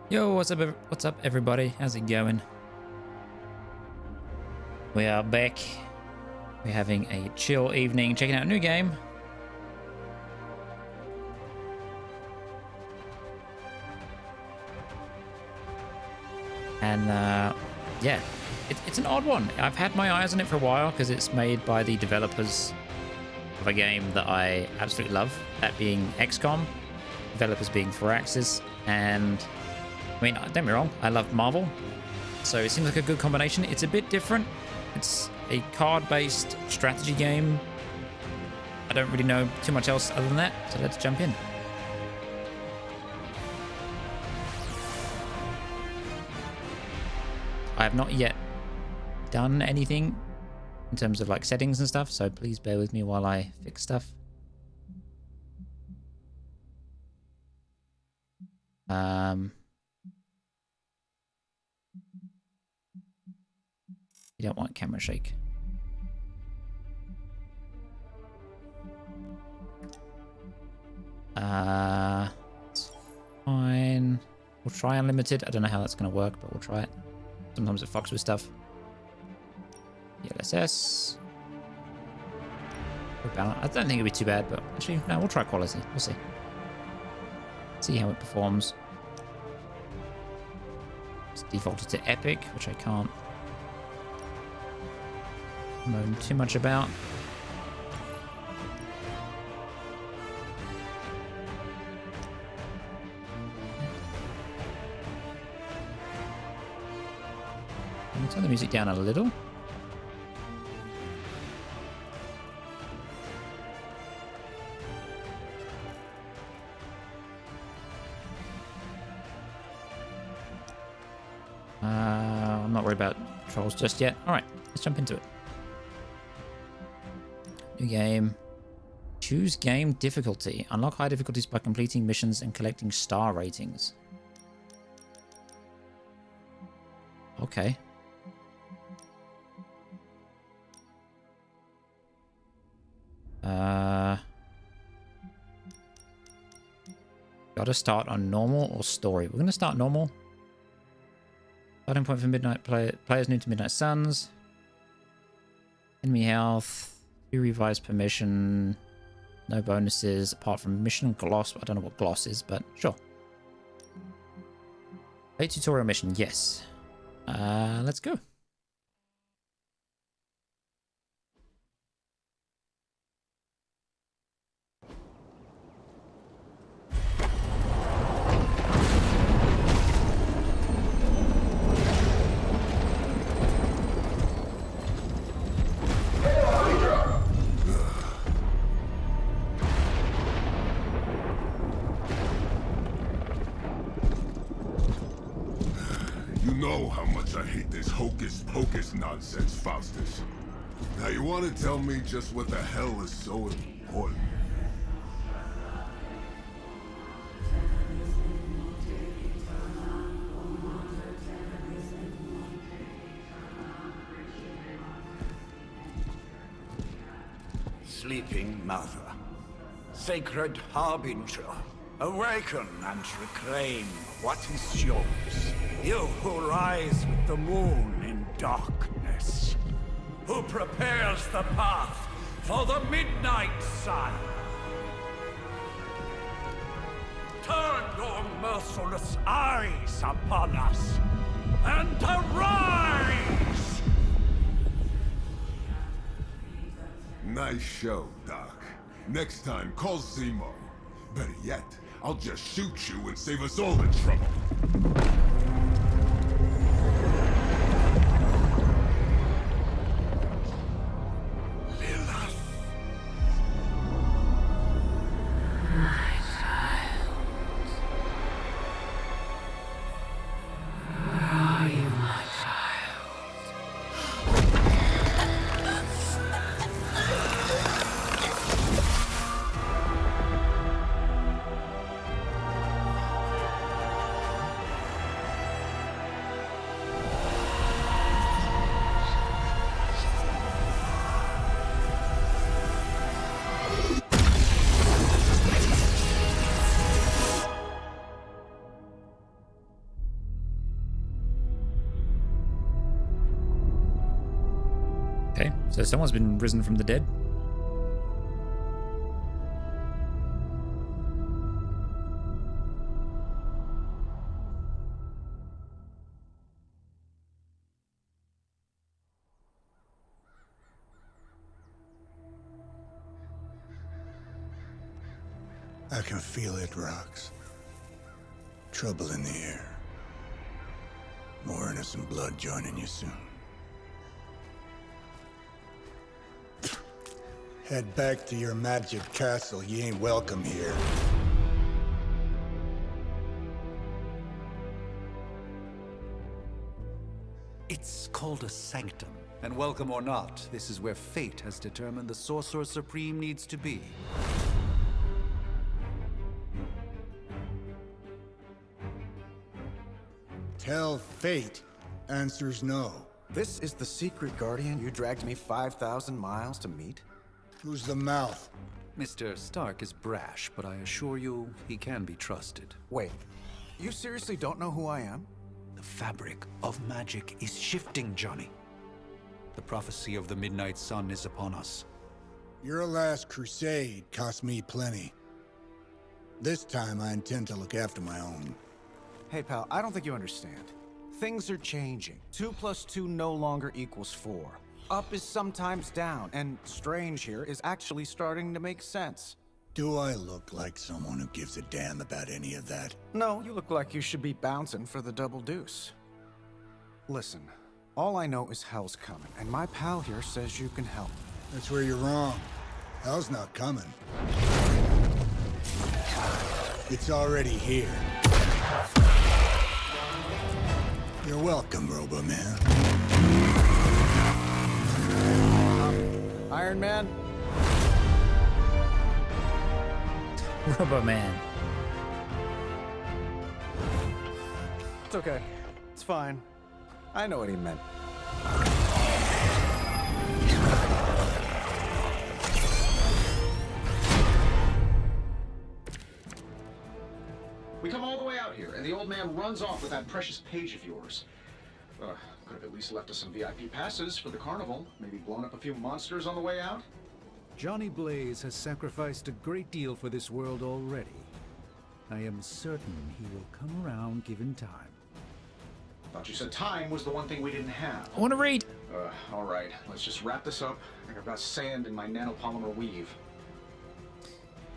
Yo, what's up everybody? How's it going? We are back. We're having a chill evening, checking out a new game. And yeah, it's an odd one. I've had my eyes on it for a while because it's made by the developers of a game that I absolutely love, that being XCOM, developers being Firaxis, and I mean, don't get me wrong, I love Marvel, so it seems like a good combination. It's a bit different. It's a card-based strategy game. I don't really know too much else other than that, so let's jump in. I have not yet done anything in terms of like settings and stuff, so please bear with me while I fix stuff. You don't want camera shake. It's fine. We'll try unlimited. I don't know how that's going to work, but we'll try it. Sometimes it fucks with stuff. DLSS. I don't think it'll be too bad, but actually, no, we'll try quality. We'll see. See how it performs. It's defaulted to epic, which I can't moan too much about. I'll turn the music down a little. I'm not worried about trolls just yet. All right, let's jump into it. New game. Choose game difficulty. Unlock high difficulties by completing missions and collecting star ratings. okay. Gotta start on normal or story. We're gonna start normal. Starting point for Midnight players new to Midnight Suns. Enemy health. 2 revives per mission. No bonuses apart from mission gloss. I don't know what gloss is, but sure. A tutorial mission, yes. Let's go. You know how much I hate this hocus-pocus nonsense, Faustus. Now you want to tell me just what the hell is so important? Sleeping Mother, sacred harbinger, awaken and reclaim what is yours. You who rise with the moon in darkness, who prepares the path for the midnight sun. Turn your merciless eyes upon us and arise! Nice show, Doc. Next time, call Zemo. Better yet, I'll just shoot you and save us all the trouble. Okay, so someone's been risen from the dead. I can feel it, Rox. Trouble in the air. More innocent blood joining you soon. Head back to your magic castle. You ain't welcome here. It's called a sanctum. And welcome or not, this is where fate has determined the Sorcerer Supreme needs to be. Tell fate. Answers no. This is the secret guardian you dragged me 5,000 miles to meet? Who's the mouth? Mr. Stark is brash, but I assure you, he can be trusted. Wait, you seriously don't know who I am? The fabric of magic is shifting, Johnny. The prophecy of the Midnight Sun is upon us. Your last crusade cost me plenty. This time I intend to look after my own. Hey pal, I don't think you understand. Things are changing. 2 + 2 no longer equals 4. Up is sometimes down, and strange here is actually starting to make sense. Do I look like someone who gives a damn about any of that? No, you look like you should be bouncing for the double deuce. Listen, all I know is hell's coming, and my pal here says you can help. That's where you're wrong. Hell's not coming. It's already here. You're welcome, Robo-Man. Iron Man? Robo-Man. It's okay. It's fine. I know what he meant. We come all the way out here, and the old man runs off with that precious page of yours. Could have at least left us some VIP passes for the carnival. Maybe blown up a few monsters on the way out. Johnny Blaze has sacrificed a great deal for this world already. I am certain he will come around given time. Thought you said time was the one thing we didn't have. I want to read. All right. Let's just wrap this up. I think I've got sand in my nanopolymer weave.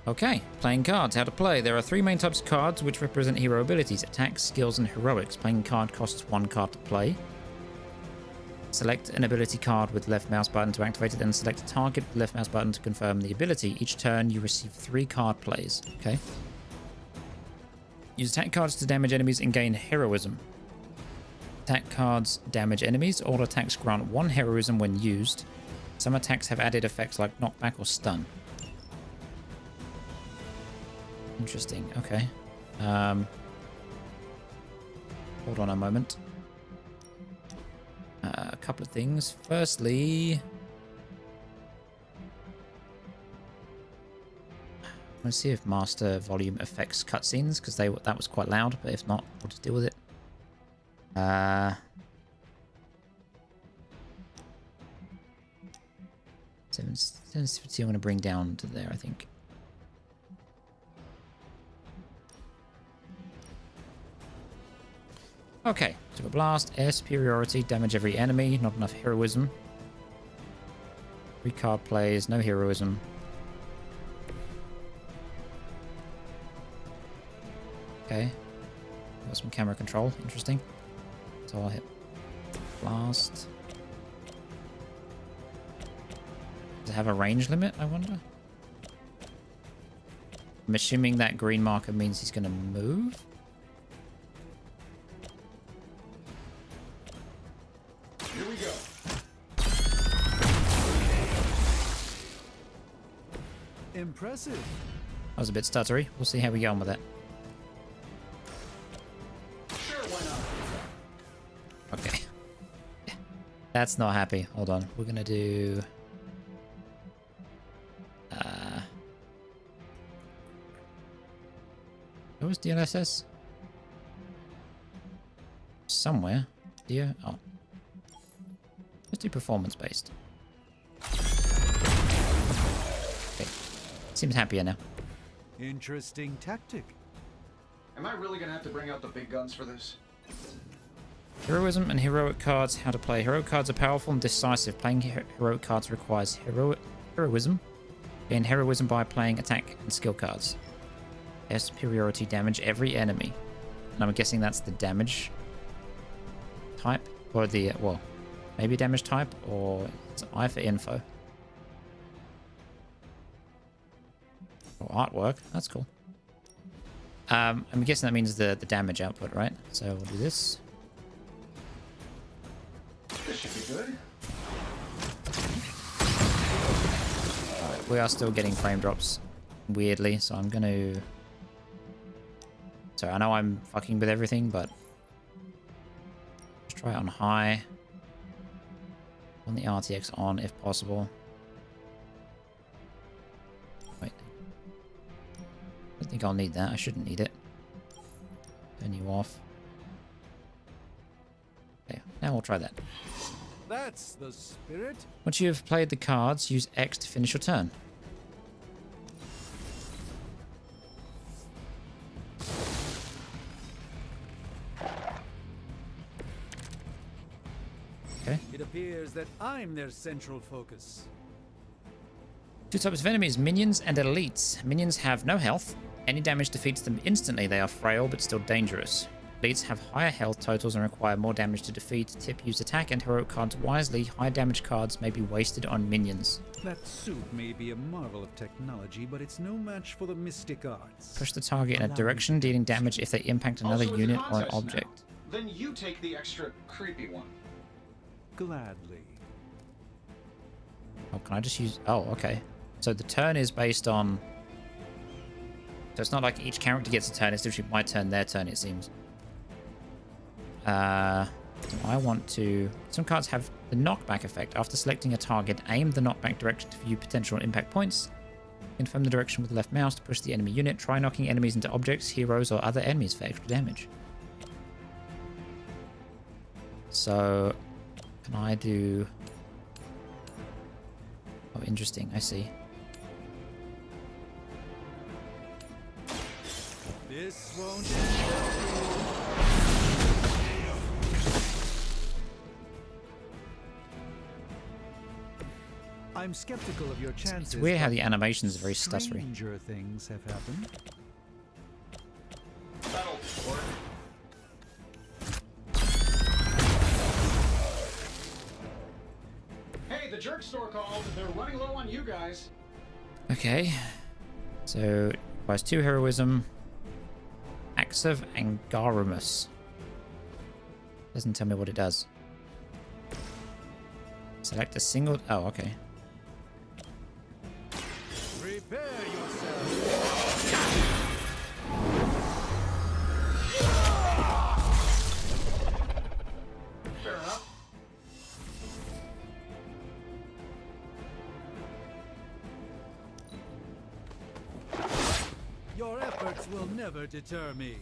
Okay, playing cards, how to play. There are 3 main types of cards which represent hero abilities: attacks, skills, and heroics. Playing card costs 1 card to play. Select an ability card with left mouse button to activate it, then select a target with left mouse button to confirm the ability. Each turn you receive 3 card plays. Okay. Use attack cards to damage enemies and gain heroism. Attack cards damage enemies. All attacks grant 1 heroism when used. Some attacks have added effects like knockback or stun. Interesting. Okay. Hold on a moment. A couple of things. Firstly, I want to see if master volume affects cutscenes, because that was quite loud. But if not, we'll just deal with it. Sensitivity I'm going to bring down to there, I think. Okay, Super Blast, air superiority, damage every enemy, not enough heroism. 3 card plays, no heroism. Okay, got some camera control, interesting. So I'll hit Blast. Does it have a range limit, I wonder? I'm assuming that green marker means he's going to move. Here we go. Impressive. That was a bit stuttery. We'll see how we get on with that. Sure, why not? Okay. That's not happy. Hold on. We're gonna do... What was DLSS? Somewhere. Dear. Oh. Let's do performance-based. Okay. Seems happier now. Interesting tactic. Am I really gonna have to bring out the big guns for this? Heroism and heroic cards. How to play. Heroic cards are powerful and decisive. Playing heroic cards requires heroism. Gain heroism by playing attack and skill cards. Air superiority, damage every enemy. And I'm guessing that's the damage type. Or the, well, maybe damage type, or it's I for info. Or artwork. That's cool. I'm guessing that means the damage output, right? So we'll do this. This should be good. Alright, we are still getting frame drops weirdly, so I'm going to... So I know I'm fucking with everything, but... Let's try it on high. On the RTX on, if possible. Wait. I don't think I'll need that. I shouldn't need it. Turn you off. Okay, now we'll try that. That's the spirit. Once you have played the cards, use X to finish your turn. Okay. It appears that I'm their central focus. 2 types of enemies, minions and elites. Minions have no health. Any damage defeats them instantly. They are frail but still dangerous. Elites have higher health totals and require more damage to defeat. Tip: use attack and heroic cards wisely. High damage cards may be wasted on minions. That suit may be a marvel of technology, but it's no match for the mystic arts. Push the target in a direction, dealing damage if they impact another Also, it's a unit or an contest now. object. Then you take the extra creepy one. Gladly. Oh, can I just use... Oh, okay. So the turn is based on... So it's not like each character gets a turn. It's literally my turn, their turn, it seems. And I want to... Some cards have the knockback effect. After selecting a target, aim the knockback direction to view potential impact points. Confirm the direction with the left mouse to push the enemy unit. Try knocking enemies into objects, heroes, or other enemies for extra damage. So, can I do... Oh, interesting. I see. This won't end. I'm skeptical of your chances. It's weird how the animations are very stuttery. Stranger things have happened. Battle order. Hey, the jerk store called. They're running low on you guys. Okay. So, requires 2 heroism. Axe of Angaramus. Doesn't tell me what it does. Select a single... Oh, okay. Prepare yourself. Fair enough. Your efforts will never deter me.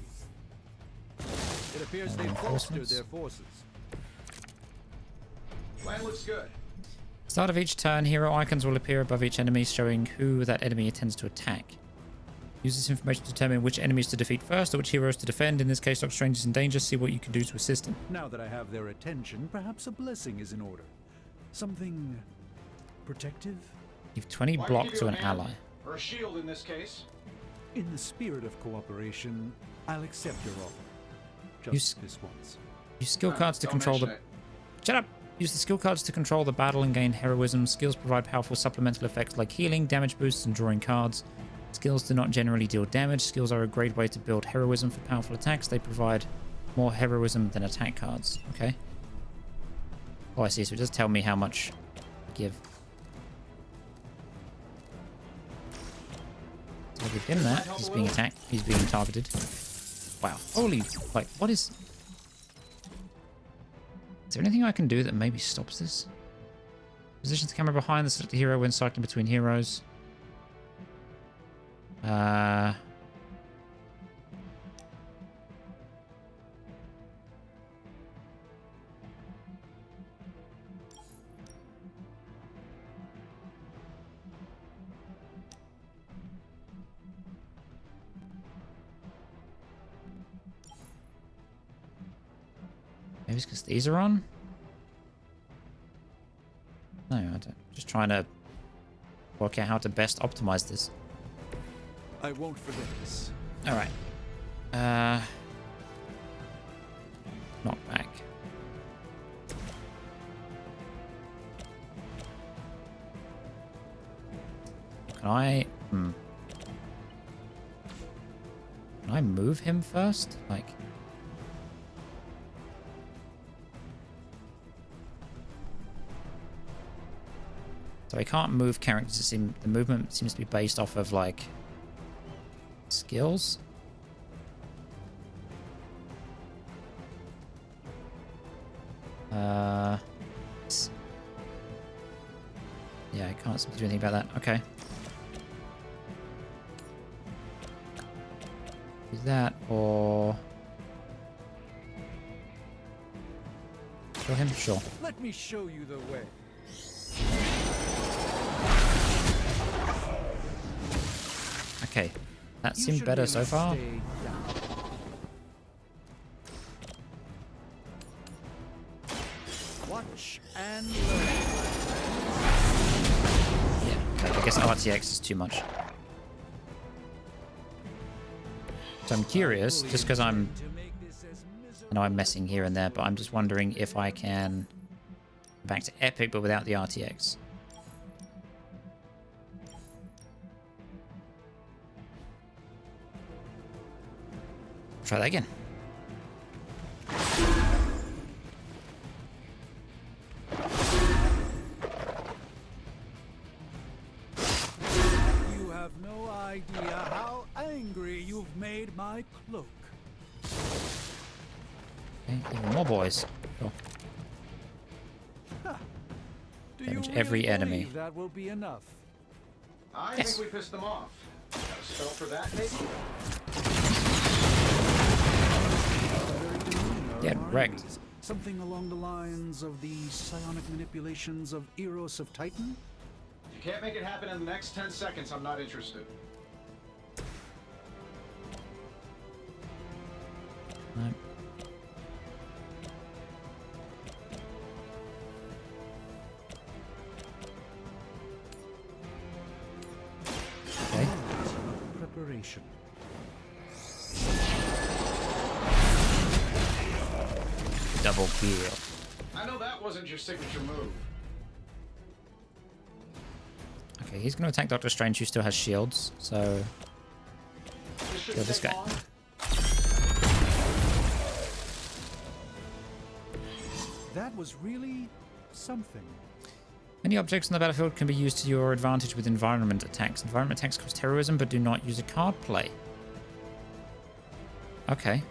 It appears they've bolstered Reinforcements? their forces. Plan looks good. Start of each turn, hero icons will appear above each enemy, showing who that enemy intends to attack. Use this information to determine which enemies to defeat first or which heroes to defend. In this case, lock strangers in danger. See what you can do to assist them. Now that I have their attention, perhaps a blessing is in order. Something protective? Give 20 Why don't block you to do an a hand? ally. Or a shield in this case. In the spirit of cooperation, I'll accept your offer. Use- Just this once. Use skill cards to Don't control the... mention it. Shut up! Use the skill cards to control the battle and gain heroism. Skills provide powerful supplemental effects like healing, damage boosts, and drawing cards. Skills do not generally deal damage. Skills are a great way to build heroism for powerful attacks. They provide more heroism than attack cards. Okay. Oh, I see. So it does tell me how much to give. So I'll give him that. He's being attacked. He's being targeted. Wow. Holy... Like, what is... Is there anything I can do that maybe stops this? Position the camera behind the selected hero when cycling between heroes. Maybe it's because these are on? No, I don't. Just trying to work out how to best optimize this. I won't forget this. Alright. Knockback. Can I... Can I move him first? Like... So I can't move characters. The movement seems to be based off of, like... skills? Yeah, I can't seem to do anything about that. Okay. Do that, or... kill him? Sure. Let me show you the way. Okay. That You seemed should better really so far. stay down. Watch and learn. Yeah, okay, I guess RTX is too much. So I'm curious, just because I'm... To make this as miserable I know I'm messing here and there, but I'm just wondering if I can... go back to Epic, but without the RTX. Try that again. You have no idea how angry you've made my cloak. Okay, even more boys. Cool. Do Damage you every really enemy. believe that will be enough? I Yes. think we pissed them off. Got a spell for that, maybe? Get wrecked. Something along the lines of the psionic manipulations of Eros of Titan? If you can't make it happen in the next 10 seconds, I'm not interested. No. Okay. Preparation. Double kill. I know that wasn't your signature move. Okay, he's going to attack Doctor Strange, who still has shields. So This should kill this take guy. long. That was really something. Many objects on the battlefield can be used to your advantage with environment attacks. Environment attacks cost heroism, but do not use a card play. Okay.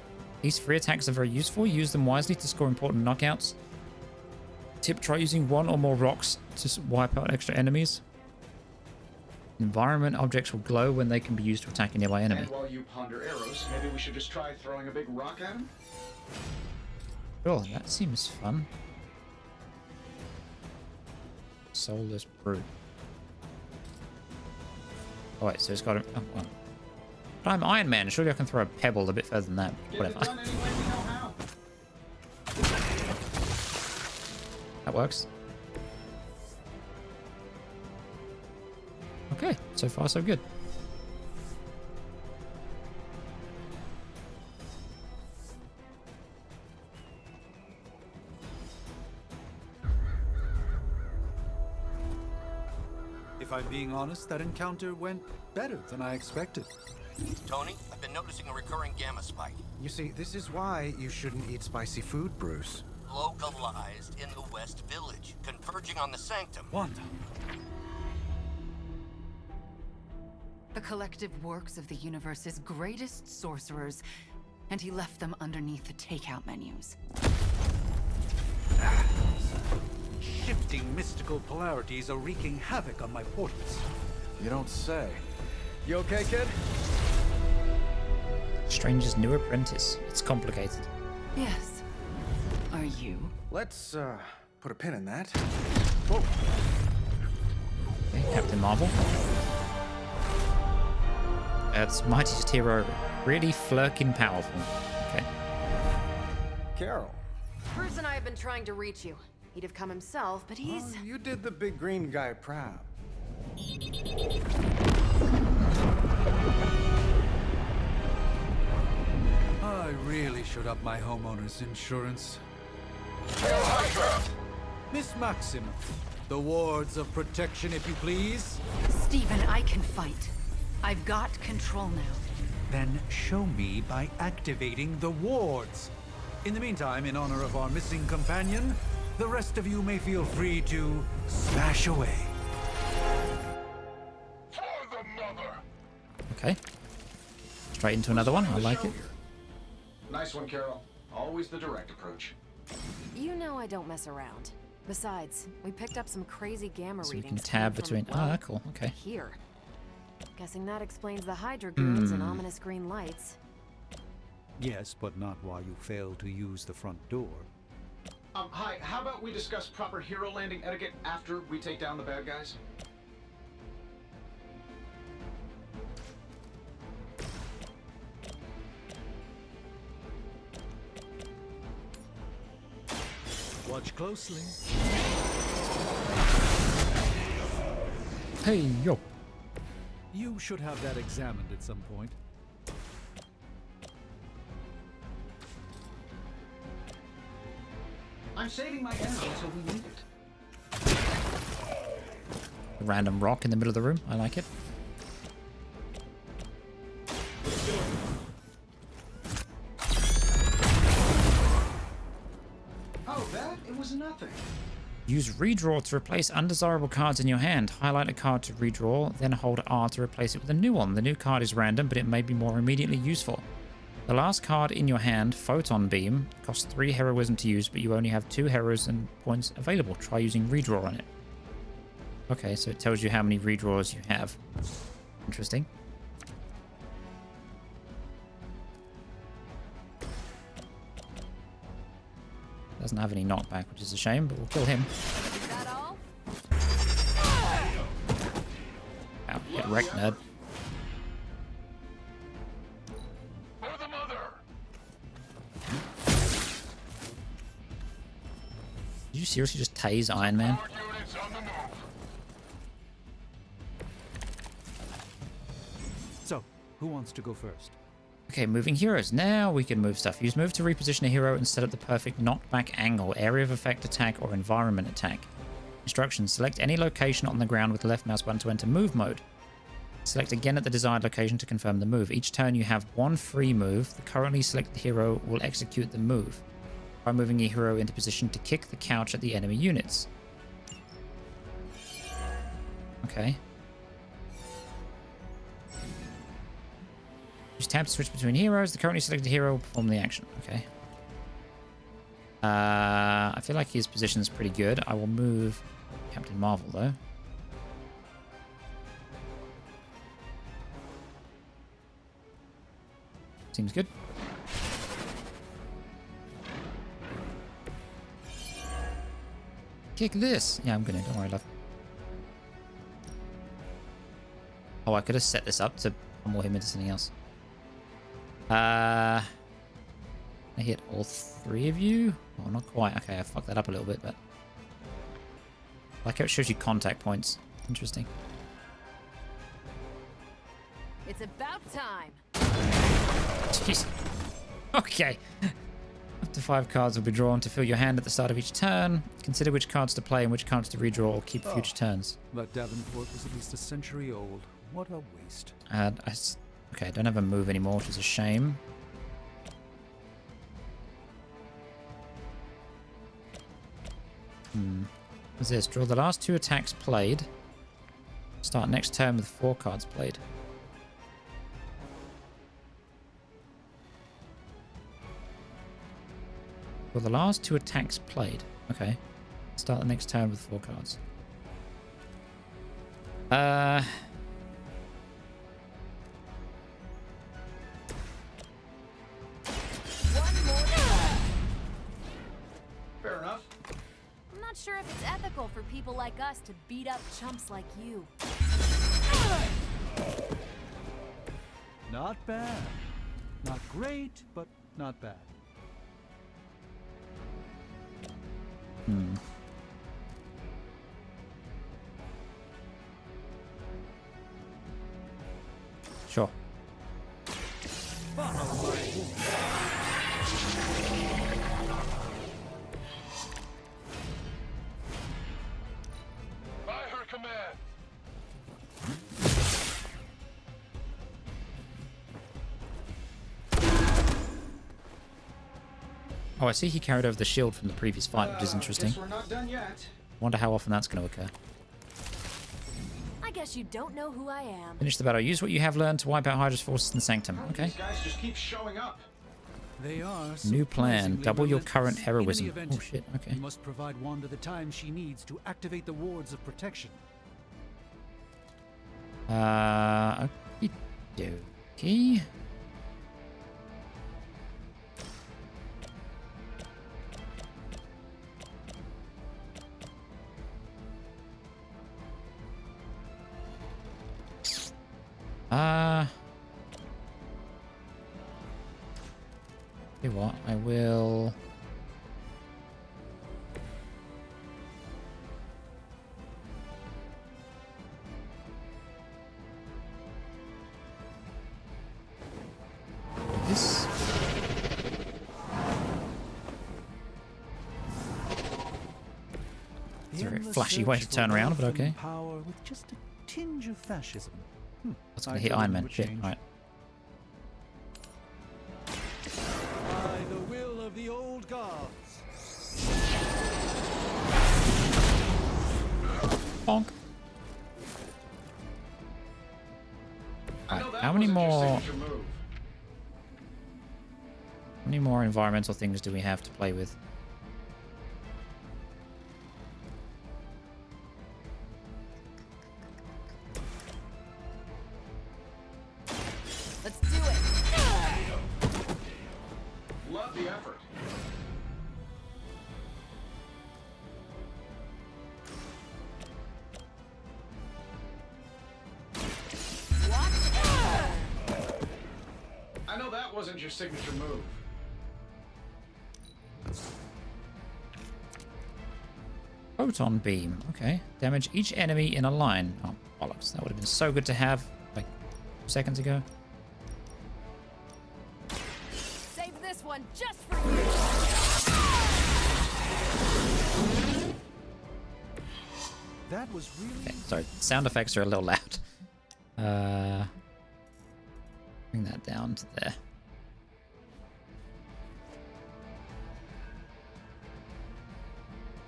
These free attacks are very useful. Use them wisely to score important knockouts. Tip, try using one or more rocks to wipe out extra enemies. Environment objects will glow when they can be used to attack a nearby enemy. And while you ponder arrows, maybe we should just try throwing a big rock at him? Sure, that seems fun. Soulless Brute. Oh wait, so it's got a... Oh, well. But I'm Iron Man. Surely I can throw a pebble a bit further than that. Get it Whatever. done any way we know how. That works. Okay, so far so good. If I'm being honest, that encounter went better than I expected. Tony, I've been noticing a recurring gamma spike. You see, this is why you shouldn't eat spicy food, Bruce. Localized in the West Village, converging on the Sanctum. Wanda. The collective works of the universe's greatest sorcerers, and he left them underneath the takeout menus. Shifting mystical polarities are wreaking havoc on my portals. You don't say. You okay, kid? Strange's new apprentice. It's complicated. Yes. Are you? Let's, put a pin in that. Okay, Captain Marvel. That's mightiest hero. Really flirking powerful. Okay. Carol. Bruce and I have been trying to reach you. He'd have come himself, but he's... Oh, you did the big green guy proud. I really should up my homeowner's insurance. Miss Maximoff, the wards of protection, if you please. Stephen, I can fight. I've got control now. Then show me by activating the wards. In the meantime, in honor of our missing companion, the rest of you may feel free to smash away. For the mother! Okay. Straight into another one. I like it. Nice one, Carol. Always the direct approach. You know I don't mess around. Besides, we picked up some crazy gamma So we readings. can tab coming between... from, well, Ah, cool. Okay. here. Guessing that explains the Hydra goons and ominous green lights. Yes, but not while you fail to use the front door. Hi, how about we discuss proper hero landing etiquette after we take down the bad guys? Watch closely. Hey, yo. You should have that examined at some point. I'm saving my energy until we need it. A random rock in the middle of the room. I like it. Oh, that? It was nothing. Use redraw to replace undesirable cards in your hand. Highlight a card to redraw, then hold R to replace it with a new one. The new card is random, but it may be more immediately useful. The last card in your hand, Photon Beam, costs 3 heroism to use, but you only have 2 heroism points available. Try using redraw on it. Okay, so it tells you how many redraws you have. Interesting. Doesn't have any knockback, which is a shame, but we'll kill him. Is that all? Ow, get wrecked, nerd. Did you seriously just tase Iron Man? So, who wants to go first? Okay, moving heroes. Now we can move stuff. Use move to reposition a hero and set up the perfect knockback angle, area of effect attack, or environment attack. Instructions. Select any location on the ground with the left mouse button to enter move mode. Select again at the desired location to confirm the move. Each turn you have one free move. The currently selected hero will execute the move by moving a hero into position to kick the couch at the enemy units. Okay. Use tab to switch between heroes. The currently selected hero will perform the action. Okay. I feel like his position is pretty good. I will move Captain Marvel, though. Seems good. Kick this. Yeah, I'm gonna. Don't worry, love. Oh, I could have set this up to pummel him into something else. I hit all three of you? Oh, not quite. Okay, I fucked that up a little bit, but... like how it shows you contact points. Interesting. It's about time. Jeez. Okay. Up to 5 cards will be drawn to fill your hand at the start of each turn. Consider which cards to play and which cards to redraw or keep for future turns. That Davenport was at least a century old. What a waste. Okay, I don't have a move anymore, which is a shame. What's this? Draw the last 2 attacks played. Start next turn with 4 cards played. Draw the last 2 attacks played. Okay. Start the next turn with 4 cards. Fair enough. I'm not sure if it's ethical for people like us to beat up chumps like you. Not bad. Not great, but not bad. Sure. By her command. Oh, I see he carried over the shield from the previous fight, which is interesting. Guess we're not done yet. Wonder how often that's going to occur. I guess you don't know who I am. Finish the battle. Use what you have learned to wipe out Hydra's forces in the Sanctum. Okay. These guys just keep showing up. They are New plan. surprisingly Double your relentless. current In heroism. any event, Oh shit. Okay. you must provide Wanda the time she needs to activate the wards of protection. Okie dokie. Tell you what, I will. This. It's a very flashy way to turn around, but okay. Power with just a tinge of fascism. That's gonna hit Iron Man. Shit. Alright. By the will of the old gods. Bonk. Alright, how many more environmental things do we have to play with? wasn't your signature move. Photon beam. Okay. Damage each enemy in a line. Oh, bollocks. That would have been so good to have like seconds ago. Save this one just for you. That was really... Okay, sorry. Sound effects are a little loud. Bring that down to there.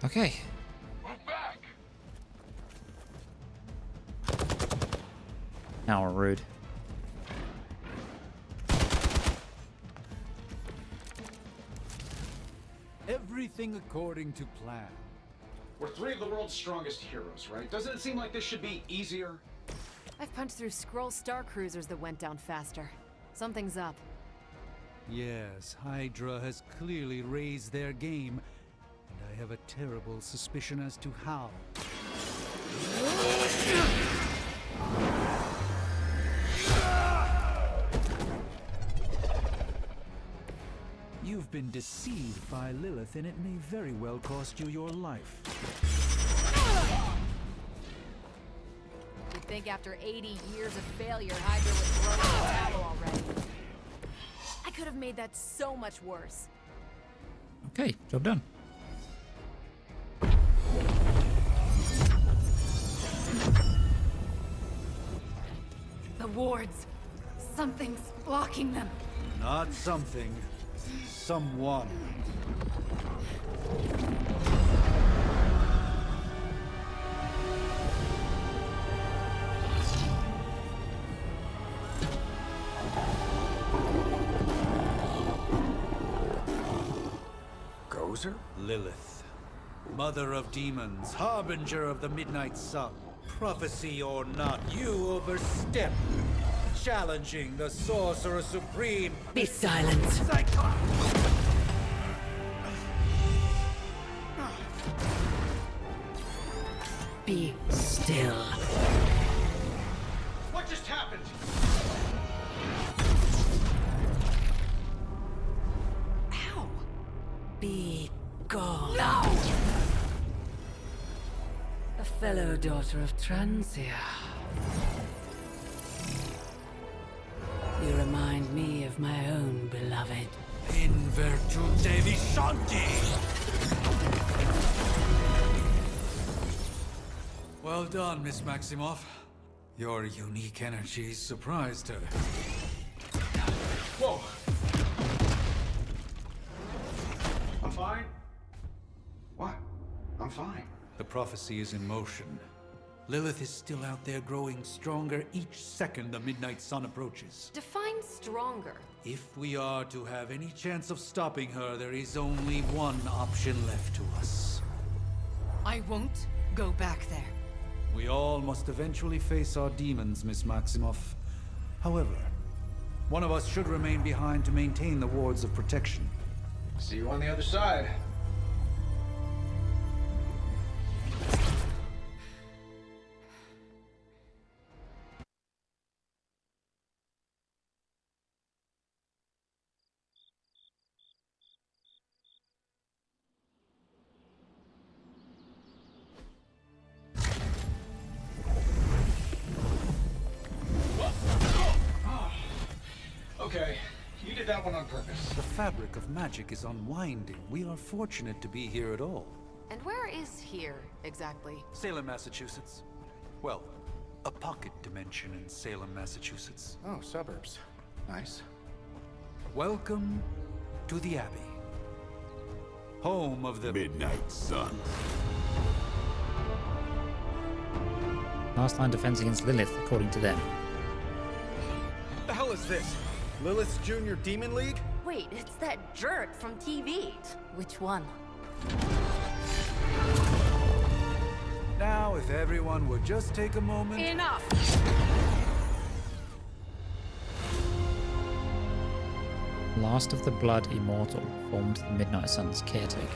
Okay. Move back. How rude. Everything according to plan. We're three of the world's strongest heroes, right? Doesn't it seem like this should be easier? I've punched through Skrull star cruisers that went down faster. Something's up. Yes, Hydra has clearly raised their game, and I have a terrible suspicion as to how. You've been deceived by Lilith, and it may very well cost you your life. You'd think after 80 years of failure, Hydra would throw in the towel already. I could have made that so much worse. Okay, job done. The wards. Something's blocking them. Not something. Someone. Gozer? Lilith. Mother of demons, harbinger of the midnight sun. Prophecy or not, you overstep. Challenging the Sorcerer Supreme. Be silent. Be still. What just happened? Ow! Be gone. No! A fellow daughter of Transia. You remind me of my own beloved. In virtute vishanti! Well done, Miss Maximoff. Your unique energy surprised her. Whoa! I'm fine. What? I'm fine. The prophecy is in motion. Lilith is still out there growing stronger each second the midnight sun approaches. Define stronger. If we are to have any chance of stopping her, there is only one option left to us. I won't go back there. We all must eventually face our demons, Miss Maximoff. However, one of us should remain behind to maintain the wards of protection. See you on the other side. Okay, you did that one on purpose. The fabric of magic is unwinding. We are fortunate to be here at all. And where is here, exactly? Salem, Massachusetts. Well, a pocket dimension in Salem, Massachusetts. Oh, suburbs. Nice. Welcome to the Abbey. Home of the Midnight Sun. Last line defense against Lilith, according to them. What the hell is this? Lilith's Junior Demon League? Wait, it's that jerk from TV. Which one? Now, if everyone would just take a moment... Enough! Last of the Blood Immortal formed the Midnight Sun's caretaker.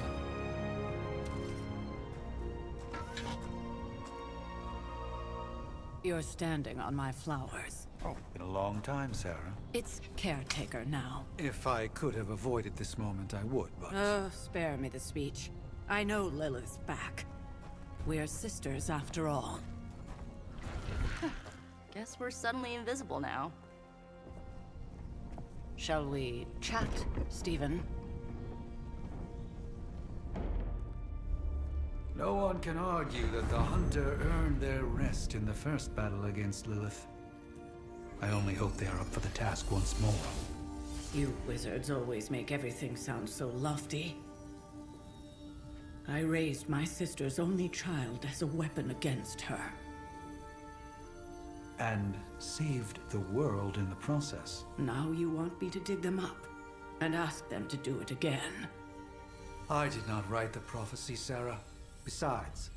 You're standing on my flowers. Oh, been a long time, Sarah. It's caretaker now. If I could have avoided this moment, I would, but... Oh, spare me the speech. I know Lilith's back. We're sisters after all. Guess we're suddenly invisible now. Shall we chat, Stephen? No one can argue that the Hunter earned their rest in the first battle against Lilith. I only hope they are up for the task once more. You wizards always make everything sound so lofty. I raised my sister's only child as a weapon against her. And saved the world in the process. Now you want me to dig them up and ask them to do it again. I did not write the prophecy, Sarah. Besides,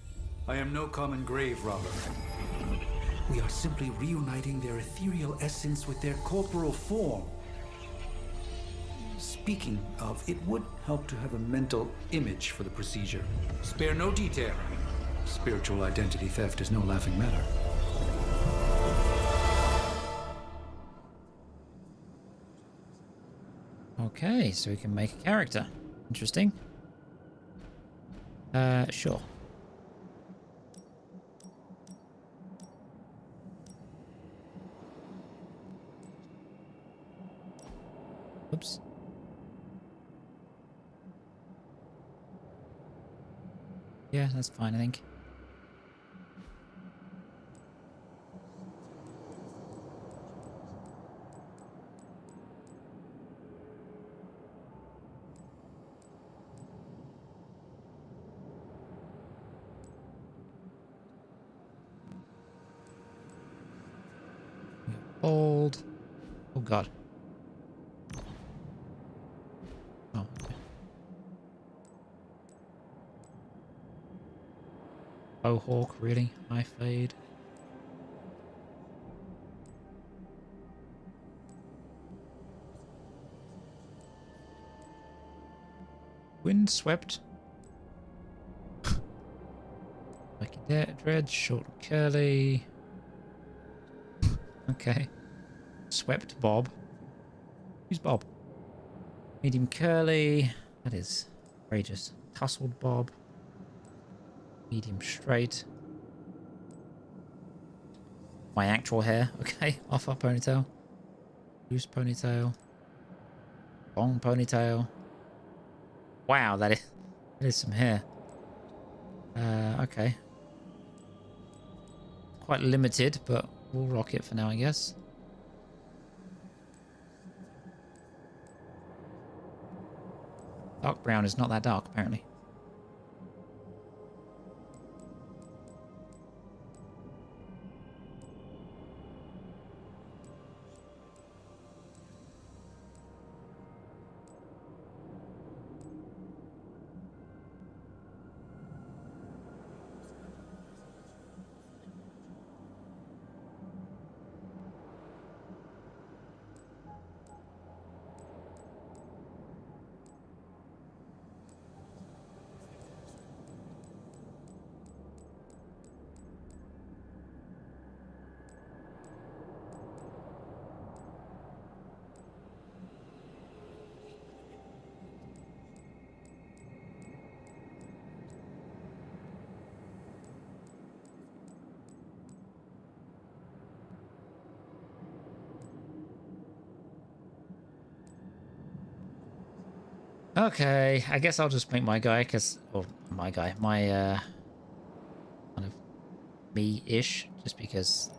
I am no common grave robber. We are simply reuniting their ethereal essence with their corporal form. Speaking of, it would help to have a mental image for the procedure. Spare no detail. Spiritual identity theft is no laughing matter. Okay, so we can make a character. Interesting. Sure. Oops. Yeah, that's fine, I think. Bold. Oh god. Oh, okay. Hawk, really? High fade. Windswept. Like dread, short and curly. Okay. Swept Bob. Who's Bob? Medium curly. That is outrageous. Tousled Bob. Medium straight. My actual hair. Okay. Off up ponytail. Loose ponytail. Long ponytail. Wow, that is some hair. Okay. Quite limited, but we'll rock it for now, I guess. Dark brown is not that dark, apparently. Okay, I guess I'll just make my guy, or my guy, my, kind of me-ish, just because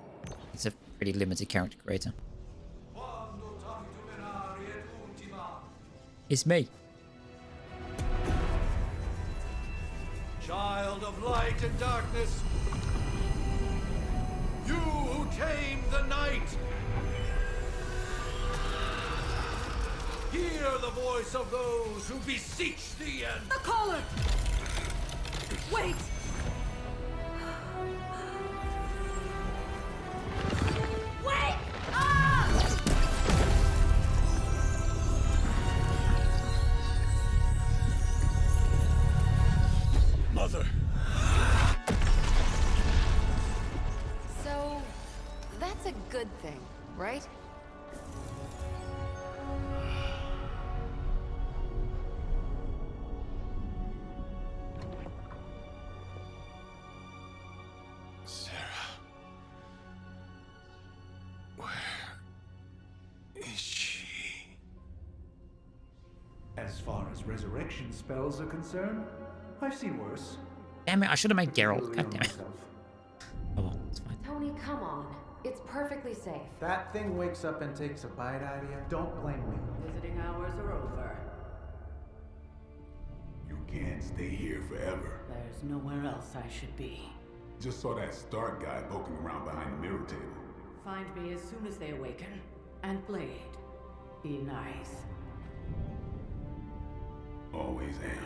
it's a pretty limited character creator. It's me. Child of light and darkness, you who tame the night, hear the voice of those who beseech the end. The caller! Wait! Wait! Ah! Mother. So, that's a good thing. right? Sarah. Where is she? As far as resurrection spells are concerned, I've seen worse. Damn it, I should have made Geralt. Particularly God on damn it. myself. Oh well, it's fine. Tony, come on. It's perfectly safe. That thing wakes up and takes a bite out of you. Don't blame me. Visiting hours are over. You can't stay here forever. There's nowhere else I should be. Just saw that Stark guy poking around behind the mirror table. Find me as soon as they awaken. And Blade, be nice. Always am.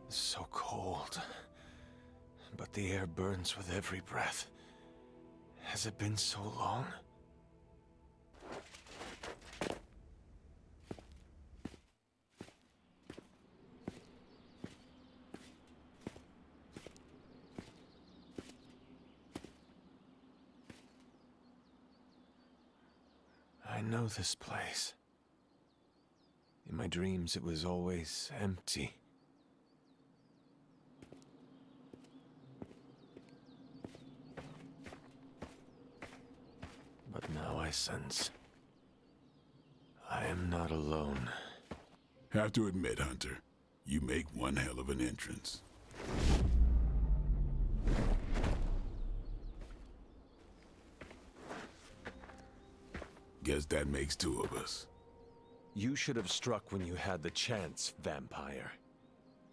So cold. But the air burns with every breath. Has it been so long? I know this place. In my dreams, it was always empty. But now I sense I am not alone. Have to admit, Hunter, you make one hell of an entrance. Guess that makes two of us. You should have struck when you had the chance, vampire.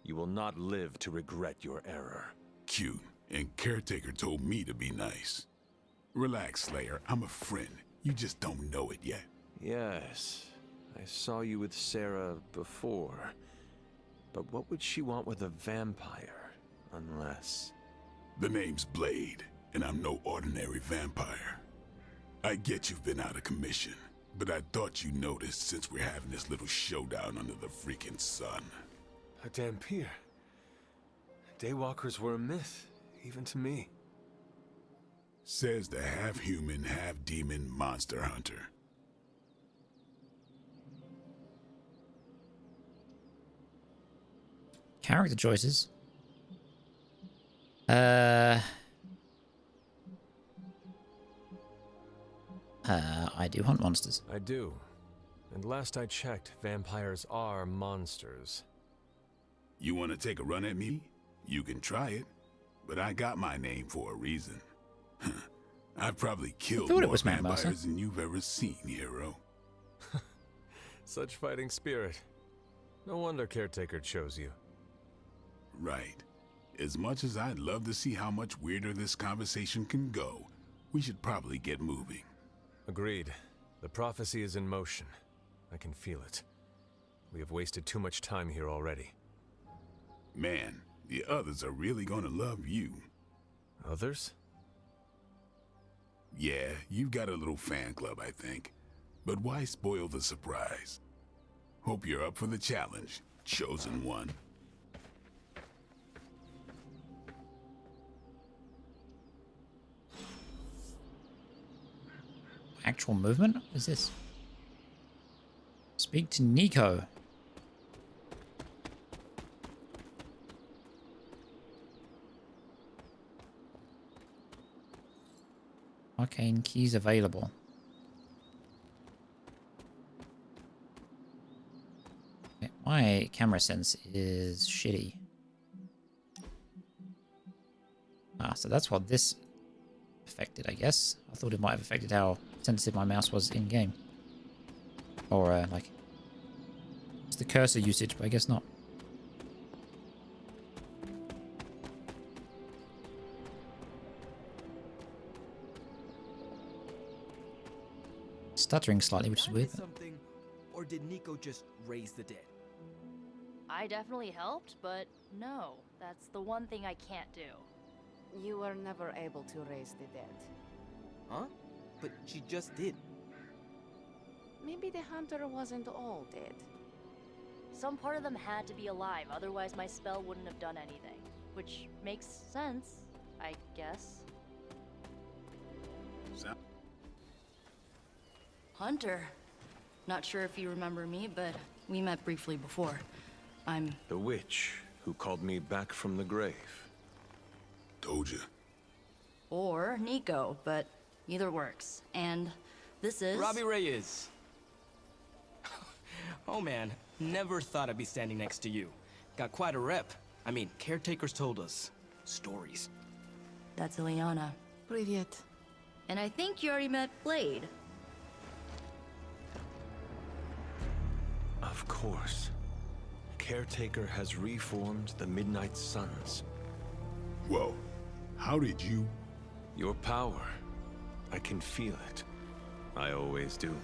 You will not live to regret your error. Cute, and Caretaker told me to be nice. Relax, Slayer. I'm a friend. You just don't know it yet. Yes, I saw you with Sarah before. But what would she want with a vampire, unless... The name's Blade, and I'm no ordinary vampire. I get you've been out of commission, but I thought you noticed since we're having this little showdown under the freaking sun. A Dampier. Daywalkers were a myth, even to me. Says the half-human, half-demon monster hunter. Character choices. I do hunt monsters. I do. And last I checked, vampires are monsters. You want to take a run at me? You can try it. But I got my name for a reason. I've probably killed more vampires than you've ever seen, hero. Such fighting spirit. No wonder Caretaker chose you. Right. As much as I'd love to see how much weirder this conversation can go, we should probably get moving. Agreed. The prophecy is in motion. I can feel it. We have wasted too much time here already. Man, the others are really gonna love you. Others? Yeah, you've got a little fan club, I think. But why spoil the surprise? Hope you're up for the challenge, chosen one. Actual movement? What is this? Speak to Nico. Arcane keys available. Okay, my camera sense is shitty. Ah, so that's what this affected, I guess. I thought it might have affected how sensitive my mouse was in game. Or, like, it's the cursor usage, but I guess not. stuttering slightly, which is weird. Something, or did Nico just raise the dead? I definitely helped, but no, that's the one thing I can't do. You were never able to raise the dead. Huh? But she just did. Maybe the hunter wasn't all dead. Some part of them had to be alive, otherwise my spell wouldn't have done anything. Which makes sense, I guess. Hunter. Not sure if you remember me, but we met briefly before. I'm... The witch who called me back from the grave. Told you. Or Nico, but either works. And this is... Robbie Reyes. Oh man, never thought I'd be standing next to you. Got quite a rep. I mean, caretakers told us stories. That's Ileana. Привет. And I think you already met Blade. Of course. Caretaker has reformed the Midnight Suns. Whoa. How did you... Your power. I can feel it. I always do.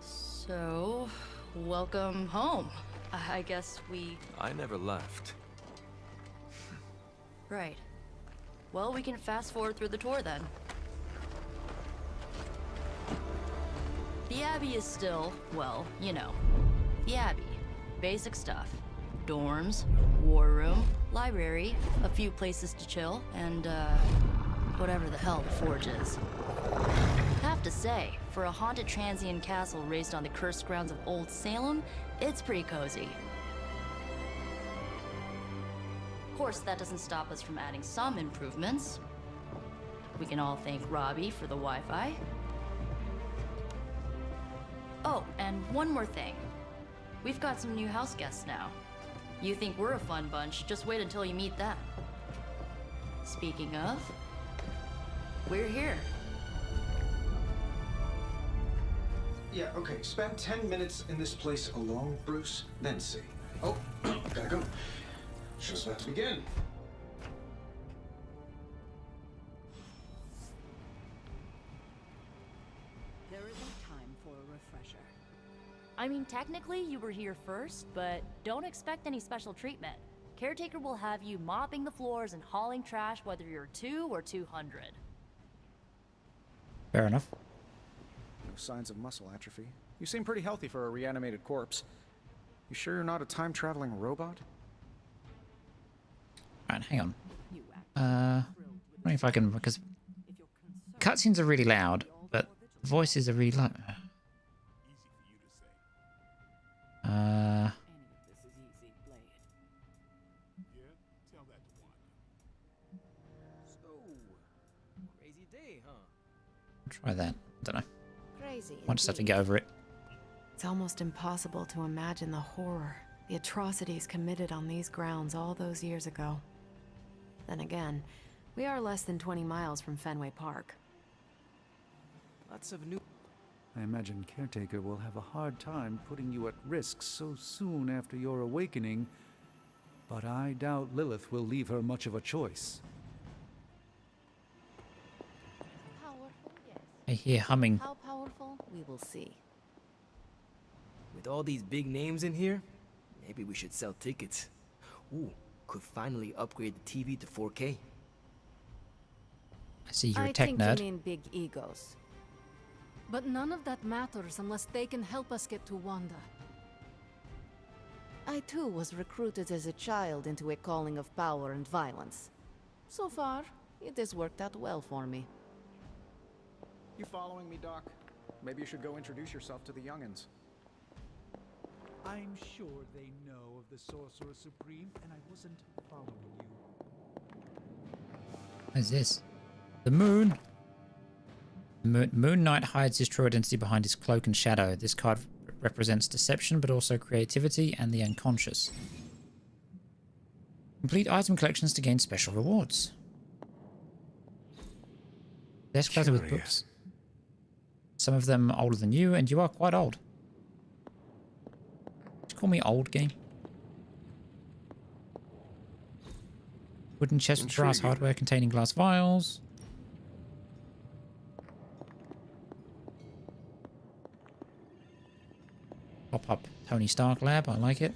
So, welcome home. I guess we... I never left. Right. Well, we can fast forward through the tour then. The Abbey is still, well, you know, the Abbey. Basic stuff. Dorms, war room, library, a few places to chill, and, whatever the hell the Forge is. Have to say, for a haunted transient castle raised on the cursed grounds of Old Salem, it's pretty cozy. Of course, that doesn't stop us from adding some improvements. We can all thank Robbie for the Wi-Fi. Oh, and one more thing. We've got some new house guests now. You think we're a fun bunch, just wait until you meet them. Speaking of, we're here. Yeah, okay. Spend 10 minutes in this place alone, Bruce, then see. Oh, gotta go. Show's about to begin. There isn't time for a refresher. I mean, technically you were here first, but don't expect any special treatment. Caretaker will have you mopping the floors and hauling trash whether you're 2 or 200. Fair enough. No signs of muscle atrophy. You seem pretty healthy for a reanimated corpse. You sure you're not a time-traveling robot? Right, hang on. I don't know if I can, because cutscenes are really loud, but voices are really low. Crazy day, huh? Try that. Don't know. Crazy. Might just have to get over it. It's almost impossible to imagine the horror, the atrocities committed on these grounds all those years ago. Then again, we are less than 20 miles from Fenway Park. Lots of new... I imagine Caretaker will have a hard time putting you at risk so soon after your awakening, but I doubt Lilith will leave her much of a choice. Powerful, yes. I hear humming. How powerful? We will see. With all these big names in here, maybe we should sell tickets. Ooh, could finally upgrade the TV to 4K. I see you're a I tech think nerd. you mean big egos. But none of that matters unless they can help us get to Wanda. I too was recruited as a child into a calling of power and violence. So far, it has worked out well for me. You following me, Doc? Maybe you should go introduce yourself to the youngins. I'm sure they know of the Sorcerer Supreme, and I wasn't following you. What is this? The moon. Moon Knight hides his true identity behind his cloak and shadow. This card represents deception, but also creativity and the unconscious. Complete item collections to gain special rewards. Desk cluttered with books. Some of them older than you, and you are quite old. Just call me old, game. Wooden chest with brass hardware containing glass vials. pop-up Tony Stark lab. I like it.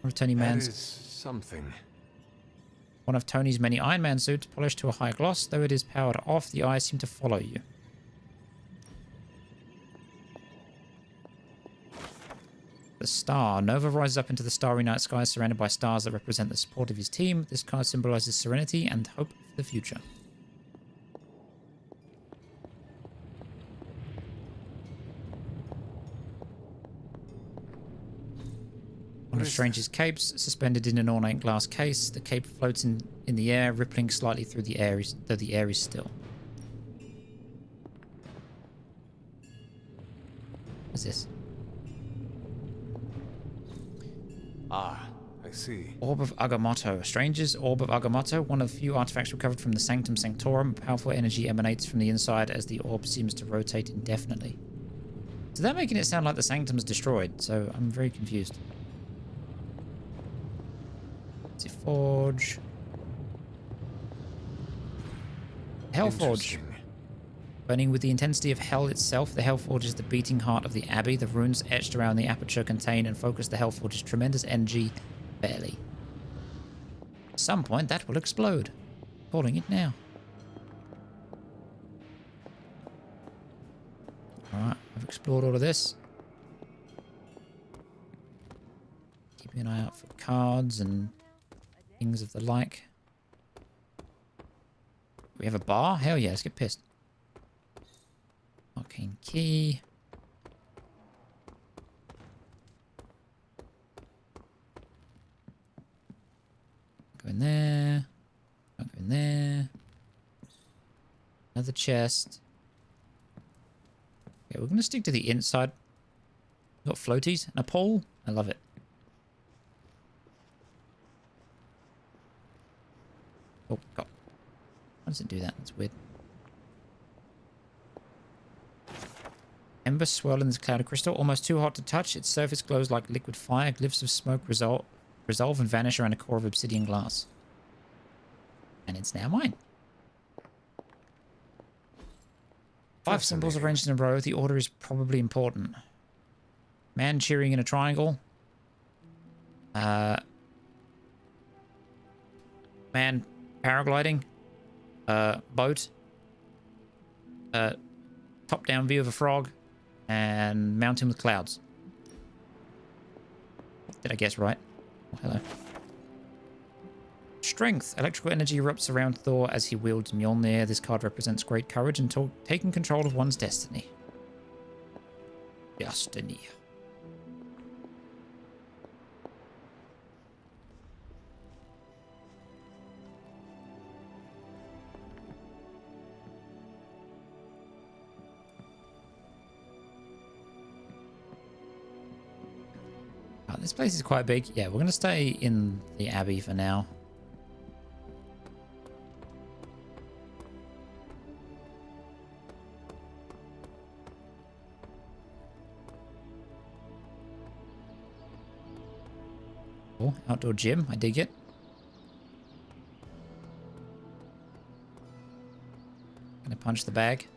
One of Tony Man's... That is something. One of Tony's many Iron Man suits, polished to a high gloss. Though it is powered off, the eyes seem to follow you. The star. Nova rises up into the starry night sky, surrounded by stars that represent the support of his team. This card symbolizes serenity and hope for the future. One of Strange's capes, suspended in an ornate glass case. The cape floats in the air, rippling slightly through the air, though the air is still. What's this? Ah, I see. Orb of Agamotto. Stranger's Orb of Agamotto, one of the few artifacts recovered from the Sanctum Sanctorum. Powerful energy emanates from the inside as the orb seems to rotate indefinitely. So they're making it sound like the Sanctum's destroyed, so I'm very confused. It's a forge. Hellforge. Burning with the intensity of hell itself, the Hellforge is the beating heart of the Abbey. The runes etched around the aperture contain and focus the Hellforge's tremendous energy barely. At some point, that will explode. Calling it now. Alright, I've explored all of this. Keeping an eye out for cards and things of the like. We have a bar? Hell yeah, let's get pissed. Arcane key. Go in there. Go in there. Another chest. Okay, we're going to stick to the inside. We've got floaties and a pole. I love it. Oh, God. Why does it do that? That's weird. Ember swirl in this cloud of crystal, almost too hot to touch. Its surface glows like liquid fire. Glyphs of smoke resolve and vanish around a core of obsidian glass. And it's now mine. 5 symbols arranged in a row. The order is probably important. Man cheering in a triangle. Man paragliding. Boat. Top-down view of a frog. And mountain with clouds. Did I guess right? Oh, hello. Strength. Electrical energy erupts around Thor as he wields Mjolnir. This card represents great courage and taking control of one's destiny. Destiny. This place is quite big. Yeah, we're going to stay in the Abbey for now. Oh, outdoor gym. I dig it. Gonna punch the bag.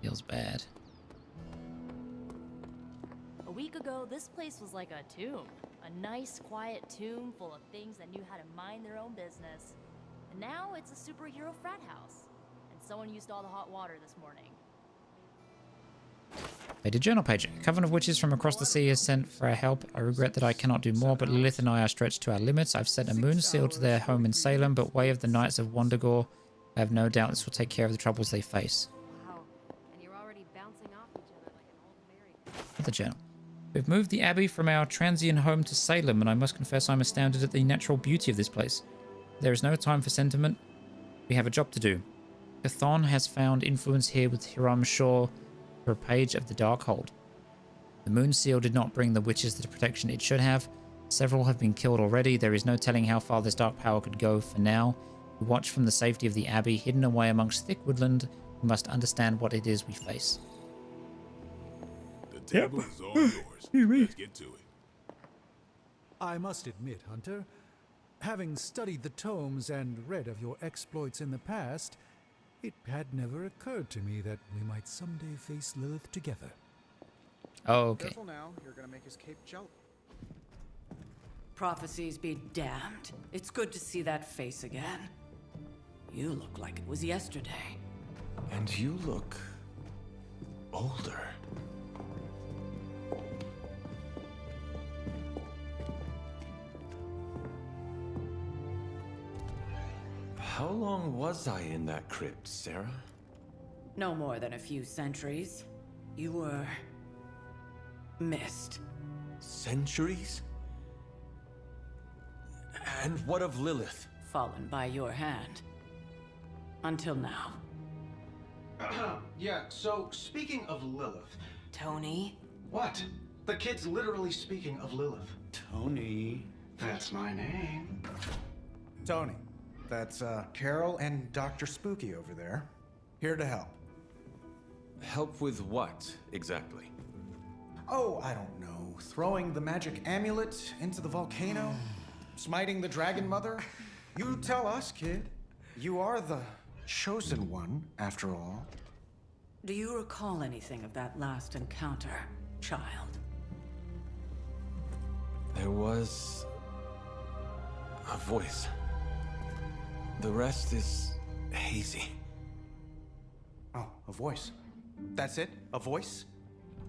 Feels bad. A week ago, this place was like a tomb. A nice, quiet tomb full of things that knew how to mind their own business. And now it's a superhero frat house. And someone used all the hot water this morning. Made a journal page. A coven of witches from across the sea has sent for our help. I regret that I cannot do more, but Lilith and I are stretched to our limits. I've sent a moon seal to their home in Salem, but way of the Knights of Wondagore. I have no doubt this will take care of the troubles they face. Wow. And you're already bouncing off each other like an old married. Another journal. We've moved the Abbey from our transient home to Salem, and I must confess I'm astounded at the natural beauty of this place. There is no time for sentiment. We have a job to do. Chthon has found influence here with Hiram Shaw for a page of the Darkhold. The Moon Seal did not bring the witches the protection it should have. Several have been killed already. There is no telling how far this dark power could go. For now, we watch from the safety of the Abbey, hidden away amongst thick woodland. We must understand what it is we face. The table is all yours. Let's get to it. I must admit, Hunter, having studied the tomes and read of your exploits in the past, it had never occurred to me that we might someday face Lilith together. Oh, okay. Careful now, you're gonna make his cape jello. Prophecies be damned. It's good to see that face again. You look like it was yesterday. And you look older. How long was I in that crypt, Sarah? No more than a few centuries. You were... missed. Centuries? And what of Lilith? Fallen by your hand. Until now. Yeah, so speaking of Lilith... Tony? What? The kid's literally speaking of Lilith. Tony. That's my name. Tony, that's Carol and Dr. Spooky over there. Here to help. Help with what, exactly? Oh, I don't know. Throwing the magic amulet into the volcano? Smiting the Dragon Mother? You tell us, kid. You are the chosen one, after all. Do you recall anything of that last encounter, child? There was... a voice. The rest is hazy. Oh, a voice. That's it? A voice?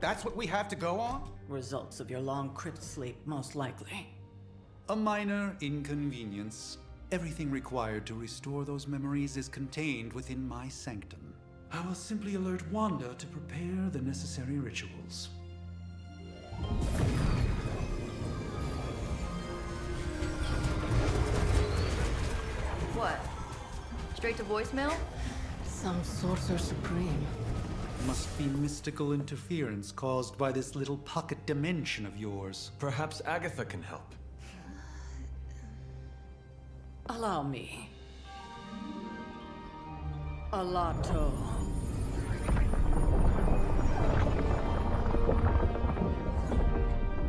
That's what we have to go on? Results of your long crypt sleep, most likely. A minor inconvenience. Everything required to restore those memories is contained within my sanctum. I will simply alert Wanda to prepare the necessary rituals. What? Straight to voicemail? Some sorcerer supreme. Must be mystical interference caused by this little pocket dimension of yours. Perhaps Agatha can help. Allow me. Alato.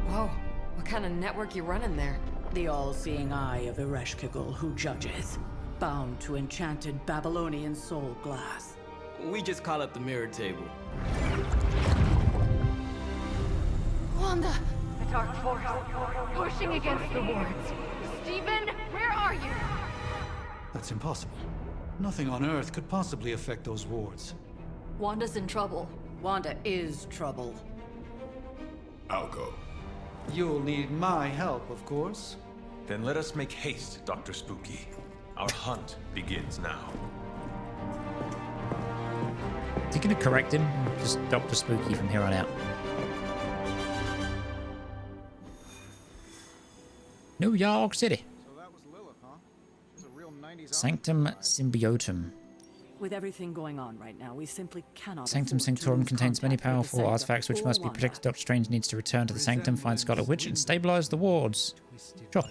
Whoa, what kind of network you running there? The all-seeing eye of Ereshkigal who judges. Bound to enchanted Babylonian soul glass. We just call it the mirror table. Wanda! The dark force, pushing against the wards. Stephen, where are you? That's impossible. Nothing on Earth could possibly affect those wards. Wanda's in trouble. Wanda is trouble. I'll go. You'll need my help, of course. Then let us make haste, Dr. Spooky. Our hunt begins now. Is he going to correct him? Just Dr. Spooky from here on out. New York City. So that was Lilith, huh? She's a real 90s Sanctum Symbiotum. With everything going on right now, we simply cannot. Sanctum Sanctorum contains many powerful artifacts which must be Wanda. protected. Doctor Strange needs to return to the Sanctum, find Scarlet Witch, and stabilize the wards. Sure.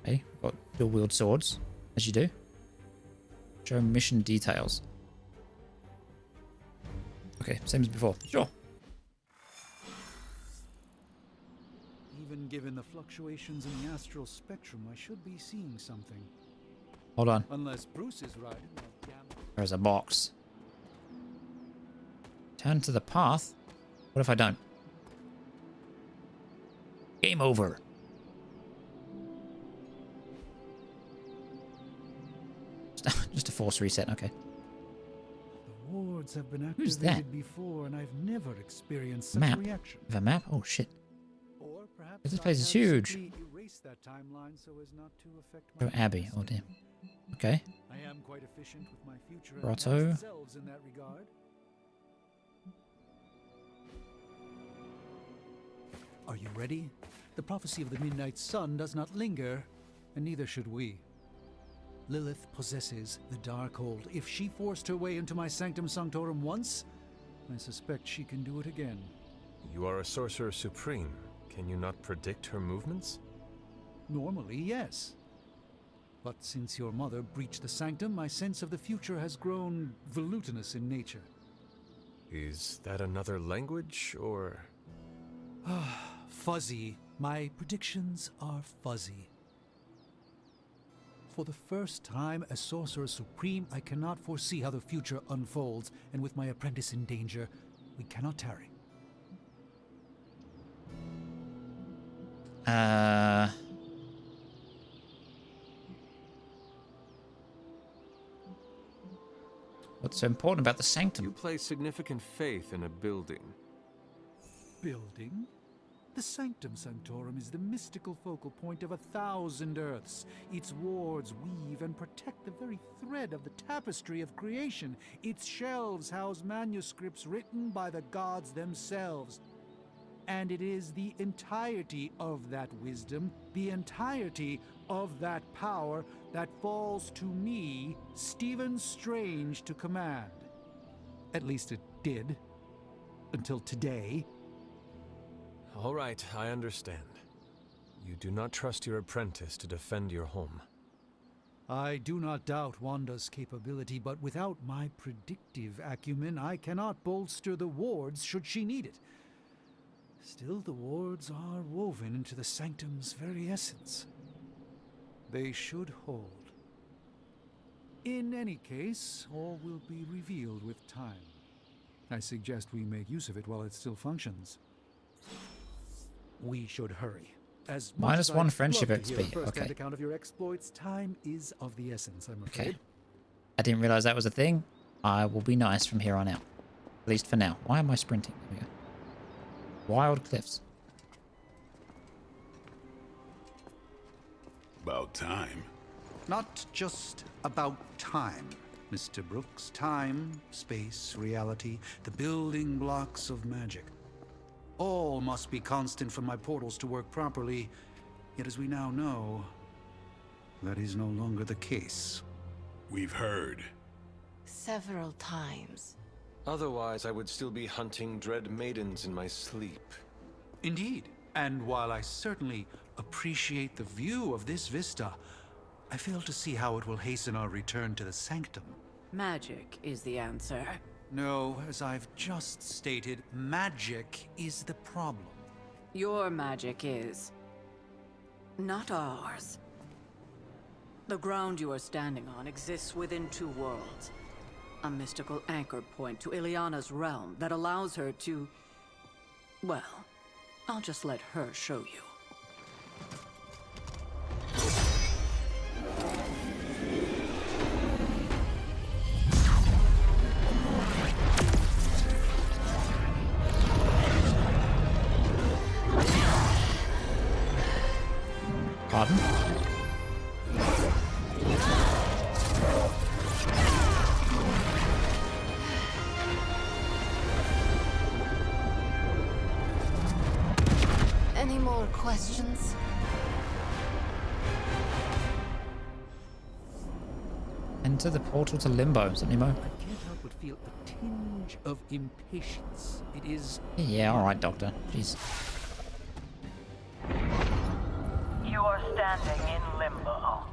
Okay, got dual wield swords, as you do. Show mission details. Okay, same as before. Sure. Even given the fluctuations in the astral spectrum, I should be seeing something. Hold on. Unless Bruce is right. There's a box. Turn to the path. What if I don't? Game over. Just a force reset, okay. The wards have been Who's activated that? before, and I've never experienced such Map. a reaction. Have a map? Oh shit. Or perhaps This I place is have huge. simply erased that timeline so as not to affect Oh, my Abby. Oh damn. Okay. I am quite efficient with my future Grotto. and past selves in that regard. Are you ready? The prophecy of the Midnight Sun does not linger, and neither should we. Lilith possesses the Darkhold. If she forced her way into my Sanctum Sanctorum once, I suspect she can do it again. You are a sorcerer supreme. Can you not predict her movements? Normally, yes. But since your mother breached the Sanctum, my sense of the future has grown volutinous in nature. Is that another language, or...? Fuzzy. My predictions are fuzzy. For the first time as Sorcerer Supreme, I cannot foresee how the future unfolds, and with my apprentice in danger, we cannot tarry. What's so important about the sanctum? You place significant faith in a building. Building? The Sanctum Sanctorum is the mystical focal point of 1,000 Earths. Its wards weave and protect the very thread of the tapestry of creation. Its shelves house manuscripts written by the gods themselves. And it is the entirety of that wisdom, the entirety of that power, that falls to me, Stephen Strange, to command. At least it did. Until today. All right, I understand. You do not trust your apprentice to defend your home. I do not doubt Wanda's capability, but without my predictive acumen, I cannot bolster the wards should she need it. Still, the wards are woven into the sanctum's very essence. They should hold. In any case, all will be revealed with time. I suggest we make use of it while it still functions. We should hurry. As much as -1 I'd friendship love to hear a XP. first-hand Okay. account of your exploits, time is of the essence, I'm afraid. Okay. I didn't realize that was a thing. I will be nice from here on out. At least for now. Why am I sprinting? There we go. Wild cliffs. About time. Not just about time, Mr. Brooks. Time, space, reality, the building blocks of magic. All must be constant for my portals to work properly, yet as we now know, that is no longer the case. We've heard. Several times. Otherwise, I would still be hunting dread maidens in my sleep. Indeed. And while I certainly appreciate the view of this vista, I fail to see how it will hasten our return to the sanctum. Magic is the answer. No, as I've just stated, magic is the problem. Your magic is. Not ours. The ground you are standing on exists within two worlds. A mystical anchor point to Ileana's realm that allows her to... Well, I'll just let her show you. Pardon? Any more questions? Enter the portal to Limbo. Something more? I can't help but feel a tinge of impatience. It is... Yeah, alright, Doctor. Jeez. You are standing in Limbo.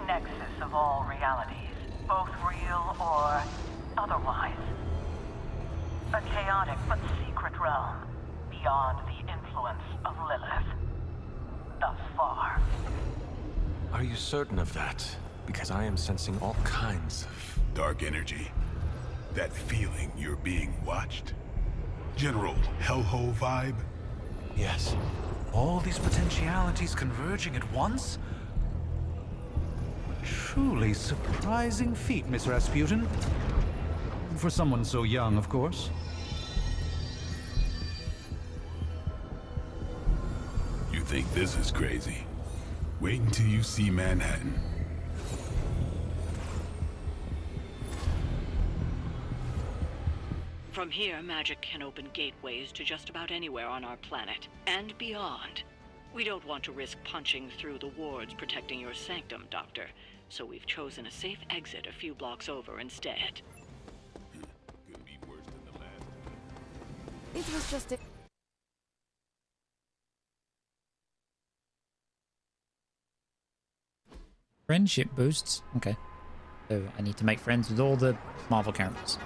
Nexus of all realities, both real or otherwise. A chaotic but secret realm, beyond the influence of Lilith. Thus far. Are you certain of that? Because I am sensing all kinds of... Dark energy. That feeling you're being watched. General hellhole vibe. Yes. All these potentialities converging at once? A truly surprising feat, Miss Rasputin. For someone so young, of course. You think this is crazy? Wait until you see Manhattan. From here, magic can open gateways to just about anywhere on our planet, and beyond. We don't want to risk punching through the wards protecting your sanctum, Doctor, so we've chosen a safe exit a few blocks over instead. Couldn't be worse than the last. It was just a... Friendship boosts. Okay. So I need to make friends with all the Marvel characters.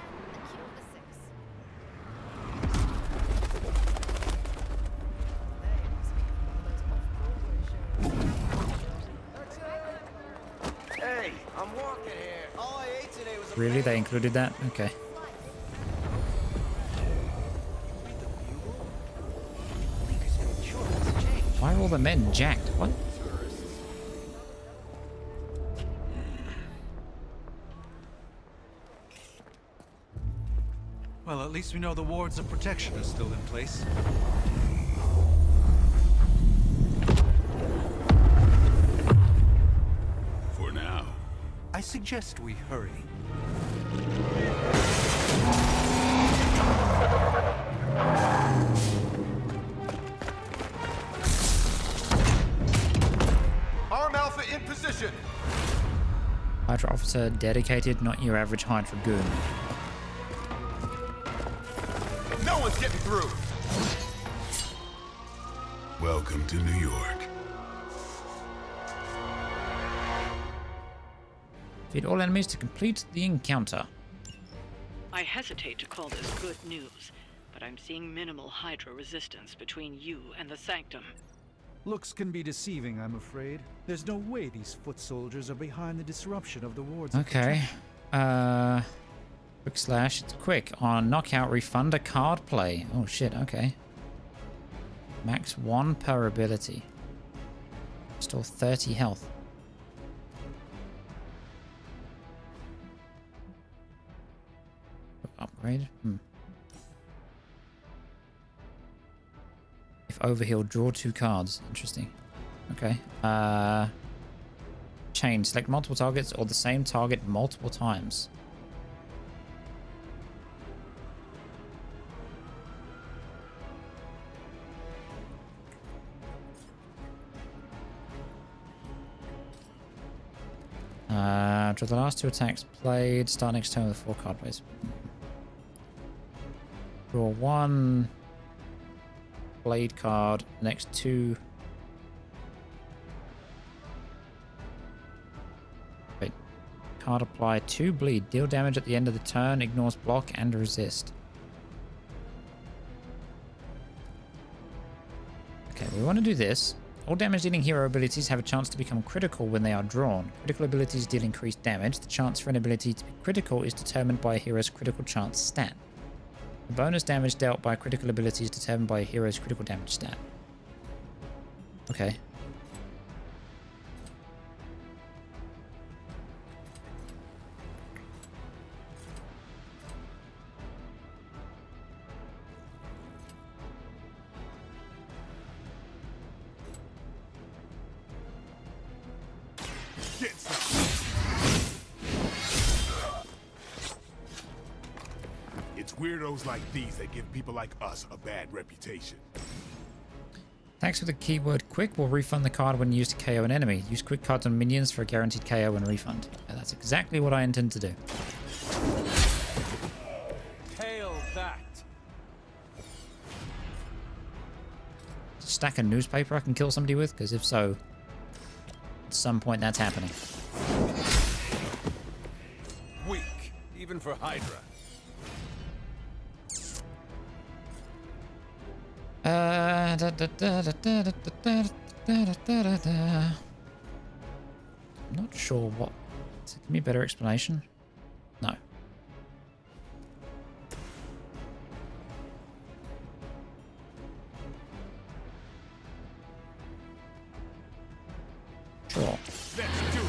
Really? They included that? Okay. Why are all the men jacked? What? Well, at least we know the wards of protection are still in place. For now. I suggest we hurry. Arm Alpha in position. Hydra officer dedicated, not your average Hydra goon. No one's getting through. Welcome to New York. Defeat all enemies to complete the encounter. I hesitate to call this good news, but I'm seeing minimal Hydra resistance between you and the Sanctum. Looks can be deceiving, I'm afraid. There's no way these foot soldiers are behind the disruption of the wards. Okay. Quick slash. It's quick. On knockout, refund a card play. Oh shit, okay. Max 1 per ability. Restore 30 health. Upgrade. If overhealed, draw 2 cards. Interesting. Okay. Chain. Select multiple targets or the same target multiple times. Draw the last 2 attacks played. Start next turn with 4 card plays. Draw 1 blade card. Next 2. Wait. Card apply 2 bleed. Deal damage at the end of the turn. Ignores block and resist. Okay, we want to do this. All damage dealing hero abilities have a chance to become critical when they are drawn. Critical abilities deal increased damage. The chance for an ability to be critical is determined by a hero's critical chance stat. The bonus damage dealt by critical ability is determined by a hero's critical damage stat. Okay. It's weirdos like these that give people like us a bad reputation. Thanks for the keyword quick. We'll refund the card when used to KO an enemy. Use quick cards on minions for a guaranteed KO and refund. Yeah, that's exactly what I intend to do. Hail that. Stack a newspaper I can kill somebody with? Because if so, at some point that's happening. Weak, even for Hydra. I'm not sure what. So give me a better explanation. No. Sure. Let's do it.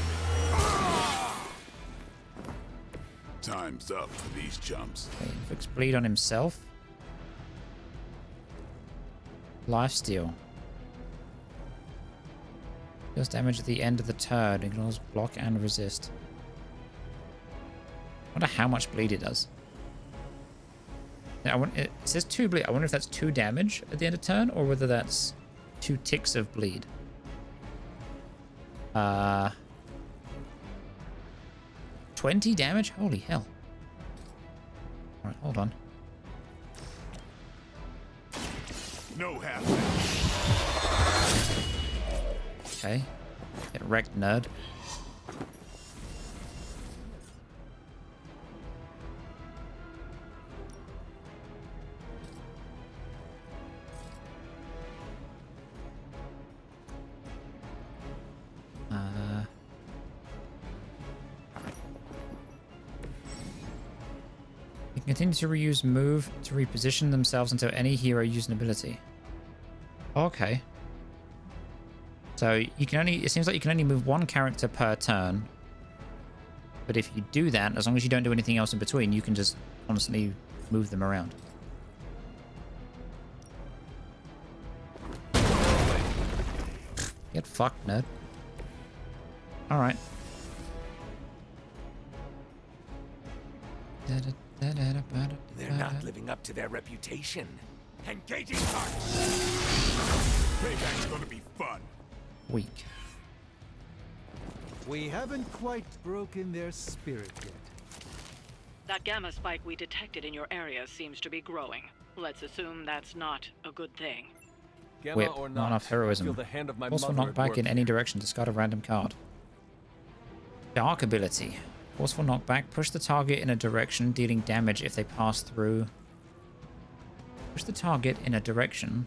Time's up for these chumps. Okay, inflicts bleed on himself. Lifesteal. Deals damage at the end of the turn. Ignores block and resist. I wonder how much bleed it does. Now, it says 2 bleed. I wonder if that's 2 damage at the end of turn or whether that's 2 ticks of bleed. 20 damage? Holy hell. Alright, hold on. No happening. Okay. Get wrecked, nerd. Continue to reuse move to reposition themselves until any hero uses an ability. Okay. So you can only, it seems like you can only move one character per turn. But if you do that, as long as you don't do anything else in between, you can just constantly move them around. Get fucked, nerd. Alright. They're not living up to their reputation. Engaging targets. Payback's gonna be fun. Weak. We haven't quite broken their spirit yet. That gamma spike we detected in your area seems to be growing. Let's assume that's not a good thing. Gamma Whip, or not enough heroism. I feel the hand of my Forceful mother at knockback work in any here. direction. Discard a random card. Dark ability. Forceful knockback. Push the target in a direction, dealing damage if they pass through. Push the target in a direction,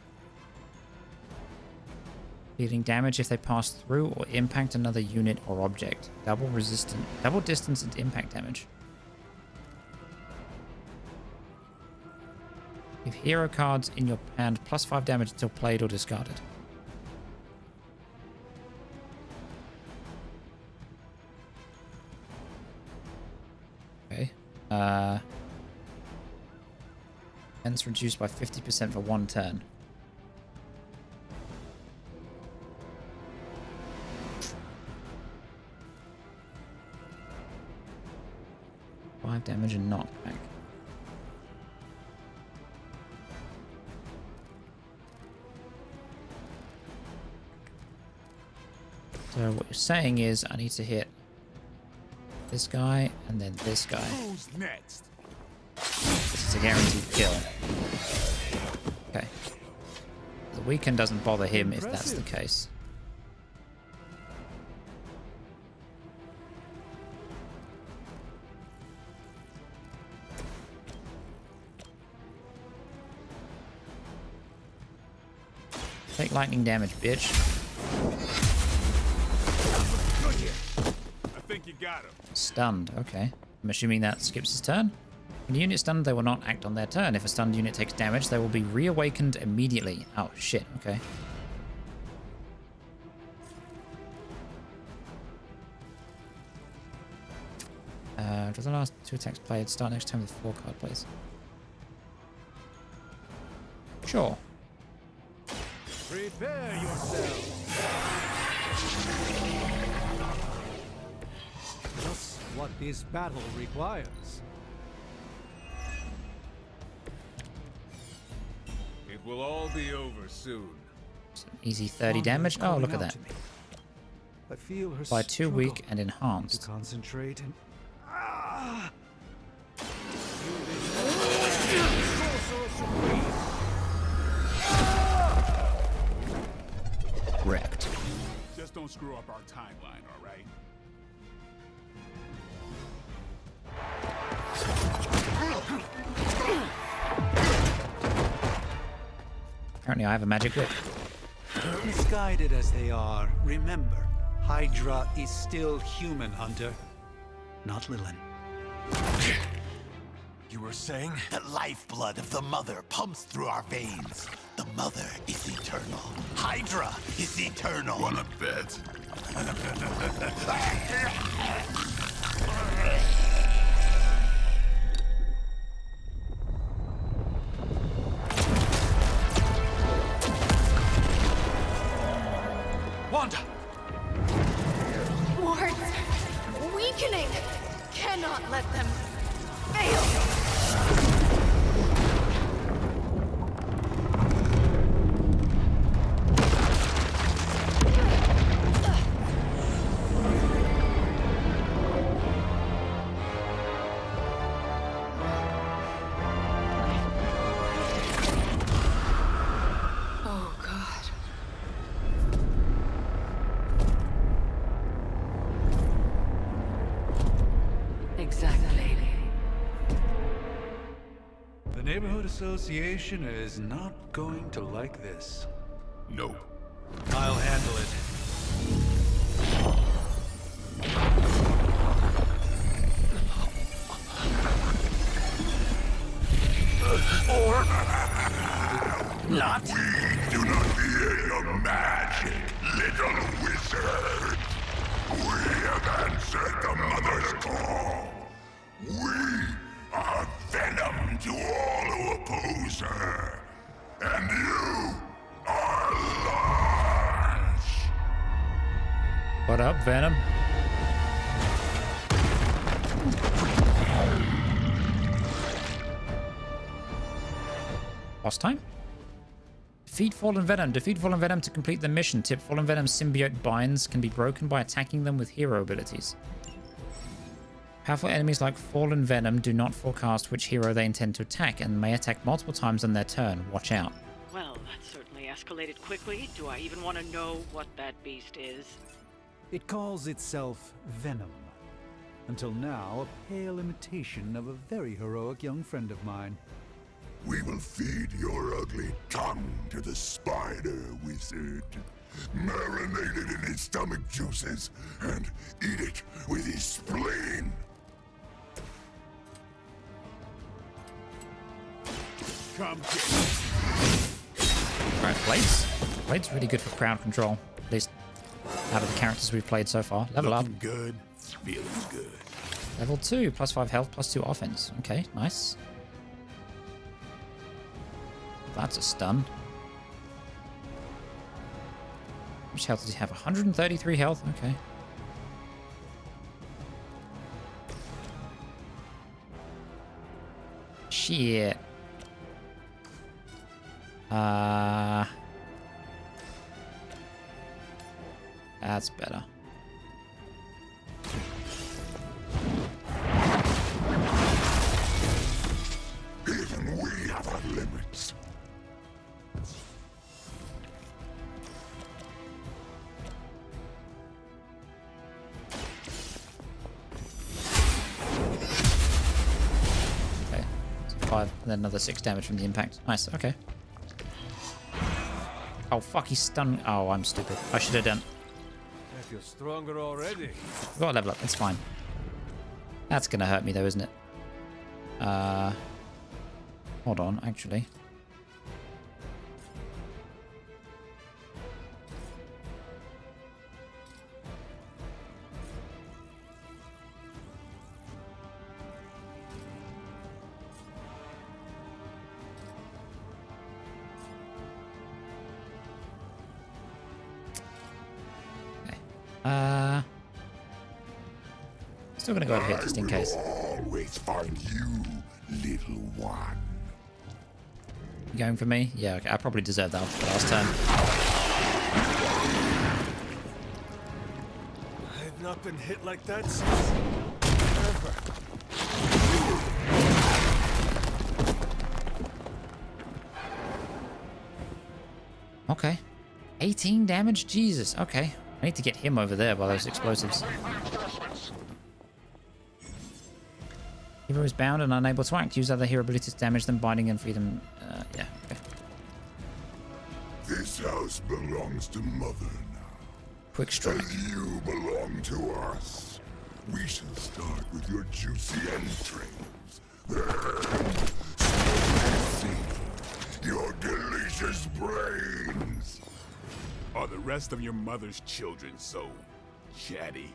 dealing damage if they pass through or impact another unit or object. Double distance and impact damage. Give hero cards in your hand +5 damage until played or discarded. Okay. Defense reduced by 50% for 1 turn. Five damage and knockback. So what you're saying is I need to hit this guy and then this guy. Who's next? This is a guaranteed kill. Okay. The weaken doesn't bother him if that's the case. Take lightning damage, bitch. I think you got him. Stunned, okay. I'm assuming that skips his turn. When a unit stunned, they will not act on their turn. If a stunned unit takes damage, they will be reawakened immediately. Oh, shit, okay. For the last 2 attacks played, start next turn with 4 card plays. Sure. Prepare yourselves. Just what this battle requires. It will all be over soon. Easy 30 damage. Oh, look at that. I feel her By 2 struggle weak and enhanced. to concentrate and Wrecked. Just don't screw up our timeline, all right? Apparently I have a magic whip. Misguided as they are, remember, Hydra is still human, Hunter. Not Lilin. You were saying? The lifeblood of the Mother pumps through our veins. The Mother is eternal. Hydra is eternal. Wanna bet? Wanda! Wards! Weakening! Cannot let them fail! Oh, God. Exactly. The Neighborhood Association is not going to like this. Nope. I'll handle it. or not? We do not fear your magic, little wizard. We have answered the Mother's call. We are venom to all who oppose her. And you are lost. What up, Venom? Boss time? Defeat Fallen Venom. Defeat Fallen Venom to complete the mission. Tip: Fallen Venom's symbiote binds can be broken by attacking them with hero abilities. Powerful enemies like Fallen Venom do not forecast which hero they intend to attack and may attack multiple times on their turn. Watch out. Well, that certainly escalated quickly. Do I even want to know what that beast is? It calls itself Venom. Until now, a pale imitation of a very heroic young friend of mine. We will feed your ugly tongue to the spider wizard. Marinate it in his stomach juices and eat it with his spleen. Come Alright, Blades. Blades really good for crowd control. At least out of the characters we've played so far. Level up. Good, feeling good. Level 2, +5 health, +2 offense. Okay, nice. That's a stun. How much health does he have? 133 health? Okay. Shit. That's better. Even we have our limits. Okay. So 5, and then another 6 damage from the impact. Nice, okay. Oh, fuck, he's stunned. Oh, I'm stupid. I should have done. I feel stronger already. We've got to level up. It's fine. That's going to hurt me, though, isn't it? Hold on, actually. Still gonna go ahead just in case. Always find you, little one. You going for me? Yeah, okay. I probably deserved that after the last turn. I've not been hit like that since ever. Okay. 18 damage? Jesus. Okay. I need to get him over there by those explosives. Hero is bound and unable to act. Use other hero abilities to damage them, binding and free them. Yeah, okay. This house belongs to Mother now. Quick strike. And you belong to us. We shall start with your juicy entrails. Then see your delicious brains. Are the rest of your mother's children so chatty?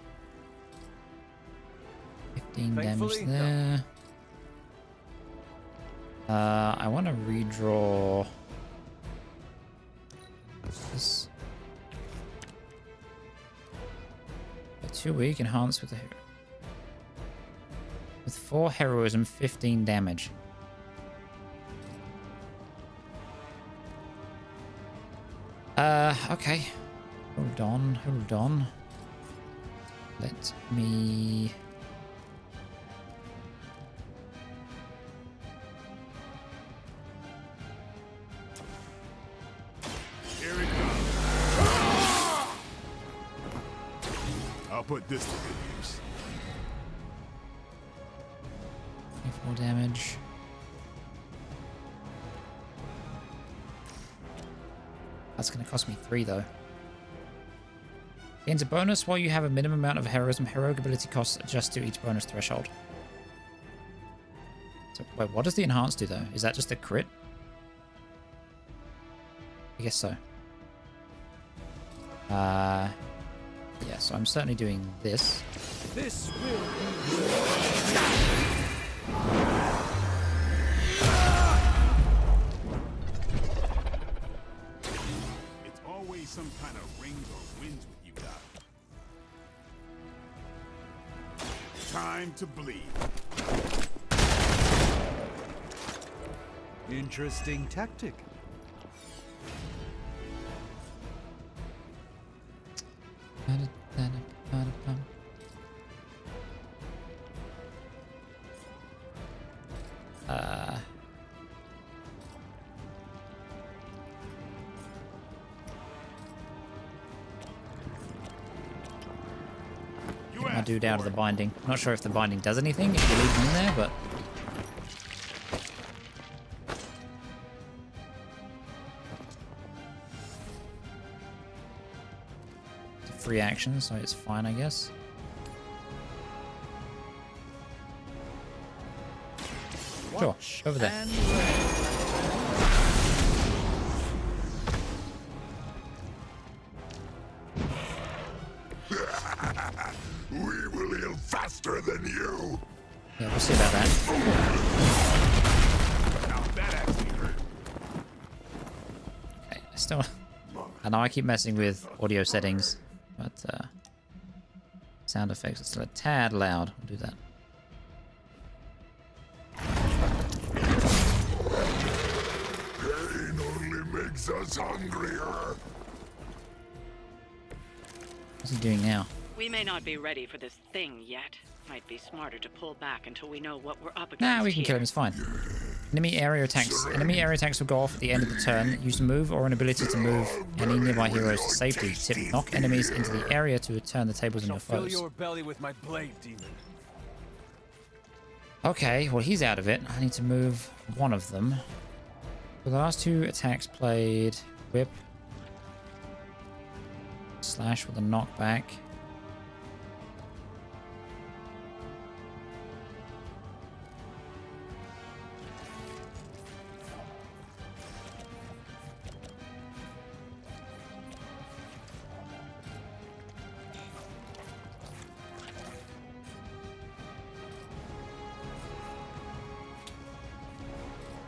15 damage there. I want to redraw this. 2 weak, enhanced with the hero. With 4 heroism, 15 damage. Okay. Hold on, hold on. Let me... Here it comes. I'll put this to good use. 24 damage. That's going to cost me 3 though. Gains a bonus while you have a minimum amount of heroism. Heroic ability costs adjust to each bonus threshold. So Wait, what does the enhance do though? Is that just a crit? I guess so. Yeah, so I'm certainly doing this. This will It's always some kind of rings or winds with you guys. Time to bleed. interesting tactic. Get my dude out of the binding. Not sure if the binding does anything if you leave him in there, but it's a free action, so it's fine, I guess. Sure, over there. We will heal faster than you. Yeah, we'll see about that. Now that actually hurt. Okay, still. I know I keep messing with audio settings, but sound effects are still a tad loud. We'll do that. Pain only makes us hungrier. What's he doing now? We may not be ready for this thing yet. Might be smarter to pull back until we know what we're up against. Nah, we can kill him. It's fine. Enemy area attacks. Enemy area attacks will go off at the end of the turn. Use a move or an ability to move any nearby heroes to safety. Tip knock enemies into the area to turn the tables on your Fill foes. your belly with my blade, demon. Okay, well he's out of it. I need to move one of them. For the last two attacks played, whip, slash with a knockback.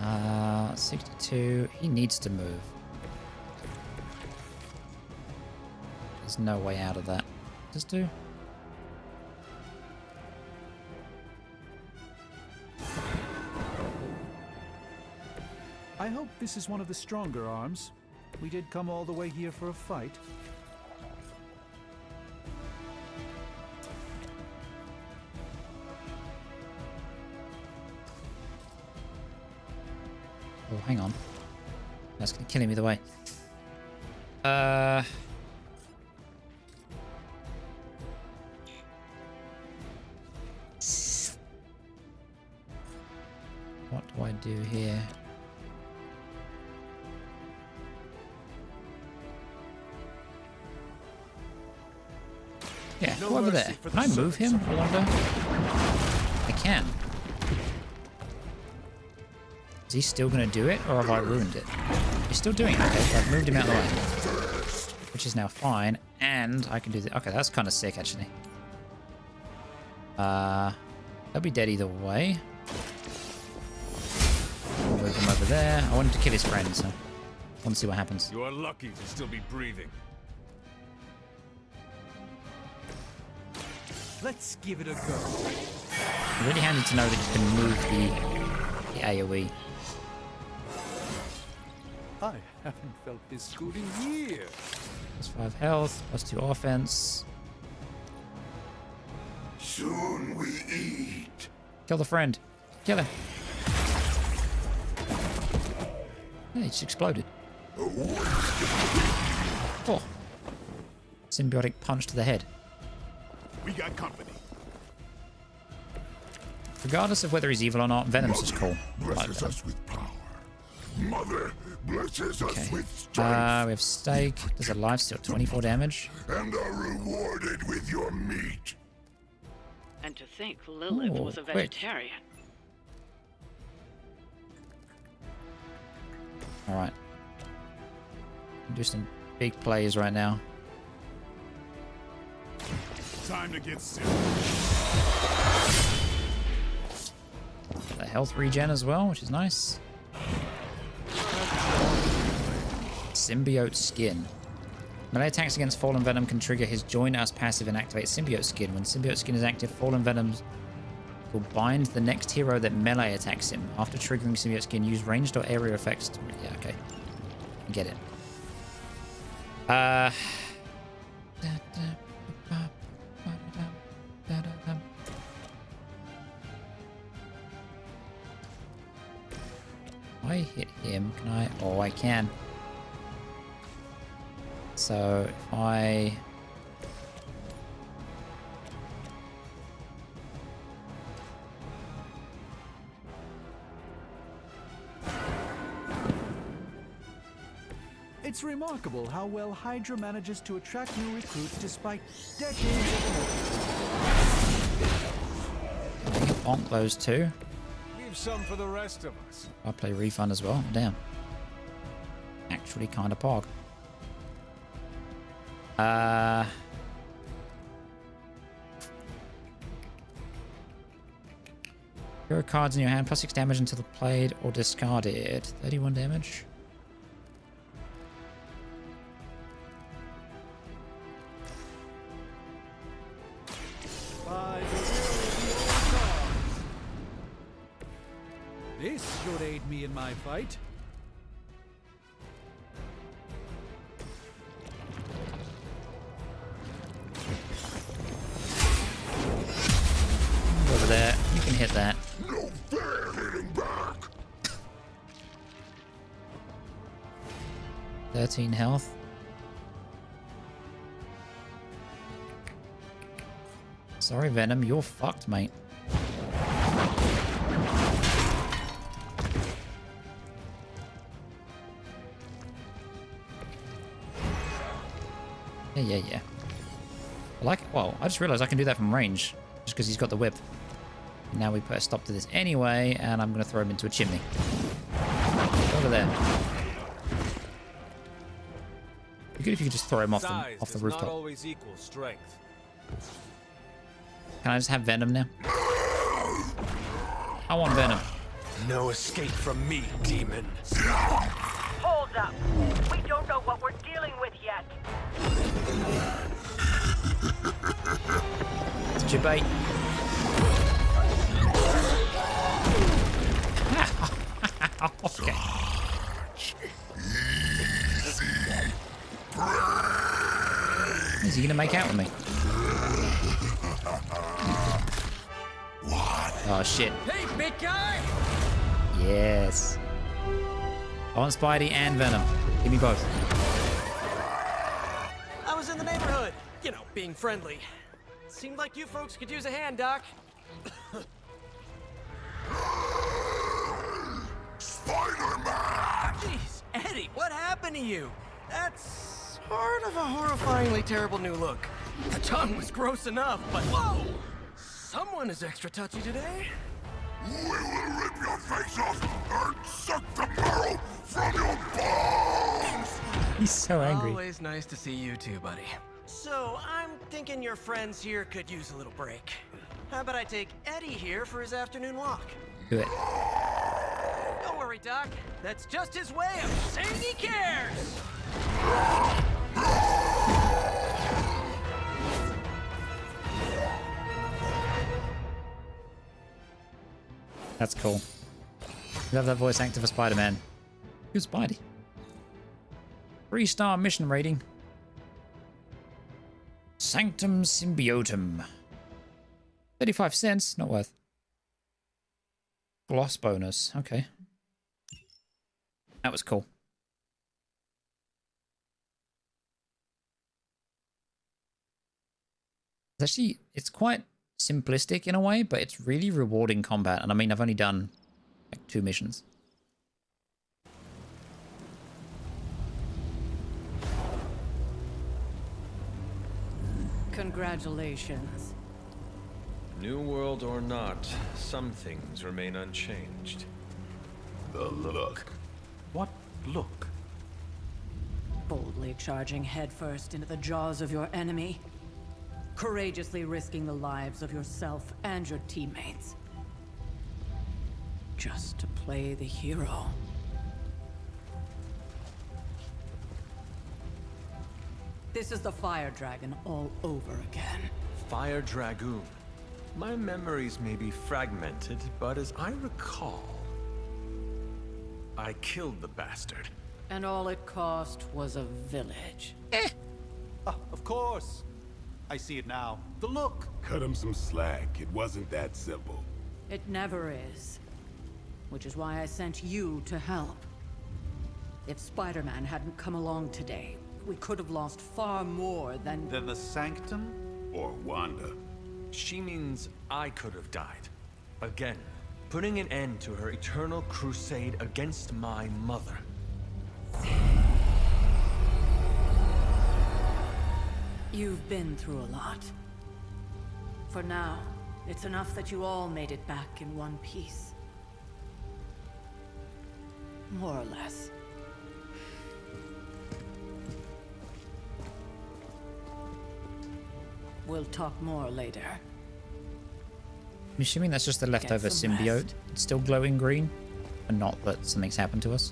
Uh, 62. He needs to move. There's no way out of that. Just do. I hope this is one of the stronger arms. We did come all the way here for a fight. Oh, hang on. That's gonna kill him either way. What do I do here? Yeah, go over there. Can I move him? I wonder. I can. Is he still going to do it, or have I ruined it? He's still doing it. Okay, so I've moved him out of the way. Which is now fine, and I can do the... Okay, that's kind of sick, actually. They'll be dead either way. I'll move him over there. I wanted to kill his friend, so... I want to see what happens. You are lucky to still be breathing. Let's give it a go. It's really handy to know that you can move the AoE. I haven't felt this good in years. Plus 5 health, plus 2 offense. Soon we eat. Kill the friend. Kill him. Yeah, he just exploded. Oh. Symbiotic punch to the head. We got company. Regardless of whether he's evil or not, Venom's just cool. Blesses us with power. Mother blesses Okay. us with strength. We have Stake. Does a lifesteal 24 damage. And are rewarded with your meat. And to think Lilith Ooh, was a quick. vegetarian. All right. Do some big plays right now. Time to get sick. The health regen as well, which is nice. Symbiote skin. Melee attacks against Fallen Venom can trigger his Join Us passive and activate Symbiote skin. When Symbiote skin is active, Fallen Venom will bind the next hero that melee attacks him. After triggering Symbiote skin, use ranged or area effects to... Yeah, okay. I get it. I hit him, can I? Oh, I can. So if I... It's remarkable how well Hydra manages to attract new recruits despite decades of I can bonk those two. Leave some for the rest of us. I play Refund as well. Damn. Actually kind of pog. Hero cards in your hand, +6 damage until played or discarded. 31 damage. This should aid me in my fight. Over there. You can hit that. No fair hitting back. 13 health. Sorry, Venom. You're fucked, mate. Yeah. I like it. Well, I just realized I can do that from range just because he's got the whip. Now we put a stop to this anyway, and I'm going to throw him into a chimney. Over there. Be good if you could just throw him off the rooftop. Not always equal strength. Can I just have Venom now? I want Venom. No escape from me, demon. Hold up. We don't know what we're dealing with yet. It's your bait. Okay. Is he gonna make out with me? Oh shit. Hey, big guy! Yes. I want Spidey and Venom. Give me both. I was in the neighborhood. You know, being friendly. Seemed like you folks could use a hand, Doc. Spider-Man! Jeez, Eddie, what happened to you? That's sort of a horrifyingly terrible new look. The tongue was gross enough, but whoa! Someone is extra touchy today. We will rip your face off and suck the marrow from your bones! He's so angry. Always nice to see you too, buddy. So, I'm thinking your friends here could use a little break. How about I take Eddie here for his afternoon walk? Do it. Don't worry, Doc. That's just his way of saying he cares! That's cool. Love that voice actor for Spider-Man. Who's Spidey? 3-star mission rating. Sanctum Symbiotum. 35 cents, not worth. Gloss bonus, okay. That was cool. Actually, it's quite simplistic in a way, but it's really rewarding combat. And I mean, I've only done like 2 missions. Congratulations. New world or not, some things remain unchanged. The look. What look. Boldly charging headfirst into the jaws of your enemy. Courageously risking the lives of yourself and your teammates. Just to play the hero. This is the Fire Dragon all over again. Fire Dragoon. My memories may be fragmented, but as I recall, I killed the bastard. And all it cost was a village. Of course. I see it now. The look. Cut him some slack. It wasn't that simple. It never is. Which is why I sent you to help. If Spider-Man hadn't come along today, we could have lost far more than... Then the Sanctum? Or Wanda. She means I could have died. Again, putting an end to her eternal crusade against my mother. You've been through a lot. For now, it's enough that you all made it back in one piece. More or less. We'll talk more later. I'm assuming that's just the leftover symbiote. It's still glowing green, and not that something's happened to us.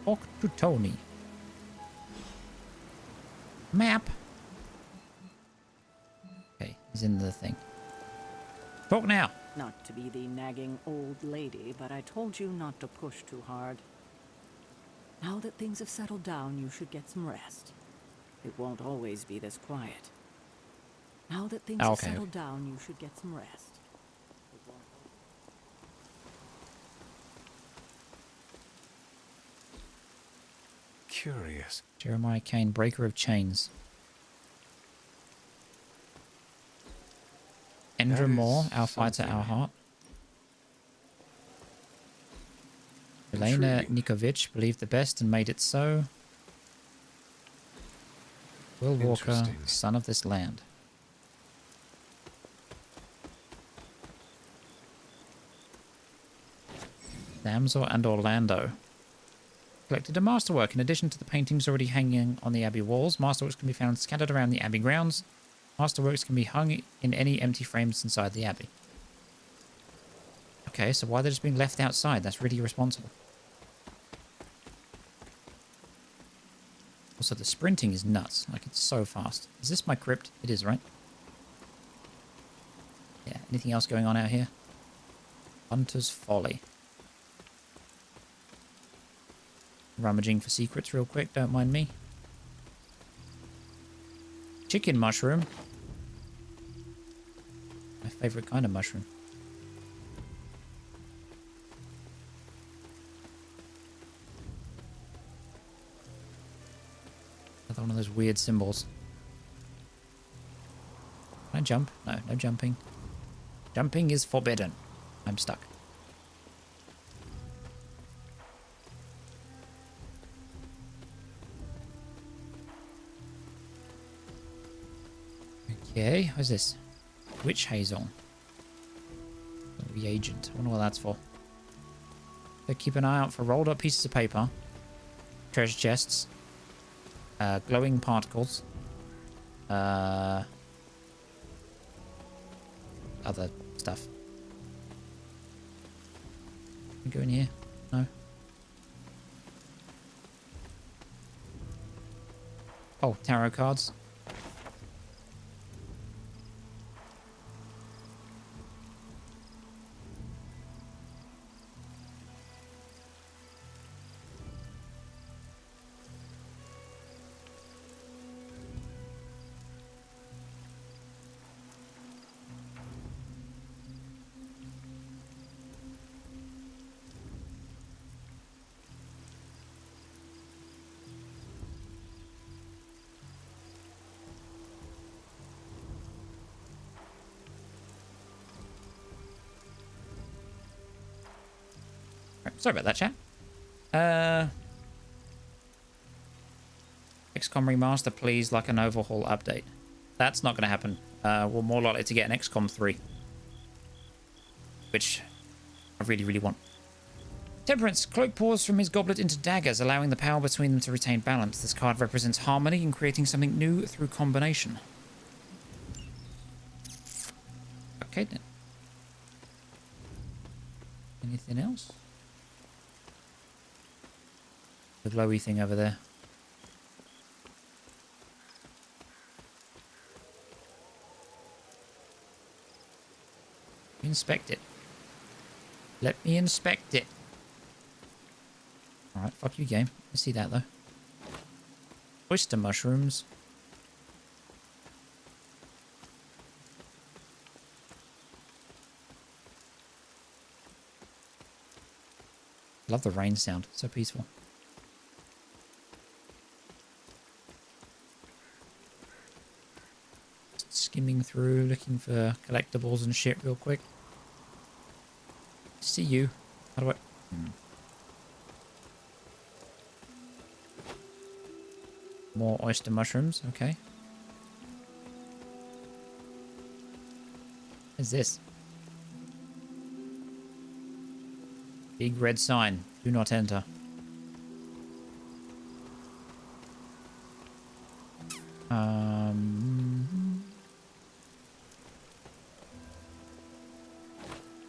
Talk to Tony. Map. Okay, he's in the thing. Talk now. Not to be the nagging old lady, but I told you not to push too hard. Now that things have settled down, you should get some rest. It won't always be this quiet. Now that things have settled down, you should get some rest. Curious. Jeremiah Kane, breaker of chains. Endra Moore, our fighter, our heart. Elena Nikovic believed the best and made it so. Will Walker, son of this land. Damsel and Orlando. Collected a masterwork. In addition to the paintings already hanging on the Abbey walls, masterworks can be found scattered around the Abbey grounds. Masterworks can be hung in any empty frames inside the Abbey. Okay, so why are they just being left outside? That's really irresponsible. Also, the sprinting is nuts. Like, it's so fast. Is this my crypt? It is, right? Yeah, anything else going on out here? Hunter's Folly. Rummaging for secrets real quick, don't mind me. Chicken mushroom. My favorite kind of mushroom. Another one of those weird symbols. Can I jump? No, no jumping. Jumping is forbidden. I'm stuck. Okay, what's this? Witch Hazel. Reagent. I wonder what that's for. So keep an eye out for rolled up pieces of paper. Treasure chests. Glowing particles. Other stuff. Can I go in here? No. Oh, tarot cards. Sorry about that, chat. XCOM remaster, please, like an overhaul update. That's not going to happen. We're more likely to get an XCOM 3. Which I really, really want. Temperance. Cloak pours from his goblet into daggers, allowing the power between them to retain balance. This card represents harmony and creating something new through combination. Okay then. Anything else? The glowy thing over there. Inspect it. Let me inspect it. Alright, fuck you, game. I see that, though. Oyster mushrooms. Love the rain sound. So peaceful. Just skimming through, looking for collectibles and shit real quick. See you. How do I... More oyster mushrooms. Okay. What is this? Big red sign. Do not enter.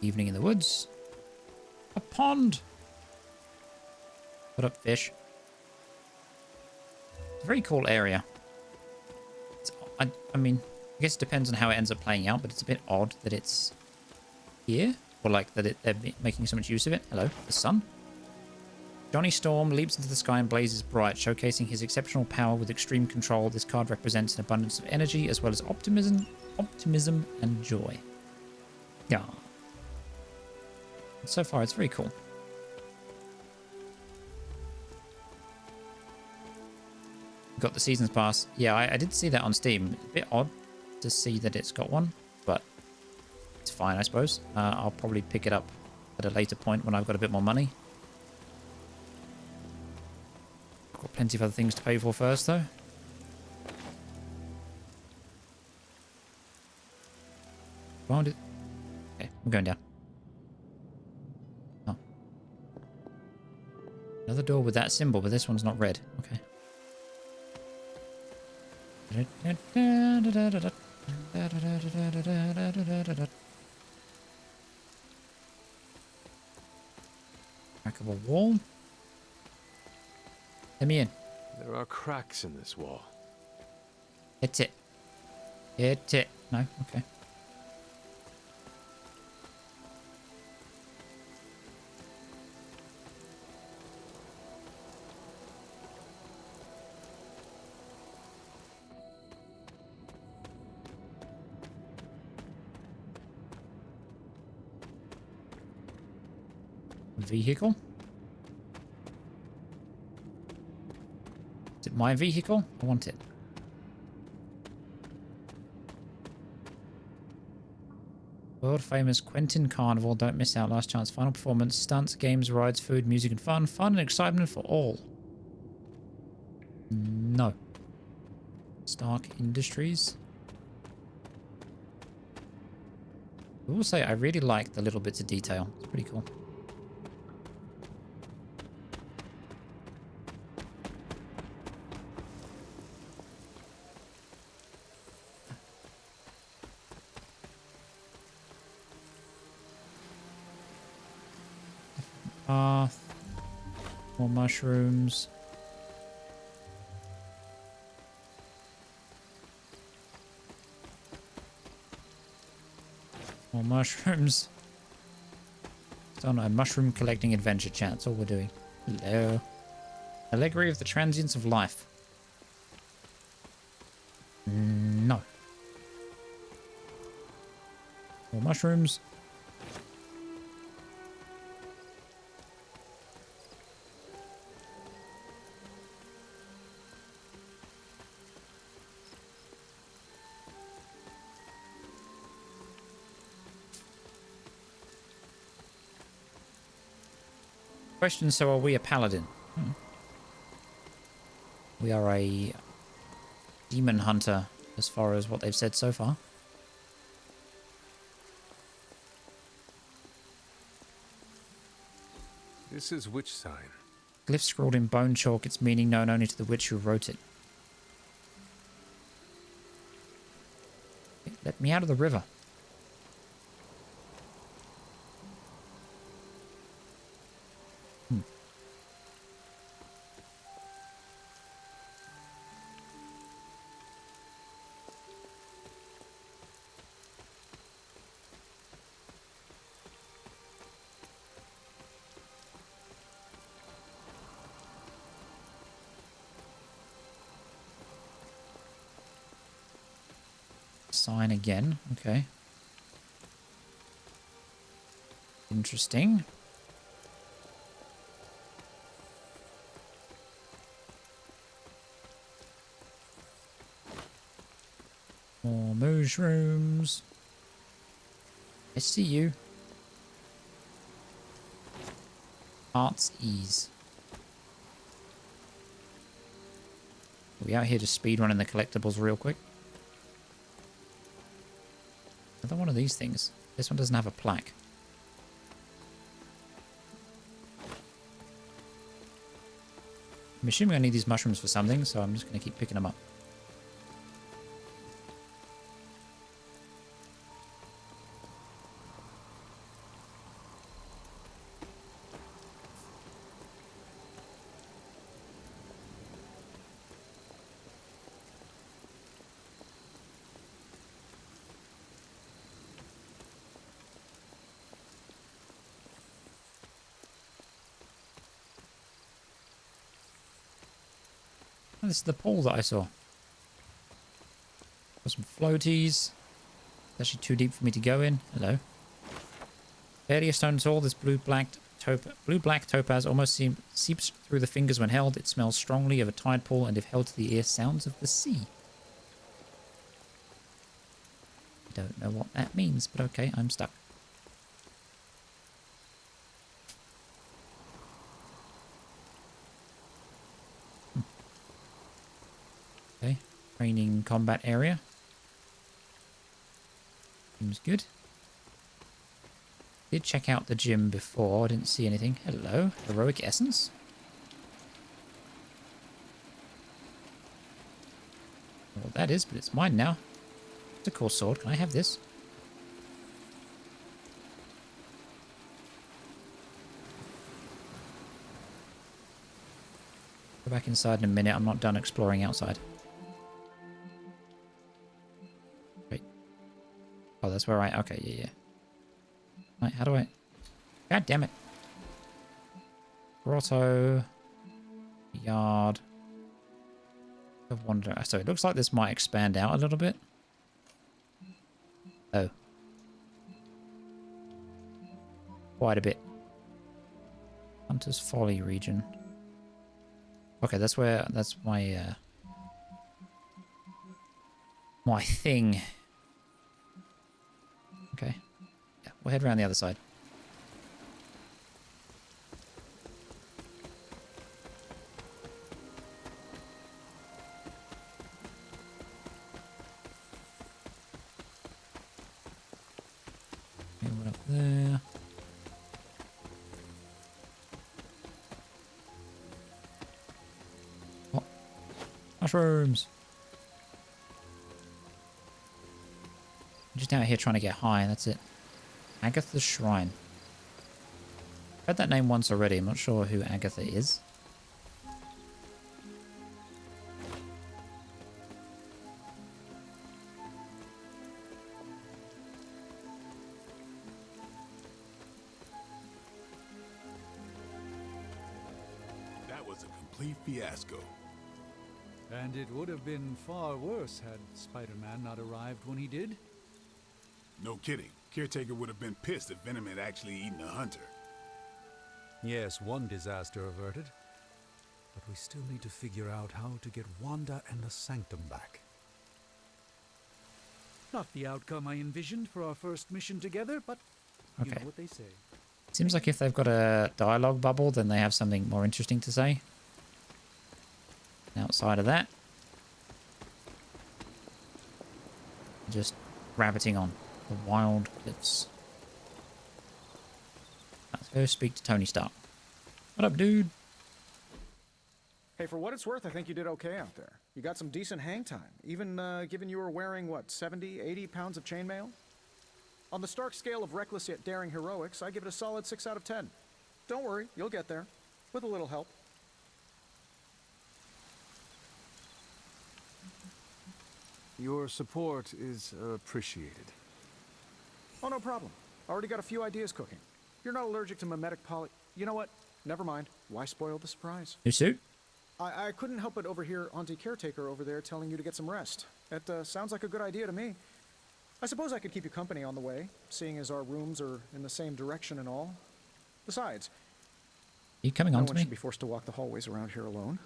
Evening in the woods. A pond. Put up fish. It's a very cool area. I mean, I guess it depends on how it ends up playing out, but it's a bit odd that it's here. Or like that they're making so much use of it. Hello, the sun. Johnny Storm leaps into the sky and blazes bright, showcasing his exceptional power with extreme control. This card represents an abundance of energy as well as optimism and joy. Yeah. So far, it's very cool. Got the seasons pass. Yeah, I did see that on Steam. A bit odd to see that it's got one, but it's fine, I suppose. I'll probably pick it up at a later point when I've got a bit more money. Got plenty of other things to pay for first, though. Found it. Okay, I'm going down. Oh. Another door with that symbol, but this one's not red. Okay. Crack of a wall. Let me in. There are cracks in this wall. Hit it. Hit it. No? Okay. Vehicle? Is it my vehicle? I want it. World famous Quentin Carnival. Don't miss out. Last chance. Final performance. Stunts, games, rides, food, music, and fun. Fun and excitement for all. No. Stark Industries. I will say I really like the little bits of detail. It's pretty cool. Path. More mushrooms. More mushrooms. Still no mushroom collecting adventure chat. That's all we're doing. Hello. Allegory of the transience of life. No. More mushrooms. Question, so are we a paladin? We are a demon hunter as far as what they've said so far. This is which sign? Glyph scrawled in bone chalk, its meaning known only to the witch who wrote it. Let me out of the river. Sign again. Okay. Interesting. More mushrooms. I see you. Heart's ease. Are we out here just speedrunning the collectibles real quick? Another one of these things. This one doesn't have a plaque. I'm assuming I need these mushrooms for something, so I'm just going to keep picking them up. Oh, this is the pool that I saw. Got some floaties. It's actually too deep for me to go in. Hello. Barely a stone tall, this blue-black topaz almost seeps through the fingers when held. It smells strongly of a tide pool, and if held to the ear, sounds of the sea. I don't know what that means, but okay, I'm stuck. Okay, training combat area. Seems good. Did check out the gym before, I didn't see anything. Hello, heroic essence. I don't know what that is, but it's mine now. It's a cool sword. Can I have this? Go back inside in a minute. I'm not done exploring outside. Wait. Oh, that's where I... Okay, yeah. Right, how do I... God damn it. Grotto. Yard. Of wonder. So it looks like this might expand out a little bit. Oh. Quite a bit. Hunter's Folly region. Okay, that's where... That's my... my thing. Okay. Yeah, we'll head around the other side. Okay, we're up there. Oh. Mushrooms! I'm just out here trying to get high, that's it. Agatha's Shrine. I've heard that name once already. I'm not sure who Agatha is. That was a complete fiasco. And it would have been far worse had Spider-Man not arrived when he did. No kidding. Caretaker would have been pissed if Venom had actually eaten a hunter. Yes, one disaster averted. But we still need to figure out how to get Wanda and the Sanctum back. Not the outcome I envisioned for our first mission together, but you know what they say. Seems like if they've got a dialogue bubble, then they have something more interesting to say. Outside of that, just rabbiting on the wild cliffs. Let's go speak to Tony Stark. What up, dude? Hey, for what it's worth, I think you did okay out there. You got some decent hang time, even given you were wearing, what, 70, 80 pounds of chainmail? On the Stark scale of reckless yet daring heroics, I give it a solid 6 out of 10. Don't worry, you'll get there, with a little help. Your support is appreciated. Oh, no problem. Already got a few ideas cooking. You're not allergic to mimetic poly... You know what? Never mind. Why spoil the surprise? New suit? I couldn't help but overhear Auntie Caretaker over there telling you to get some rest. It sounds like a good idea to me. I suppose I could keep you company on the way, seeing as our rooms are in the same direction and all. Besides, are you coming no on to one me? should be forced to walk the hallways around here alone.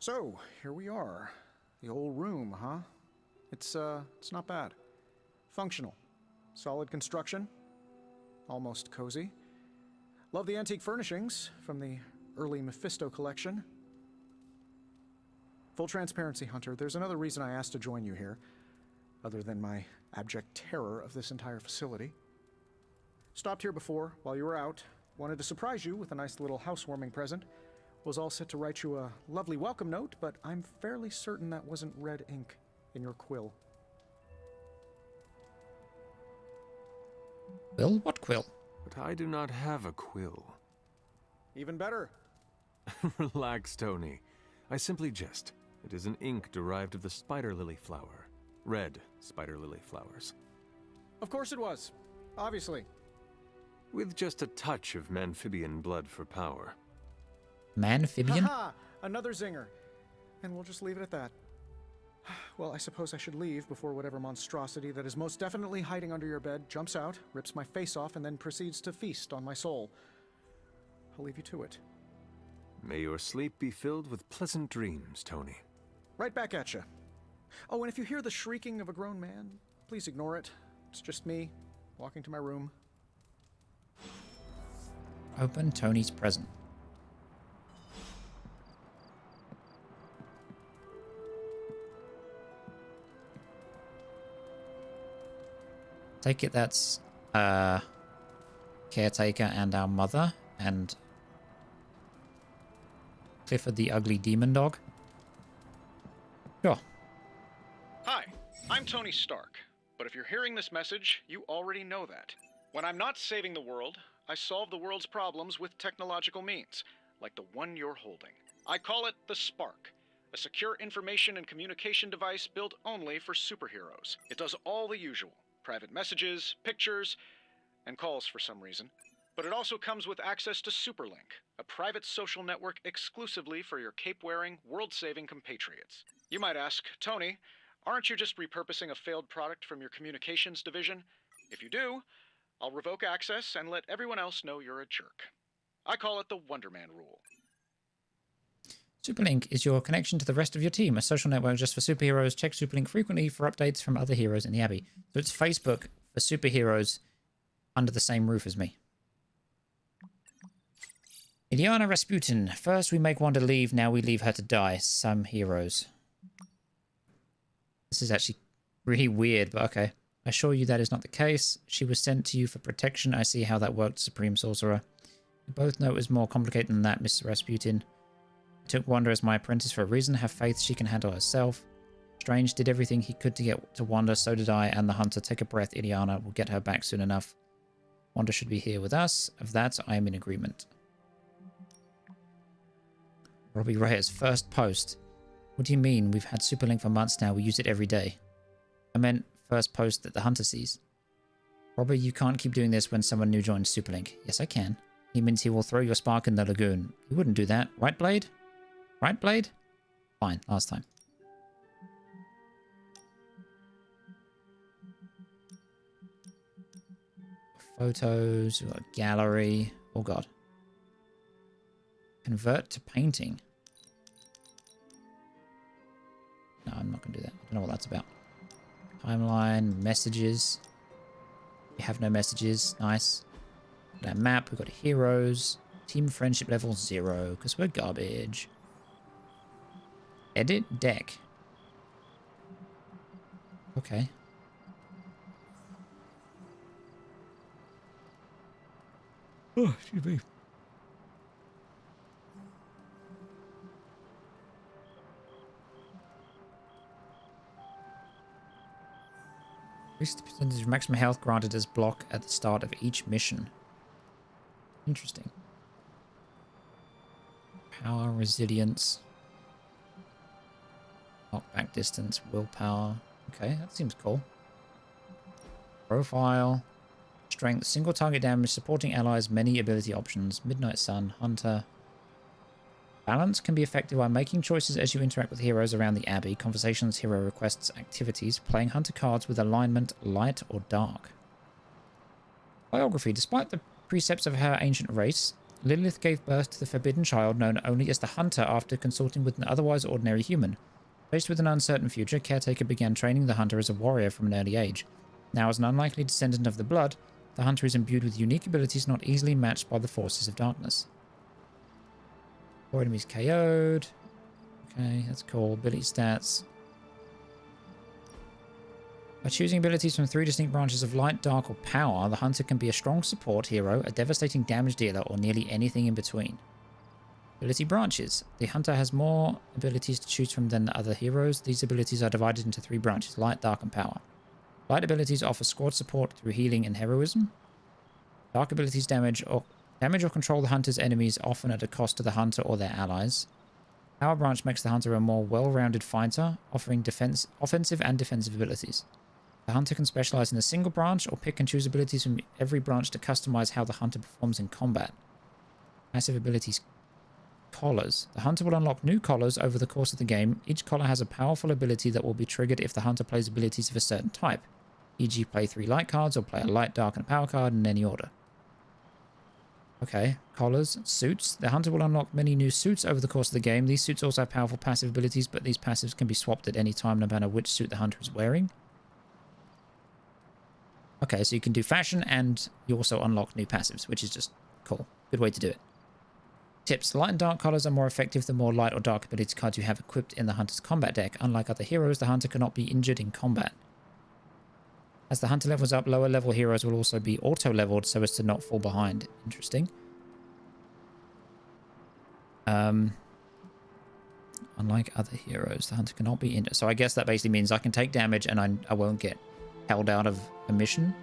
So, here we are. The old room, huh? It's not bad. Functional. Solid construction. Almost cozy. Love the antique furnishings from the early Mephisto collection. Full transparency, Hunter, there's another reason I asked to join you here, other than my abject terror of this entire facility. Stopped here before, while you were out. Wanted to surprise you with a nice little housewarming present. Was all set to write you a lovely welcome note, but I'm fairly certain that wasn't red ink in your quill. Quill? What quill? But I do not have a quill. Even better. Relax, Tony. I simply jest. It is an ink derived of the spider lily flower. Red spider lily flowers. Of course it was. Obviously. With just a touch of amphibian blood for power. Amphibian? Haha! Another zinger. And we'll just leave it at that. Well, I suppose I should leave before whatever monstrosity that is most definitely hiding under your bed jumps out, rips my face off, and then proceeds to feast on my soul. I'll leave you to it. May your sleep be filled with pleasant dreams, Tony. Right back at you. Oh, and if you hear the shrieking of a grown man, please ignore it. It's just me, walking to my room. Open Tony's present. Take it that's Caretaker and our mother and Clifford the ugly demon dog. Sure. Hi, I'm Tony Stark, but if you're hearing this message, you already know that. When I'm not saving the world, I solve the world's problems with technological means, like the one you're holding. I call it the Spark, a secure information and communication device built only for superheroes. It does all the usual. Private messages, pictures, and calls for some reason. But it also comes with access to Superlink, a private social network exclusively for your cape-wearing, world-saving compatriots. You might ask, Tony, aren't you just repurposing a failed product from your communications division? If you do, I'll revoke access and let everyone else know you're a jerk. I call it the Wonder Man rule. Superlink is your connection to the rest of your team, a social network just for superheroes. Check Superlink frequently for updates from other heroes in the Abbey. So it's Facebook for superheroes under the same roof as me. Ileana Rasputin. First we make Wanda leave, now we leave her to die. Some heroes. This is actually really weird, but okay. I assure you that is not the case. She was sent to you for protection. I see how that worked, Supreme Sorcerer. We both know it was more complicated than that, Mr. Rasputin. I took Wanda as my apprentice for a reason. Have faith she can handle herself. Strange did everything he could to get to Wanda, so did I and the Hunter. Take a breath, Ileana. We'll get her back soon enough. Wanda should be here with us. Of that, I am in agreement. Robbie Reyes, first post. What do you mean? We've had Superlink for months now. We use it every day. I meant first post that the Hunter sees. Robbie, you can't keep doing this when someone new joins Superlink. Yes, I can. He means he will throw your spark in the lagoon. He wouldn't do that. Right, Blade? Right, Blade? Fine, last time. Photos, we've got a gallery. Oh god. Convert to painting. No, I'm not going to do that. I don't know what that's about. Timeline, messages. We have no messages. Nice. Got our map. We've got heroes. Team friendship level 0, because we're garbage. Edit deck. Okay. Oh, excuse me. Increase the percentage of maximum health granted as block at the start of each mission. Interesting. Power, resilience. Knockback distance, willpower. Okay, that seems cool. Profile. Strength, single target damage, supporting allies, many ability options. Midnight Sun, Hunter. Balance can be affected by making choices as you interact with heroes around the Abbey. Conversations, hero requests, activities. Playing Hunter cards with alignment, light or dark. Biography. Despite the precepts of her ancient race, Lilith gave birth to the forbidden child known only as the Hunter after consulting with an otherwise ordinary human. Faced with an uncertain future, Caretaker began training the Hunter as a warrior from an early age. Now, as an unlikely descendant of the Blood, the Hunter is imbued with unique abilities not easily matched by the forces of darkness. 4 enemies KO'd. Okay, that's cool. Ability stats. By choosing abilities from 3 distinct branches of light, dark, or power, the Hunter can be a strong support hero, a devastating damage dealer, or nearly anything in between. Ability branches. The Hunter has more abilities to choose from than the other heroes. These abilities are divided into 3 branches, light, dark, and power. Light abilities offer squad support through healing and heroism. Dark abilities damage or control the Hunter's enemies, often at a cost to the Hunter or their allies. Power branch makes the Hunter a more well-rounded fighter, offering offensive and defensive abilities. The Hunter can specialize in a single branch or pick and choose abilities from every branch to customize how the Hunter performs in combat. Passive abilities. Collars. The Hunter will unlock new collars over the course of the game. Each collar has a powerful ability that will be triggered if the Hunter plays abilities of a certain type. E.g. play 3 light cards or play a light, dark, and power card in any order. Okay, collars, suits. The Hunter will unlock many new suits over the course of the game. These suits also have powerful passive abilities, but these passives can be swapped at any time no matter which suit the Hunter is wearing. Okay, so you can do fashion and you also unlock new passives, which is just cool. Good way to do it. Tips. Light and dark colors are more effective the more light or dark ability cards you have equipped in the Hunter's combat deck. Unlike other heroes, the Hunter cannot be injured in combat. As the Hunter levels up, lower level heroes will also be auto-leveled so as to not fall behind. Interesting. Unlike other heroes, the Hunter cannot be injured. So I guess that basically means I can take damage and I won't get held out of a mission.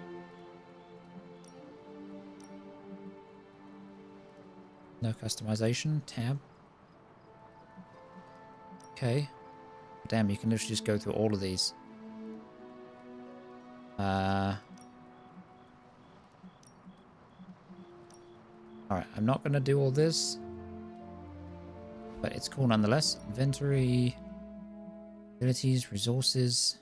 No customization. Tab. Okay. Damn, you can literally just go through all of these. Alright, I'm not going to do all this. But it's cool nonetheless. Inventory. Abilities, resources.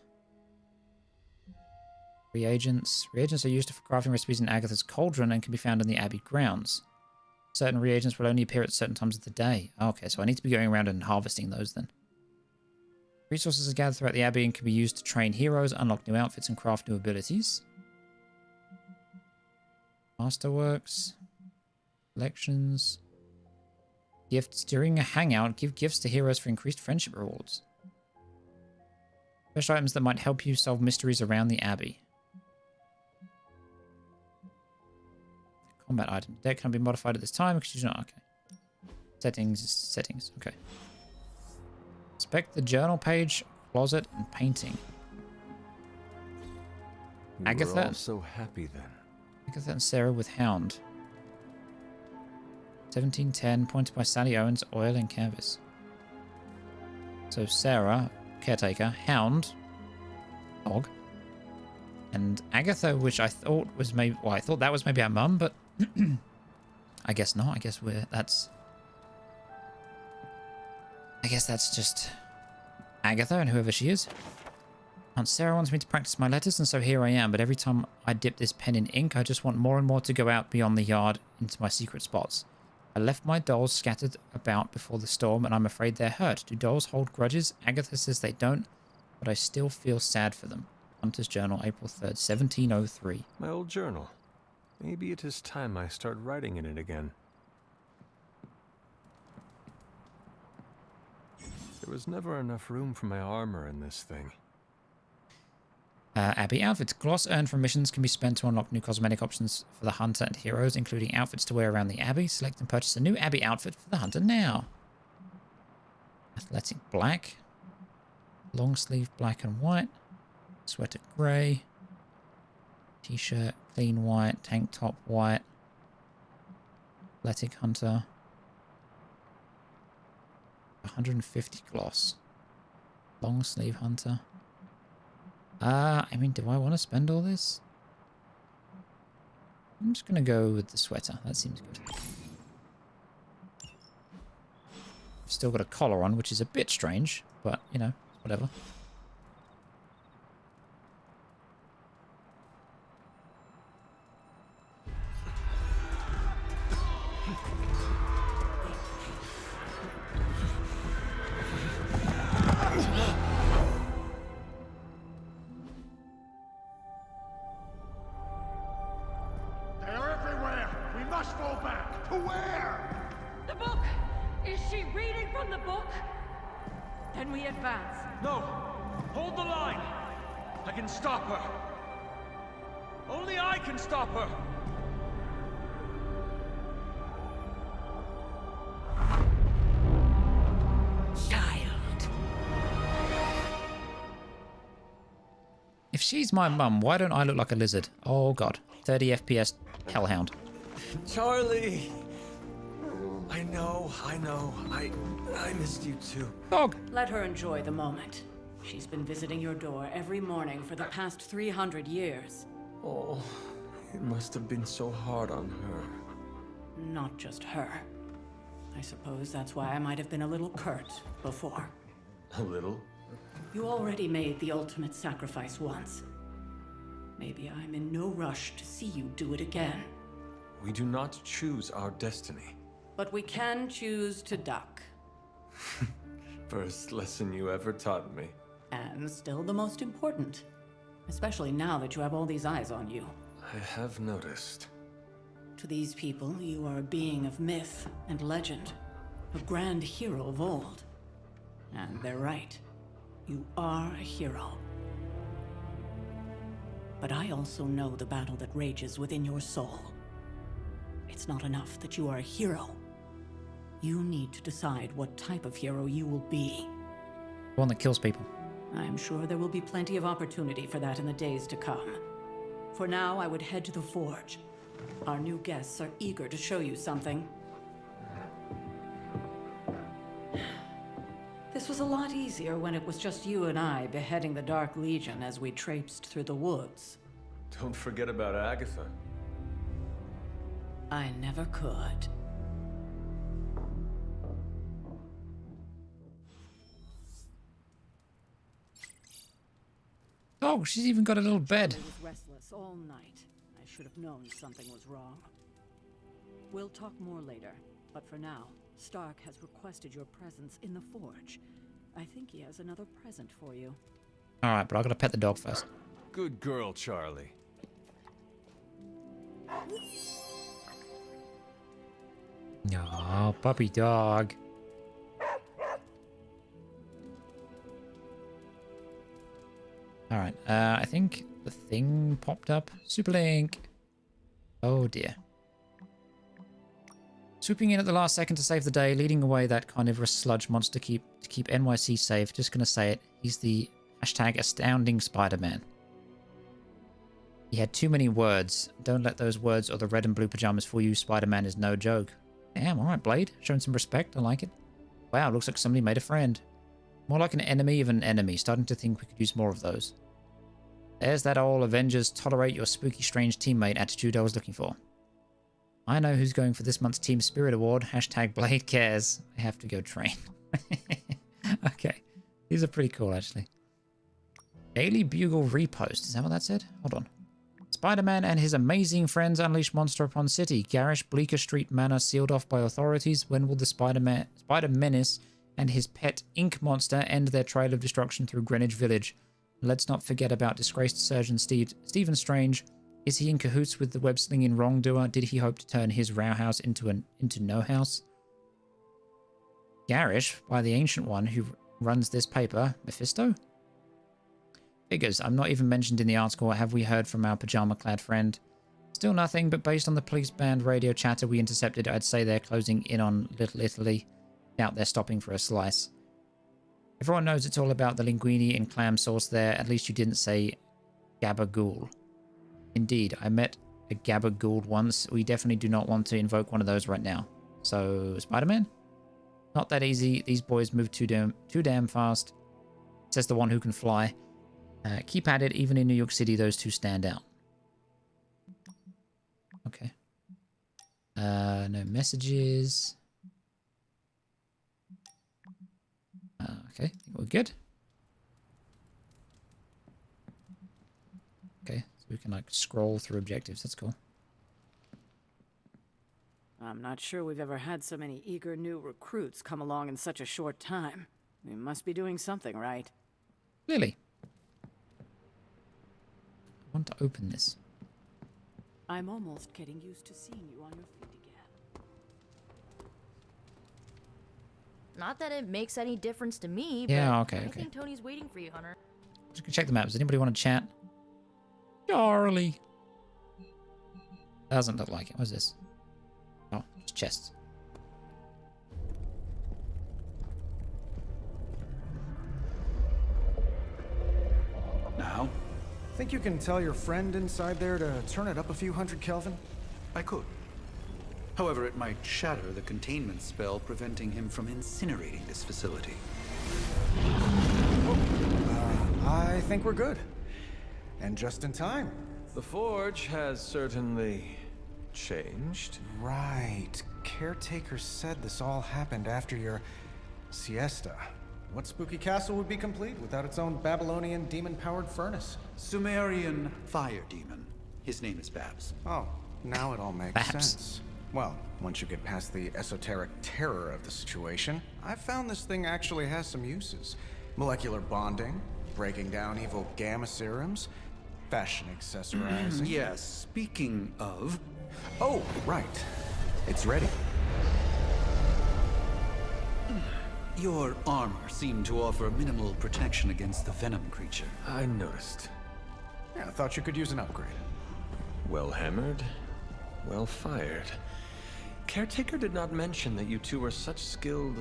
Reagents. Reagents are used for crafting recipes in Agatha's cauldron and can be found in the Abbey grounds. Certain reagents will only appear at certain times of the day. Okay, so I need to be going around and harvesting those then. Resources are gathered throughout the Abbey and can be used to train heroes, unlock new outfits, and craft new abilities. Masterworks. Collections. Gifts. During a hangout, give gifts to heroes for increased friendship rewards. Special items that might help you solve mysteries around the Abbey. Combat item. Deck can be modified at this time because you do not. Okay. Settings. Okay. Inspect the journal page, closet, and painting. Agatha. We were all so happy then. Agatha and Sarah with Hound. 1710, pointed by Sally Owens, oil and canvas. So Sarah, caretaker, Hound, dog, and Agatha, which I thought was maybe, well, I thought that was maybe our mum, but I guess not. I guess that's just Agatha and whoever she is. Aunt Sarah wants me to practice my letters, and so here I am, but every time I dip this pen in ink, I just want more and more to go out beyond the yard into my secret spots. I left my dolls scattered about before the storm, and I'm afraid they're hurt. Do dolls hold grudges? Agatha says they don't, but I still feel sad for them. Hunter's Journal, April 3rd, 1703. My old journal. Maybe it is time I start writing in it again. There was never enough room for my armor in this thing. Abbey outfits. Gloss earned from missions can be spent to unlock new cosmetic options for the hunter and heroes, including outfits to wear around the Abbey. Select and purchase a new Abbey outfit for the hunter now. Athletic black. Long sleeve black and white. Sweater grey. T-shirt clean white. Tank top white. Athletic hunter. 150 gloss. Long sleeve hunter. I mean, do I want to spend all this? I'm just going to go with the sweater. That seems good. I've still got a collar on, which is a bit strange, but, you know, whatever. If she's my mum, why don't I look like a lizard? Oh god. 30 FPS hellhound. Charlie! I know. I missed you too. Dog! Let her enjoy the moment. She's been visiting your door every morning for the past 300 years. Oh, it must have been so hard on her. Not just her. I suppose that's why I might have been a little curt before. A little? You already made the ultimate sacrifice once. Maybe I'm in no rush to see you do it again. We do not choose our destiny. But we can choose to duck. First lesson you ever taught me. And still the most important. Especially now that you have all these eyes on you. I have noticed. To these people, you are a being of myth and legend. A grand hero of old. And they're right. You are a hero. But I also know the battle that rages within your soul. It's not enough that you are a hero. You need to decide what type of hero you will be. One that kills people. I'm sure there will be plenty of opportunity for that in the days to come. For now, I would head to the Forge. Our new guests are eager to show you something. This was a lot easier when it was just you and I beheading the Dark Legion as we traipsed through the woods. Don't forget about Agatha. I never could. Oh, she's even got a little bed. I was restless all night. I should have known something was wrong. We'll talk more later, but for now, Stark has requested your presence in the Forge. I think he has another present for you. Alright, but I gotta pet the dog first. Good girl, Charlie. Oh, puppy dog. Alright, I think the thing popped up. Super Link. Oh dear. Swooping in at the last second to save the day, leading away that carnivorous sludge monster to keep NYC safe. Just gonna say it. He's the hashtag astounding Spider-Man. He had too many words. Don't let those words or the red and blue pajamas fool you. Spider-Man is no joke. Damn, alright, Blade. Showing some respect. I like it. Wow, looks like somebody made a friend. More like an enemy of an enemy. Starting to think we could use more of those. There's that old Avengers tolerate your spooky strange teammate attitude I was looking for. I know who's going for this month's Team Spirit Award. Hashtag Blade cares. I have to go train. Okay. These are pretty cool, actually. Daily Bugle repost. Is that what that said? Hold on. Spider-Man and his amazing friends unleash monster upon city. Garish Bleecker Street Manor sealed off by authorities. When will the Spider Menace and his pet Ink Monster end their trail of destruction through Greenwich Village? Let's not forget about disgraced surgeon Stephen Strange. Is he in cahoots with the web-slinging wrongdoer? Did he hope to turn his row house into no house? Garish, by the Ancient One who runs this paper, Mephisto? Figures. I'm not even mentioned in the article. Have we heard from our pajama-clad friend? Still nothing, but based on the police band radio chatter we intercepted, I'd say they're closing in on Little Italy. Doubt they're stopping for a slice. Everyone knows it's all about the linguine and clam sauce there. At least you didn't say gabagool. Indeed, I met a gabagool once. We definitely do not want to invoke one of those right now. So, Spider-Man? Not that easy. These boys move too damn fast. Says the one who can fly. Keep at it. Even in New York City, those two stand out. Okay. No messages. Okay, I think we're good. Okay, so we can like scroll through objectives. That's cool. I'm not sure we've ever had so many eager new recruits come along in such a short time. We must be doing something right. Clearly. I want to open this. I'm almost getting used to seeing you on your feet again. Not that it makes any difference to me, Yeah, but okay, I okay. think Tony's waiting for you, Hunter. Just gonna check the maps. Does anybody want to chat? Charlie. Doesn't look like it. What's this? Oh, it's chests. Now? Think you can tell your friend inside there to turn it up a few hundred Kelvin? I could. However, it might shatter the containment spell preventing him from incinerating this facility. I think we're good. And just in time. The Forge has certainly changed. Right. Caretaker said this all happened after your siesta. What spooky castle would be complete without its own Babylonian demon-powered furnace? Sumerian fire demon. His name is Babs. Oh, now it all makes sense. Well, once you get past the esoteric terror of the situation, I've found this thing actually has some uses. Molecular bonding, breaking down evil gamma serums, fashion accessorizing. Yes, speaking of... Oh, right. It's ready. Your armor seemed to offer minimal protection against the venom creature. I noticed. Yeah, I thought you could use an upgrade. Well hammered, well fired. Caretaker did not mention that you two are such skilled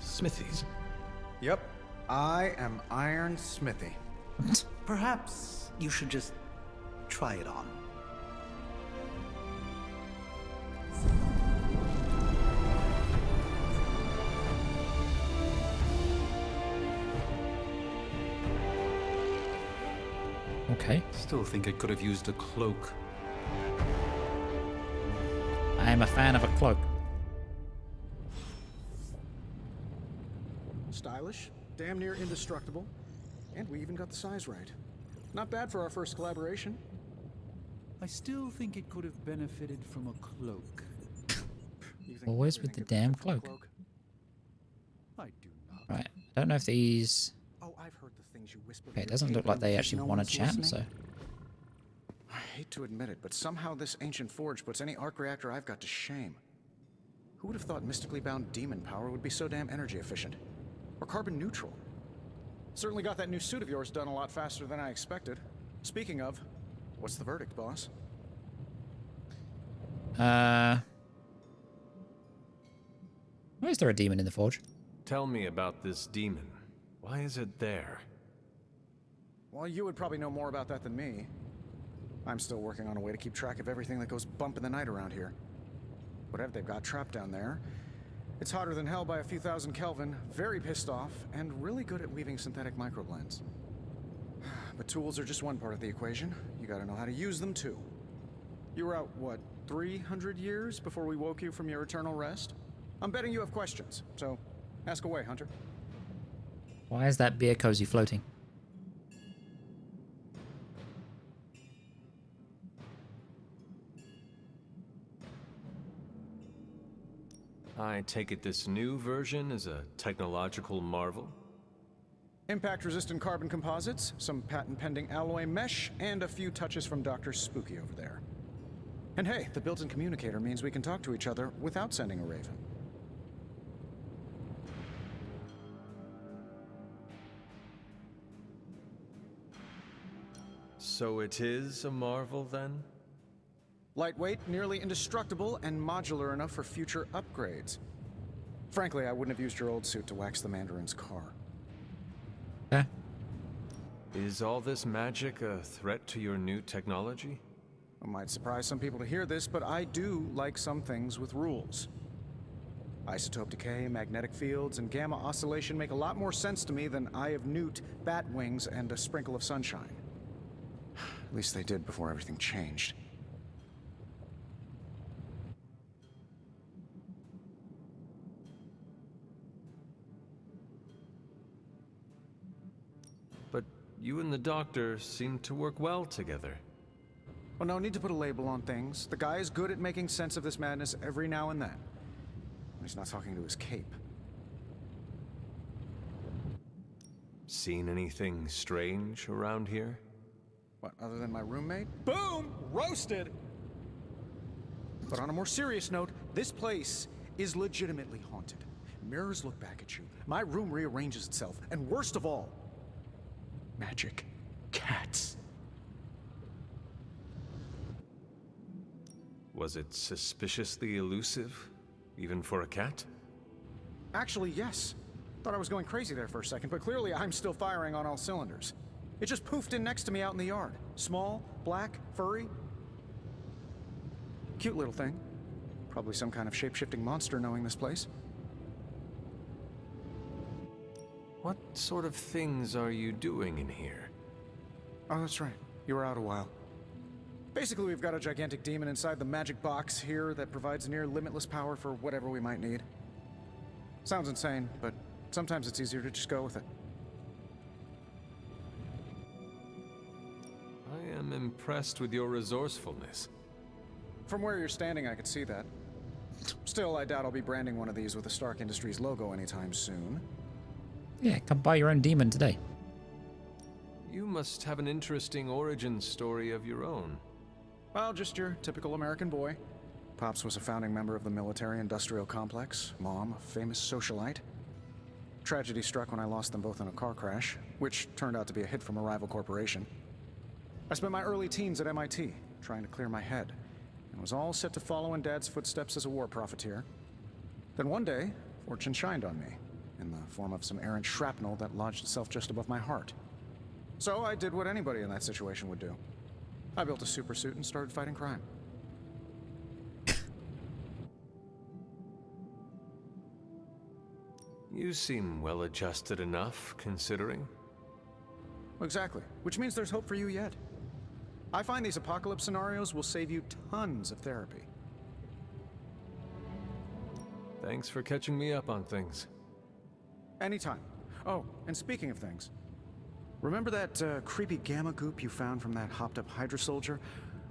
smithies. Yep, I am Iron Smithy. Perhaps you should just try it on. Okay. Still think it could have used a cloak. I am a fan of a cloak. Stylish, damn near indestructible, and we even got the size right. Not bad for our first collaboration. I still think it could have benefited from a cloak. Always with the damn cloak. I do not. Right. I don't know if these... Oh, I've heard the things you whisper. Okay, it doesn't look like they actually want to chat, so... I hate to admit it, but somehow this ancient forge puts any arc reactor I've got to shame. Who would have thought mystically bound demon power would be so damn energy efficient? Or carbon neutral? Certainly got that new suit of yours done a lot faster than I expected. Speaking of, what's the verdict, boss? Why is there a demon in the forge? Tell me about this demon. Why is it there? Well, you would probably know more about that than me. I'm still working on a way to keep track of everything that goes bump in the night around here. Whatever they've got trapped down there, it's hotter than hell by a few thousand Kelvin, very pissed off, and really good at weaving synthetic microblends. But tools are just one part of the equation. You gotta know how to use them too. You were out, what, 300 years before we woke you from your eternal rest? I'm betting you have questions, so ask away, Hunter. Why is that beer cozy floating? I take it this new version is a technological marvel? Impact-resistant carbon composites, some patent-pending alloy mesh, and a few touches from Dr. Spooky over there. And hey, the built-in communicator means we can talk to each other without sending a raven. So it is a marvel, then? Lightweight, nearly indestructible, and modular enough for future upgrades. Frankly, I wouldn't have used your old suit to wax the Mandarin's car. Is all this magic a threat to your new technology? It might surprise some people to hear this, but I do like some things with rules. Isotope decay, magnetic fields, and gamma oscillation make a lot more sense to me than Eye of Newt, bat wings, and a sprinkle of sunshine. At least they did before everything changed. But you and the doctor seem to work well together. Well, no need to put a label on things. The guy is good at making sense of this madness every now and then. When he's not talking to his cape. Seen anything strange around here? What, other than my roommate? Boom! Roasted! But on a more serious note, this place is legitimately haunted. Mirrors look back at you. My room rearranges itself. And worst of all, magic cats. Was it suspiciously elusive, even for a cat? Actually, yes. Thought I was going crazy there for a second, but clearly I'm still firing on all cylinders. It just poofed in next to me out in the yard. Small, black, furry. Cute little thing. Probably some kind of shape-shifting monster knowing this place. What sort of things are you doing in here? Oh, that's right. You were out a while. Basically, we've got a gigantic demon inside the magic box here that provides near limitless power for whatever we might need. Sounds insane, but sometimes it's easier to just go with it. I am impressed with your resourcefulness. From where you're standing, I could see that. Still, I doubt I'll be branding one of these with the Stark Industries logo anytime soon. Yeah, come buy your own demon today. You must have an interesting origin story of your own. Well, just your typical American boy. Pops was a founding member of the military-industrial complex. Mom, a famous socialite. Tragedy struck when I lost them both in a car crash, which turned out to be a hit from a rival corporation. I spent my early teens at MIT, trying to clear my head, and was all set to follow in Dad's footsteps as a war profiteer. Then one day, fortune shined on me, in the form of some errant shrapnel that lodged itself just above my heart. So I did what anybody in that situation would do. I built a supersuit and started fighting crime. You seem well-adjusted enough, considering. Exactly, which means there's hope for you yet. I find these apocalypse scenarios will save you tons of therapy. Thanks for catching me up on things. Anytime. Oh, and speaking of things, remember that creepy gamma goop you found from that hopped-up Hydra soldier?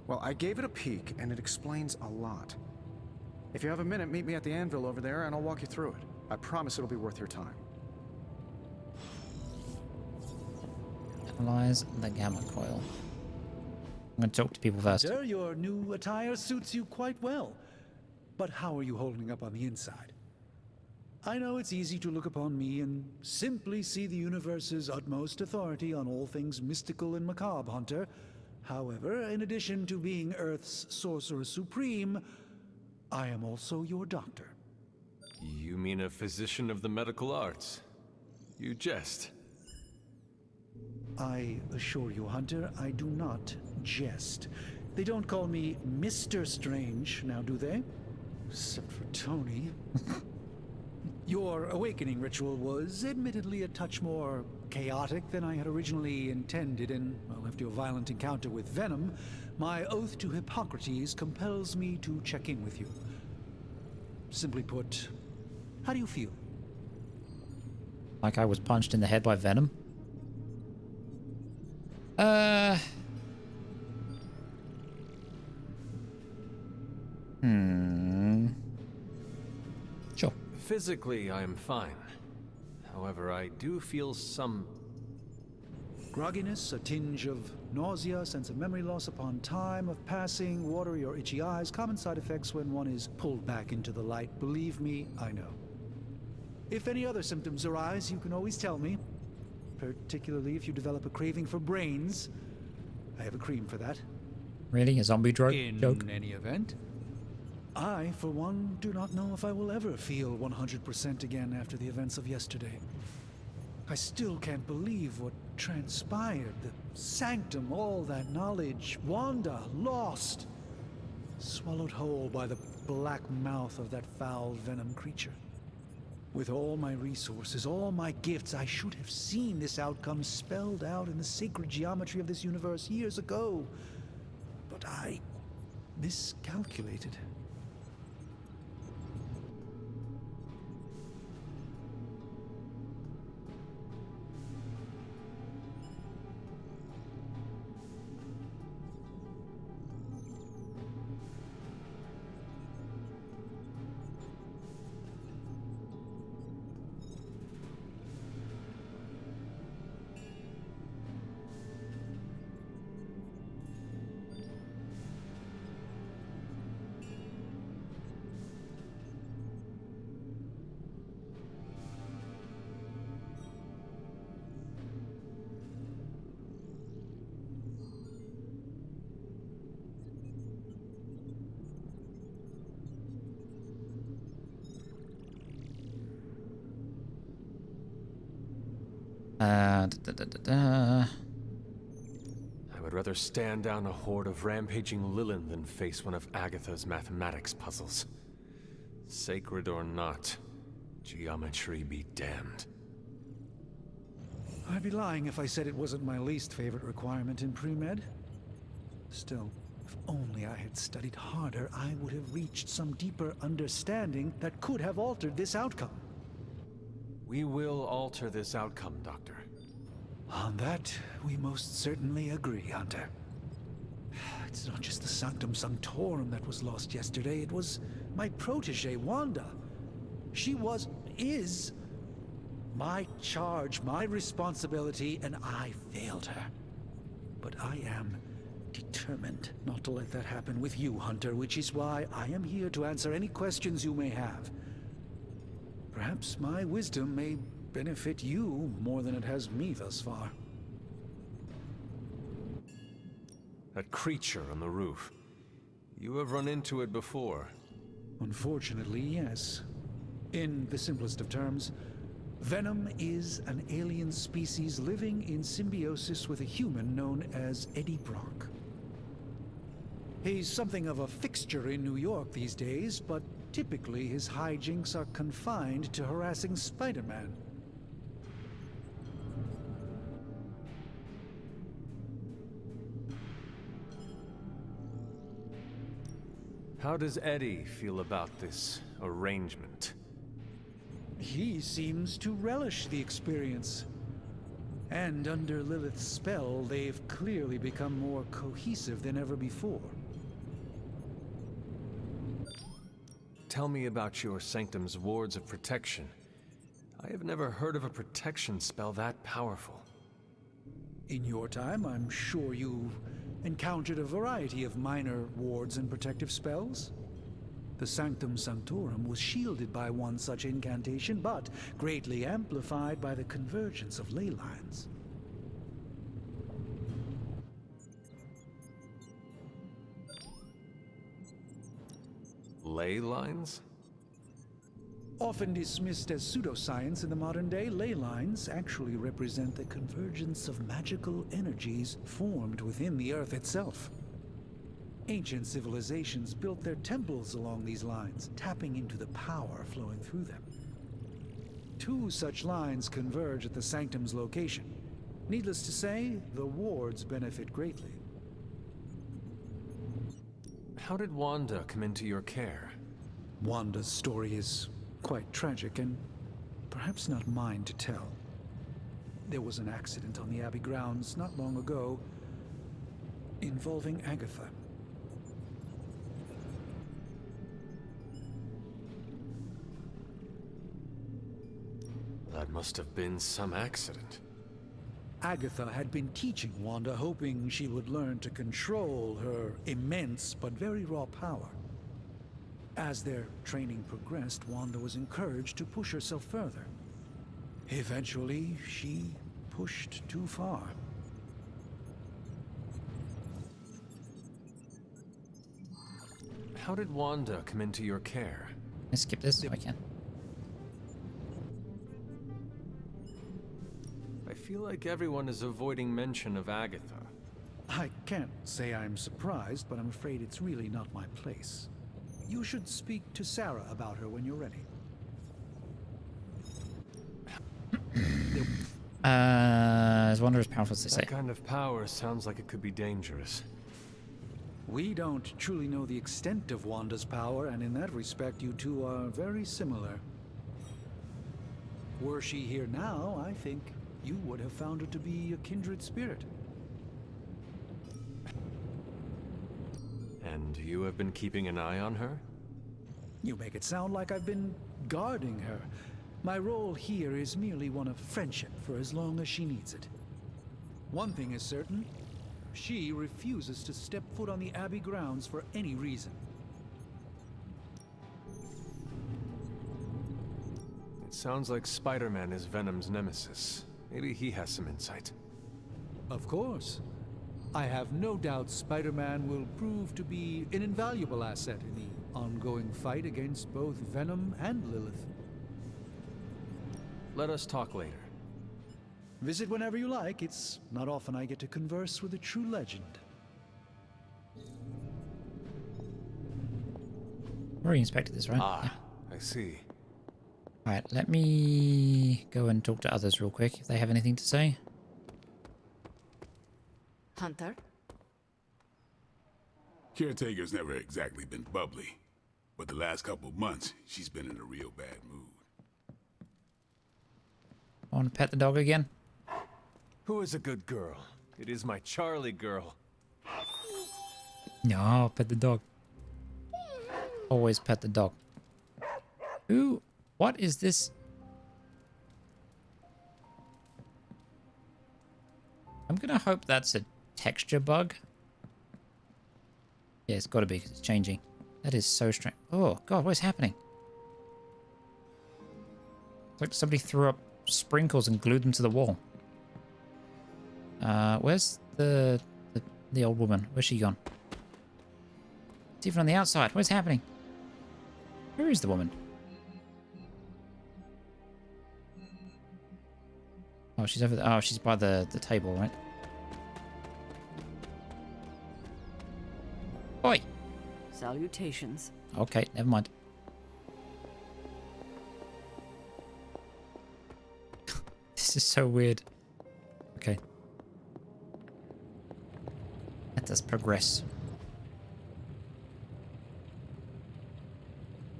Well, I gave it a peek, and it explains a lot. If you have a minute, meet me at the anvil over there, and I'll walk you through it. I promise it'll be worth your time. Analyze the gamma coil. I'm going to talk to people first. Sir, your new attire suits you quite well. But how are you holding up on the inside? I know it's easy to look upon me and simply see the universe's utmost authority on all things mystical and macabre, Hunter. However, in addition to being Earth's Sorcerer Supreme, I am also your doctor. You mean a physician of the medical arts? You jest. I assure you, Hunter, I do not jest. They don't call me Mr. Strange, now do they? Except for Tony. Your awakening ritual was admittedly a touch more chaotic than I had originally intended, and, well, after your violent encounter with Venom, my oath to Hippocrates compels me to check in with you. Simply put, how do you feel? Like I was punched in the head by Venom? Sure. Physically, I am fine. However, I do feel some... grogginess, a tinge of nausea, sense of memory loss upon time of passing, watery or itchy eyes, common side effects when one is pulled back into the light. Believe me, I know. If any other symptoms arise, you can always tell me, particularly if you develop a craving for brains. I have a cream for that. Really? A zombie drug joke? In any event, I, for one, do not know if I will ever feel 100% again after the events of yesterday. I still can't believe what transpired. The sanctum, all that knowledge, Wanda, lost. Swallowed whole by the black mouth of that foul venom creature. With all my resources, all my gifts, I should have seen this outcome spelled out in the sacred geometry of this universe years ago. But I miscalculated. I would rather stand down a horde of rampaging Lilin than face one of Agatha's mathematics puzzles. Sacred or not, geometry be damned. I'd be lying if I said it wasn't my least favorite requirement in pre-med. Still, if only I had studied harder, I would have reached some deeper understanding that could have altered this outcome. We will alter this outcome, Doctor. On that, we most certainly agree, Hunter. It's not just the Sanctum Sanctorum that was lost yesterday, it was my protege, Wanda. She is my charge, my responsibility, and I failed her. But I am determined not to let that happen with you, Hunter, which is why I am here to answer any questions you may have. Perhaps my wisdom may benefit you more than it has me thus far. That creature on the roof. You have run into it before. Unfortunately, yes. In the simplest of terms, Venom is an alien species living in symbiosis with a human known as Eddie Brock. He's something of a fixture in New York these days, but typically his hijinks are confined to harassing Spider-Man. How does Eddie feel about this arrangement? He seems to relish the experience. And under Lilith's spell, they've clearly become more cohesive than ever before. Tell me about your Sanctum's wards of protection. I have never heard of a protection spell that powerful. In your time, I'm sure you've encountered a variety of minor wards and protective spells. The Sanctum Sanctorum was shielded by one such incantation, but greatly amplified by the convergence of ley lines. Ley lines? Often dismissed as pseudoscience in the modern day, ley lines actually represent the convergence of magical energies formed within the Earth itself. Ancient civilizations built their temples along these lines, tapping into the power flowing through them. Two such lines converge at the Sanctum's location. Needless to say, the wards benefit greatly. How did Wanda come into your care? Wanda's story is quite tragic and perhaps not mine to tell. There was an accident on the Abbey grounds not long ago involving Agatha. That must have been some accident. Agatha had been teaching Wanda, hoping she would learn to control her immense but very raw power. As their training progressed, Wanda was encouraged to push herself further. Eventually, she pushed too far. How did Wanda come into your care? Let's skip this if I can. I feel like everyone is avoiding mention of Agatha. I can't say I'm surprised, but I'm afraid it's really not my place. You should speak to Sarah about her when you're ready. Is Wanda as powerful as they say? That kind of power sounds like it could be dangerous. We don't truly know the extent of Wanda's power, and in that respect, you two are very similar. Were she here now, I think you would have found her to be a kindred spirit. And you have been keeping an eye on her? You make it sound like I've been guarding her. My role here is merely one of friendship for as long as she needs it. One thing is certain. She refuses to step foot on the Abbey grounds for any reason. It sounds like Spider-Man is Venom's nemesis. Maybe he has some insight. Of course. I have no doubt Spider-Man will prove to be an invaluable asset in the ongoing fight against both Venom and Lilith. Let us talk later. Visit whenever you like. It's not often I get to converse with a true legend. Already inspected this, right? Ah, I see. Alright, let me go and talk to others real quick if they have anything to say. Hunter? Caretaker's never exactly been bubbly, but the last couple of months, she's been in a real bad mood. I want to pet the dog again. Who is a good girl? It is my Charlie girl. No, pet the dog. Always pet the dog. Ooh, what is this? I'm gonna hope that's a texture bug. Yeah, it's gotta be because it's changing. That is so strange. Oh god, what is happening? It's like somebody threw up sprinkles and glued them to the wall. Where's the old woman? Where's she gone? It's even on the outside. What's happening? Where is the woman? Oh, she's over there. Oh, she's by the table, right? Oi! Salutations. Okay, never mind. This is so weird. Okay. Let us progress.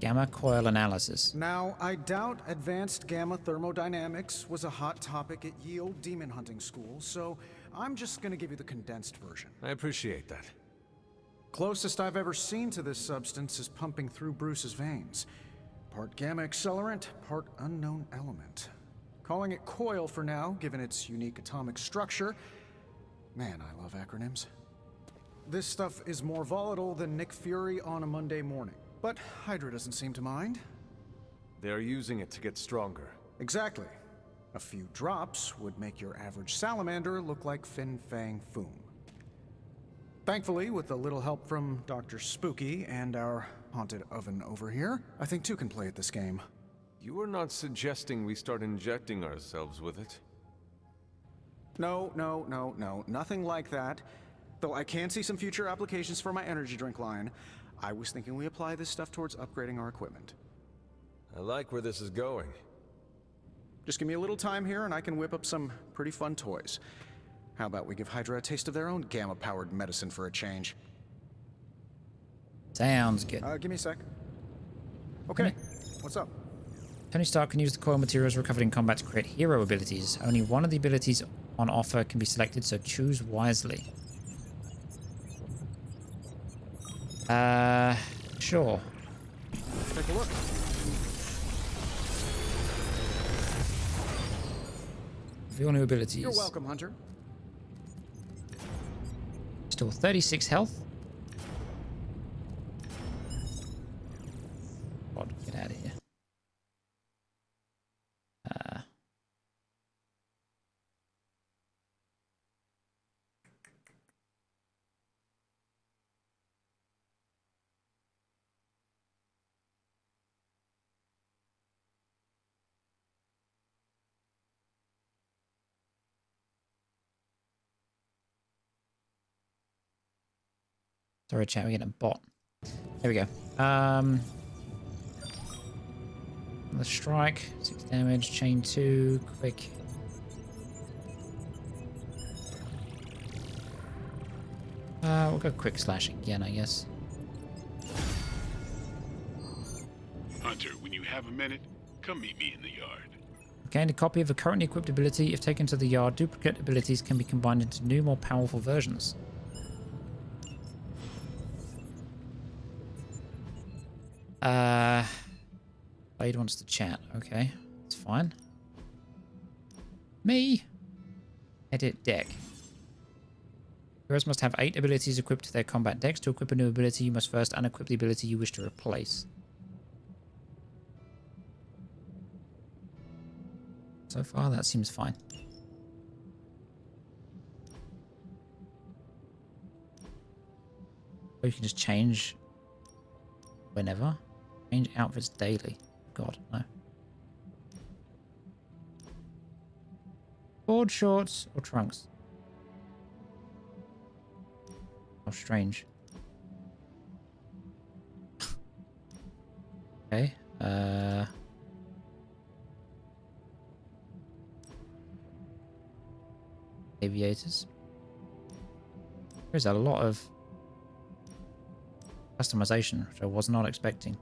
Gamma coil analysis. Now, I doubt advanced gamma thermodynamics was a hot topic at ye old demon hunting school, so I'm just gonna give you the condensed version. I appreciate that. Closest I've ever seen to this substance is pumping through Bruce's veins. Part gamma accelerant, part unknown element. Calling it coil for now, given its unique atomic structure. Man, I love acronyms. This stuff is more volatile than Nick Fury on a Monday morning. But Hydra doesn't seem to mind. They're using it to get stronger. Exactly. A few drops would make your average salamander look like Fin Fang Foom. Thankfully, with a little help from Dr. Spooky and our haunted oven over here, I think two can play at this game. You are not suggesting we start injecting ourselves with it? No, nothing like that. Though I can see some future applications for my energy drink line. I was thinking we apply this stuff towards upgrading our equipment. I like where this is going. Just give me a little time here and I can whip up some pretty fun toys. How about we give Hydra a taste of their own gamma-powered medicine for a change? Sounds good. Give me a sec. Okay, what's up? Tony Stark can use the coil materials recovered in combat to create hero abilities. Only one of the abilities on offer can be selected, so choose wisely. Sure. Let's take a look. Reveal new abilities. You're welcome, Hunter. Still 36 health. God, get out of here. Sorry, chat, we're getting a bot. There we go. The strike, 6 damage, chain 2, quick. We'll go quick slash again, I guess. Hunter, when you have a minute, come meet me in the yard. Gained a copy of a currently equipped ability. If taken to the yard, duplicate abilities can be combined into new, more powerful versions. Blade wants to chat. Okay, it's fine. Me. Edit deck. Heroes must have 8 abilities equipped to their combat decks. To equip a new ability, you must first unequip the ability you wish to replace. So far, that seems fine. Or you can just change whenever. Change outfits daily. God, no. Board shorts or trunks? How strange. Okay. Aviators. There's a lot of customization, which I was not expecting.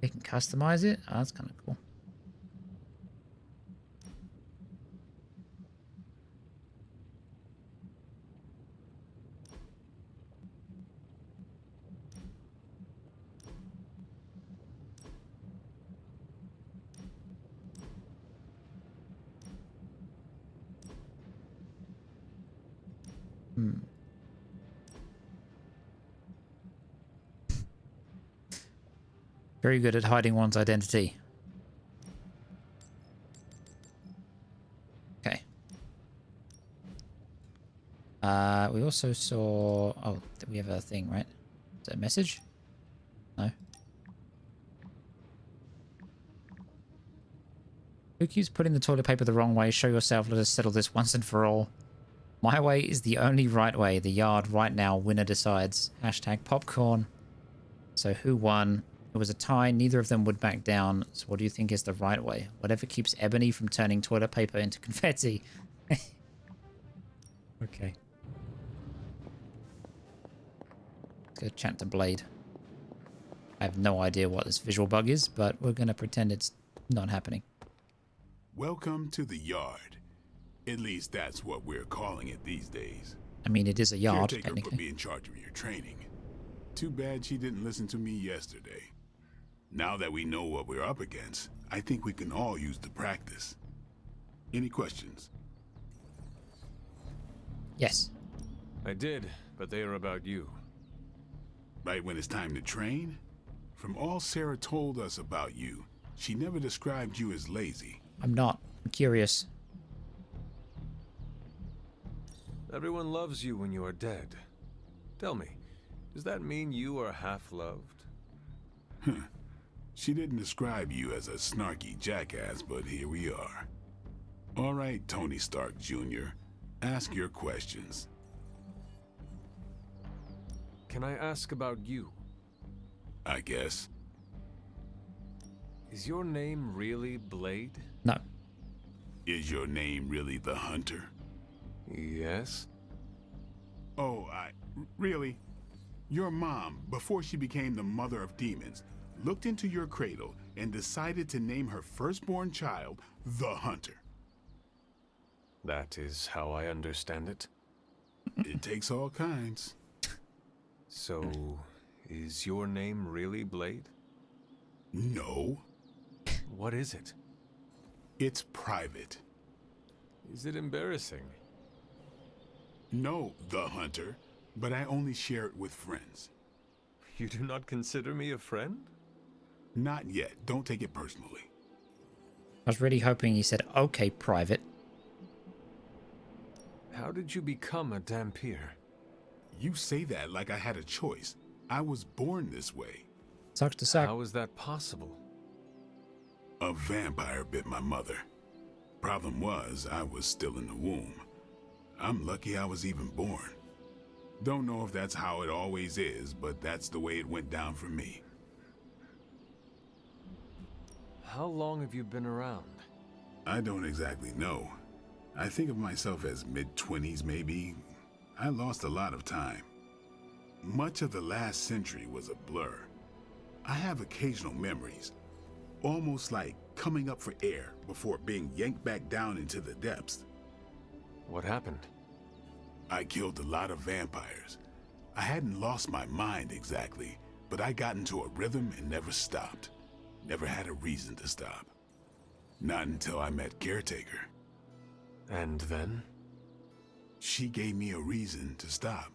You can customize it. Oh, that's kind of cool. Very good at hiding one's identity. Okay. We also saw... Oh, we have a thing, right? Is that a message? No. Who keeps putting the toilet paper the wrong way? Show yourself. Let us settle this once and for all. My way is the only right way. The yard right now. Winner decides. Hashtag popcorn. So who won? It was a tie. Neither of them would back down. So what do you think is the right way? Whatever keeps Ebony from turning toilet paper into confetti. Okay. Let's go chat to Blade. I have no idea what this visual bug is, but we're going to pretend it's not happening. Welcome to the yard. At least that's what we're calling it these days. I mean, it is a yard, Caretaker technically. put me in charge of your training. Too bad she didn't listen to me yesterday. Now that we know what we're up against, I think we can all use the practice. Any questions? Yes. I did, but they are about you. Right when it's time to train? From all Sarah told us about you, she never described you as lazy. I'm not. I'm curious. Everyone loves you when you are dead. Tell me, does that mean you are half-loved? She didn't describe you as a snarky jackass, but here we are. All right, Tony Stark Jr., ask your questions. Can I ask about you? I guess. Is your name really Blade? No. Is your name really the Hunter? Yes. Oh, really? Your mom, before she became the mother of demons, looked into your cradle and decided to name her firstborn child the Hunter. That is how I understand it. It takes all kinds. So, is your name really Blade? No. What is it? It's private. Is it embarrassing? No, the Hunter, but I only share it with friends. You do not consider me a friend? Not yet. Don't take it personally. I was really hoping you said, okay, private. How did you become a Dampier? You say that like I had a choice. I was born this way. Sucks to suck. How is that possible? A vampire bit my mother. Problem was, I was still in the womb. I'm lucky I was even born. Don't know if that's how it always is, but that's the way it went down for me. How long have you been around? I don't exactly know. I think of myself as mid-20s maybe. I lost a lot of time. Much of the last century was a blur. I have occasional memories, almost like coming up for air before being yanked back down into the depths. What happened? I killed a lot of vampires. I hadn't lost my mind exactly, but I got into a rhythm and never stopped. Never had a reason to stop. Not until I met Caretaker. And then? She gave me a reason to stop.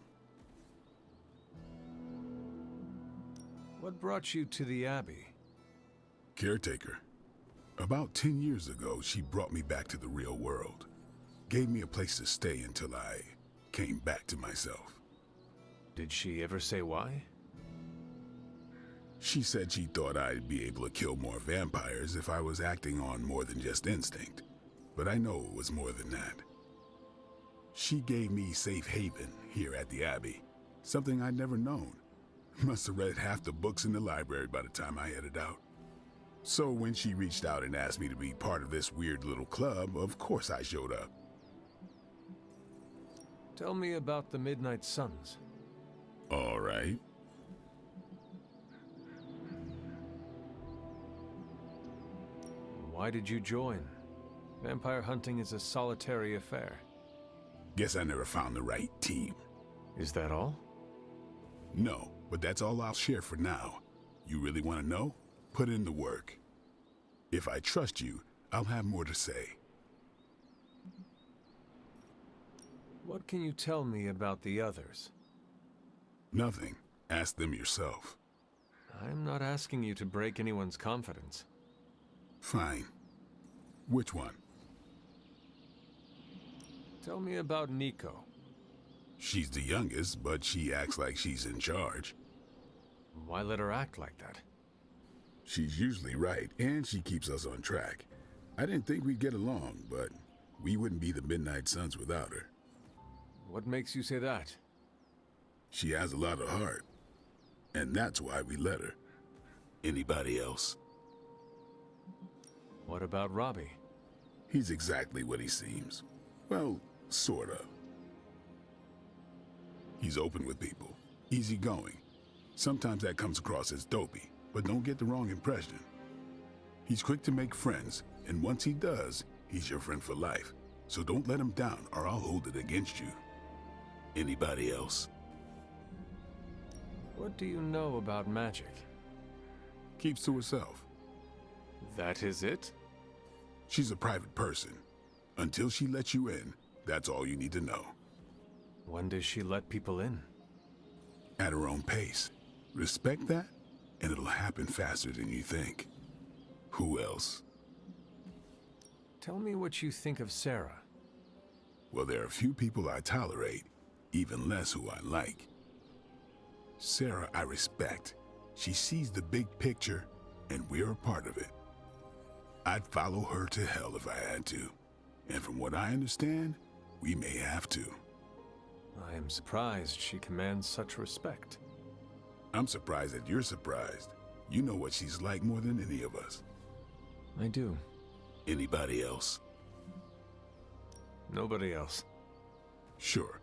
What brought you to the Abbey? Caretaker. About 10 years ago, she brought me back to the real world. Gave me a place to stay until I came back to myself. Did she ever say why? She said she thought I'd be able to kill more vampires if I was acting on more than just instinct. But I know it was more than that. She gave me safe haven here at the Abbey. Something I'd never known. Must have read half the books in the library by the time I headed out. So when she reached out and asked me to be part of this weird little club, of course I showed up. Tell me about the Midnight Suns. All right. Why did you join? Vampire hunting is a solitary affair. Guess I never found the right team. Is that all? No, but that's all I'll share for now. You really want to know? Put in the work. If I trust you, I'll have more to say. What can you tell me about the others? Nothing. Ask them yourself. I'm not asking you to break anyone's confidence. Fine. Which one? Tell me about Nico. She's the youngest, but she acts like she's in charge. Why let her act like that? She's usually right, and she keeps us on track. I didn't think we'd get along, but we wouldn't be the Midnight Suns without her. What makes you say that? She has a lot of heart, and that's why we let her. Anybody else? What about Robbie? He's exactly what he seems. Well, sort of. He's open with people, easygoing. Sometimes that comes across as dopey, but don't get the wrong impression. He's quick to make friends, and once he does, he's your friend for life. So don't let him down, or I'll hold it against you. Anybody else? What do you know about magic? Keeps to herself. That is it? She's a private person. Until she lets you in, that's all you need to know. When does she let people in? At her own pace. Respect that, and it'll happen faster than you think. Who else? Tell me what you think of Sarah. Well, there are few people I tolerate, even less who I like. Sarah I respect. She sees the big picture, and we're a part of it. I'd follow her to hell if I had to. And from what I understand, we may have to. I am surprised she commands such respect. I'm surprised that you're surprised. You know what she's like more than any of us. I do. Anybody else? Nobody else. Sure.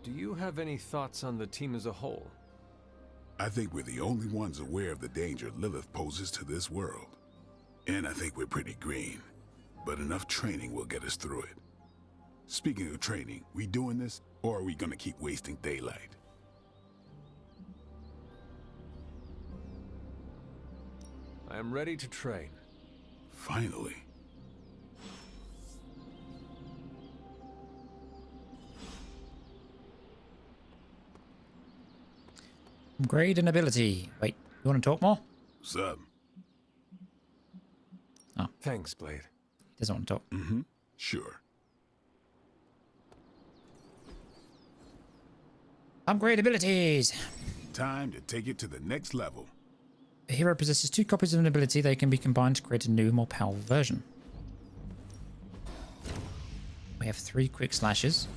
Do you have any thoughts on the team as a whole? I think we're the only ones aware of the danger Lilith poses to this world. And I think we're pretty green. But enough training will get us through it. Speaking of training, we doing this, or are we gonna keep wasting daylight? I am ready to train. Finally. Grade and ability. Wait, you want to talk more? Sup? Oh. Thanks, Blade. He doesn't want to talk. Mm-hmm. Sure. Upgrade abilities. time to take it to the next level. A hero possesses 2 copies of an ability. They can be combined to create a new, more powerful version. We have 3 quick slashes.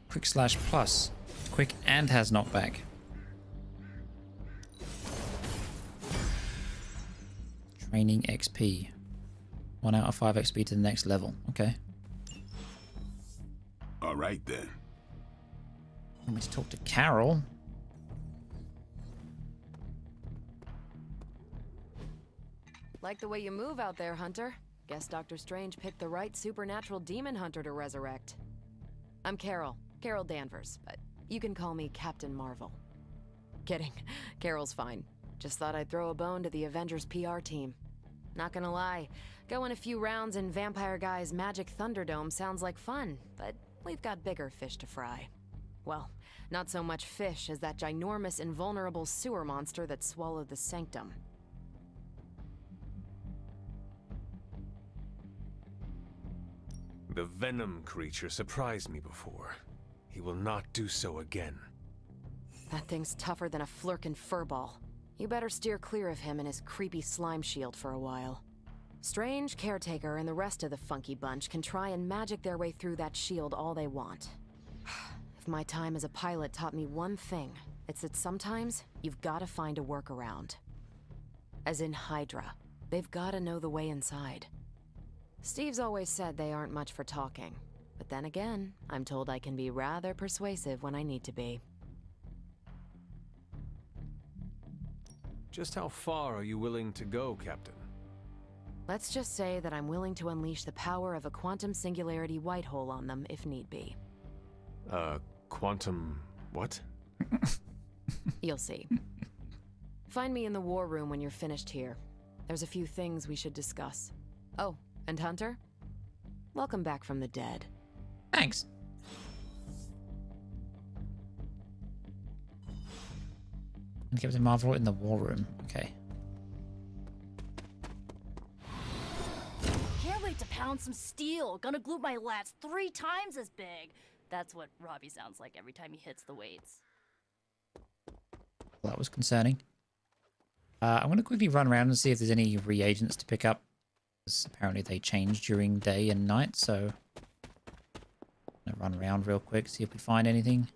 Quick slash plus. Quick and has knockback. Training XP. 1 out of 5 XP to the next level. Okay. All right then. Want me to talk to Carol? Like the way you move out there, Hunter. Guess Dr. Strange picked the right supernatural demon hunter to resurrect. I'm Carol. Carol Danvers, but you can call me Captain Marvel. Kidding. Carol's fine. Just thought I'd throw a bone to the Avengers PR team. Not gonna lie, going a few rounds in Vampire Guy's Magic Thunderdome sounds like fun, but we've got bigger fish to fry. Well, not so much fish as that ginormous invulnerable sewer monster that swallowed the Sanctum. The Venom creature surprised me before. He will not do so again. That thing's tougher than a flirkin' furball. You better steer clear of him and his creepy slime shield for a while. Strange, Caretaker, and the rest of the funky bunch can try and magic their way through that shield all they want. If my time as a pilot taught me one thing, it's that sometimes you've gotta find a workaround. As in Hydra. They've gotta know the way inside. Steve's always said they aren't much for talking. But then again, I'm told I can be rather persuasive when I need to be. Just how far are you willing to go, Captain? Let's just say that I'm willing to unleash the power of a quantum singularity white hole on them if need be. Quantum... what? You'll see. Find me in the war room when you're finished here. There's a few things we should discuss. Oh, and Hunter? Welcome back from the dead. Thanks. Captain Marvel in the war room. Okay. Can't wait to pound some steel. Gonna glue my lats 3 times as big. That's what Robbie sounds like every time he hits the weights. Well, that was concerning. I'm going to quickly run around and see if there's any reagents to pick up. Because apparently they change during day and night, so... I'm going to run around real quick, see if we find anything.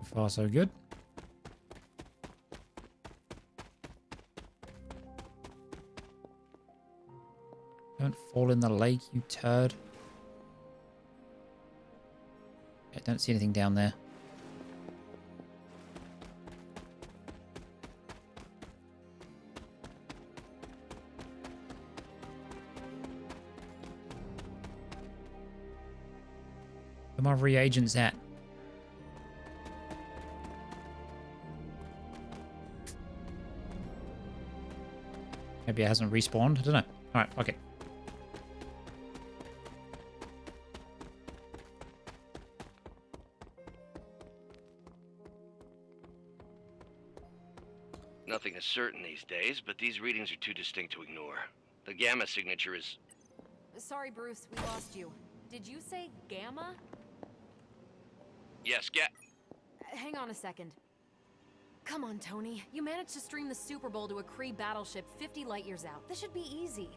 So far, so good. Don't fall in the lake, you turd. I don't see anything down there. Where are my reagents at? Maybe it hasn't respawned. I don't know. Alright, okay. Nothing is certain these days, but these readings are too distinct to ignore. The gamma signature is... Sorry, Bruce, we lost you. Did you say Gamma? Yes, Hang on a second. Come on, Tony. You managed to stream the Super Bowl to a Kree battleship 50 light years out. This should be easy.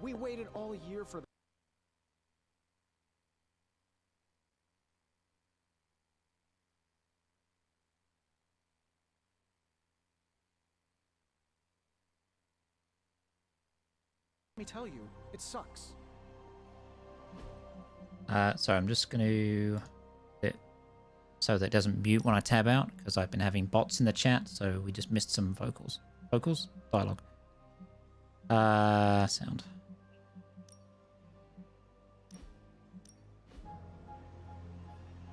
We waited all year for... Let me tell you, it sucks. Sorry, I'm just going to... so that it doesn't mute when I tab out, because I've been having bots in the chat, so we just missed some vocals. Vocals? Dialogue. Sound.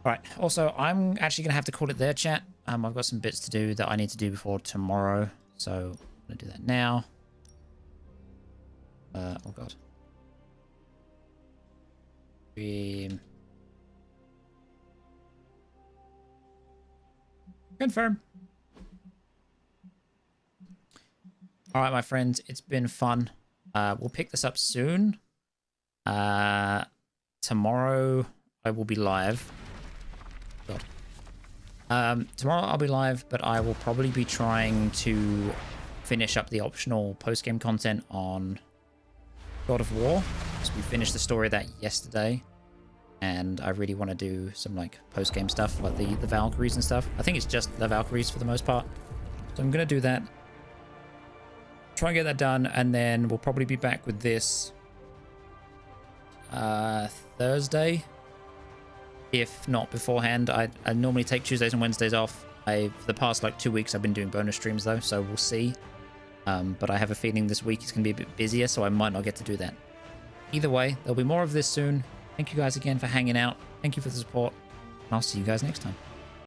Alright, also, I'm actually going to have to call it there, chat. I've got some bits to do that I need to do before tomorrow, so I'm going to do that now. Oh god. Confirm. All right, my friends, it's been fun. We'll pick this up soon. Tomorrow I will be live. God. Tomorrow I'll be live, but I will probably be trying to finish up the optional post-game content on God of War. So we finished the story of that yesterday, and I really want to do some like post-game stuff, like the Valkyries and stuff. I think it's just the Valkyries for the most part. So I'm going to do that. Try and get that done, and then we'll probably be back with this Thursday. If not beforehand. I normally take Tuesdays and Wednesdays off. For the past like 2 weeks I've been doing bonus streams though, so we'll see. But I have a feeling this week is going to be a bit busier, so I might not get to do that. Either way, there'll be more of this soon. Thank you guys again for hanging out. Thank you for the support, and I'll see you guys next time.